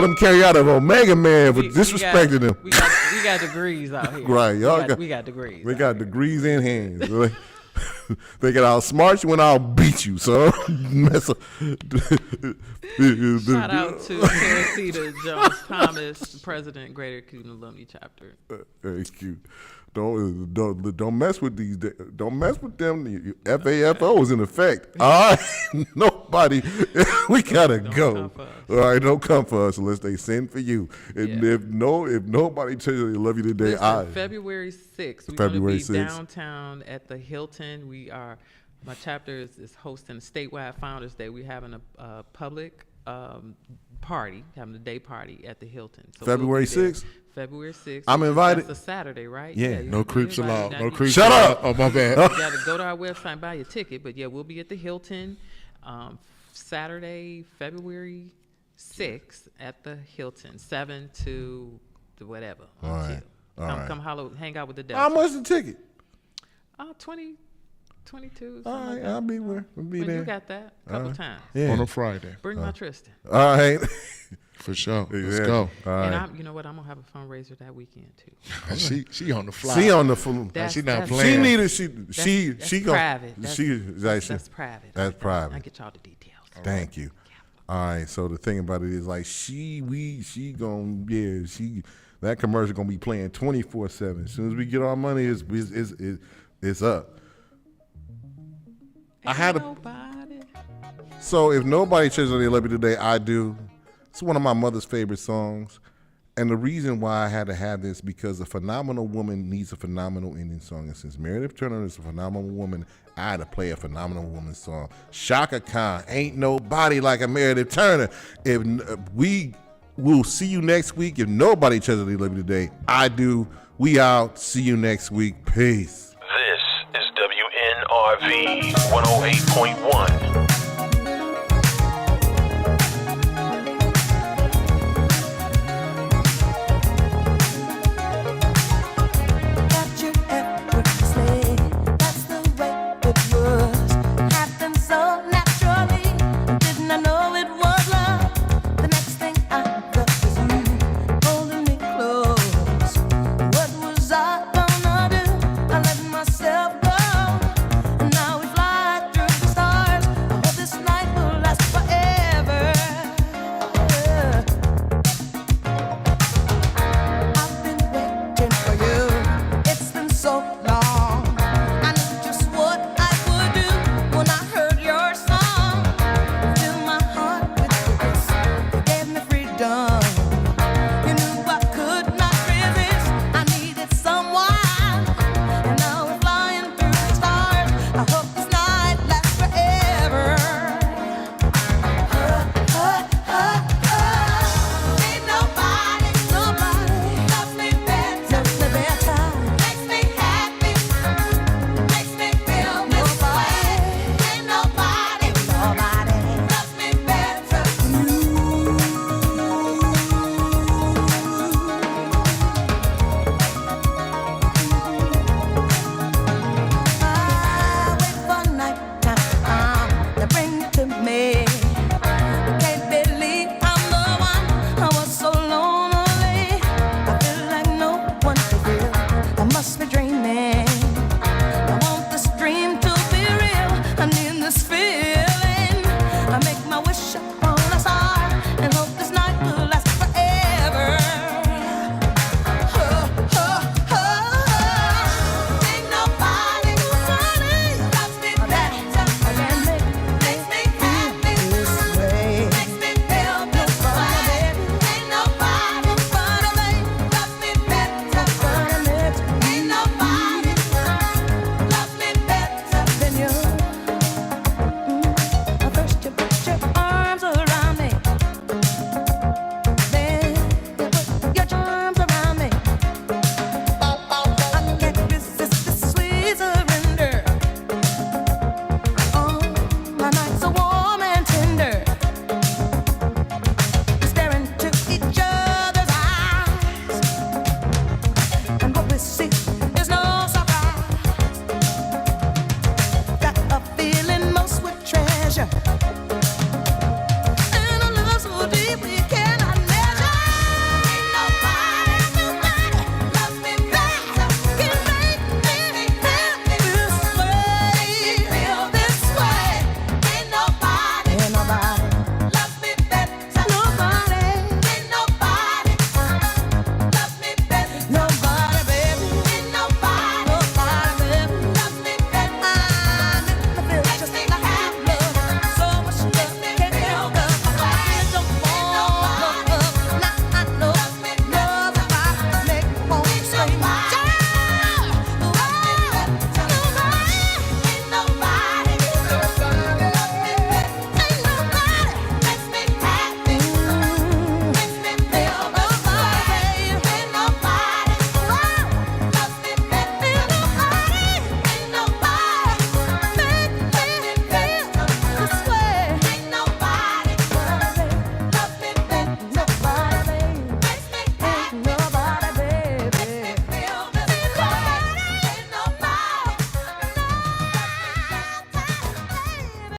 them carry out an Omega Man for disrespecting them. We got degrees out here. Right. We got degrees. We got degrees in hands. They can outsmart you and I'll beat you, so mess up. Shout out to Teresita Jones Thomas, President, Greater Cleveland Alumni Chapter. Very cute. Don't mess with these. Don't mess with them. FAFO is in effect. All right, nobody. We gotta go. All right, don't come for us unless they send for you. And if nobody tells you they love you today, February 6th. We're going to be downtown at the Hilton. My chapter is hosting a statewide Founders Day. We're having a public party, having a day party at the Hilton. So February 6th. February 6th. I'm invited. That's a Saturday, right? Yeah. No creeps allowed. No creeps. Shut up. Oh, my bad. You got to go to our website and buy your ticket. But yeah, we'll be at the Hilton Saturday, February 6th at the Hilton, 7 to whatever. All right. Come hang out with the Delta. How much the ticket? 22. All right, like I'll be there. You got that a couple times. Yeah. On a Friday. Bring my Tristan. All right. For sure. Let's Yeah. go. All right. And you know what? I'm gonna have a fundraiser that weekend too. She on the fly. She on the full. She not that's- playing. She needed. That's private. That's private. That's private. I get y'all the details. Thank you. All right. So the thing about it is like that commercial gonna be playing 24/7. As soon as we get our money, it's up. So if nobody says they love you today, I do. It's one of my mother's favorite songs. And the reason why I had to have this because a phenomenal woman needs a phenomenal ending song. And since Meredith Turner is a phenomenal woman, I had to play a phenomenal woman song. Shaka Khan, ain't nobody like a Meredith Turner. If we will see you next week. If nobody says they love you today, I do. We out. See you next week. Peace. This is WNRV. WNRV 108.1.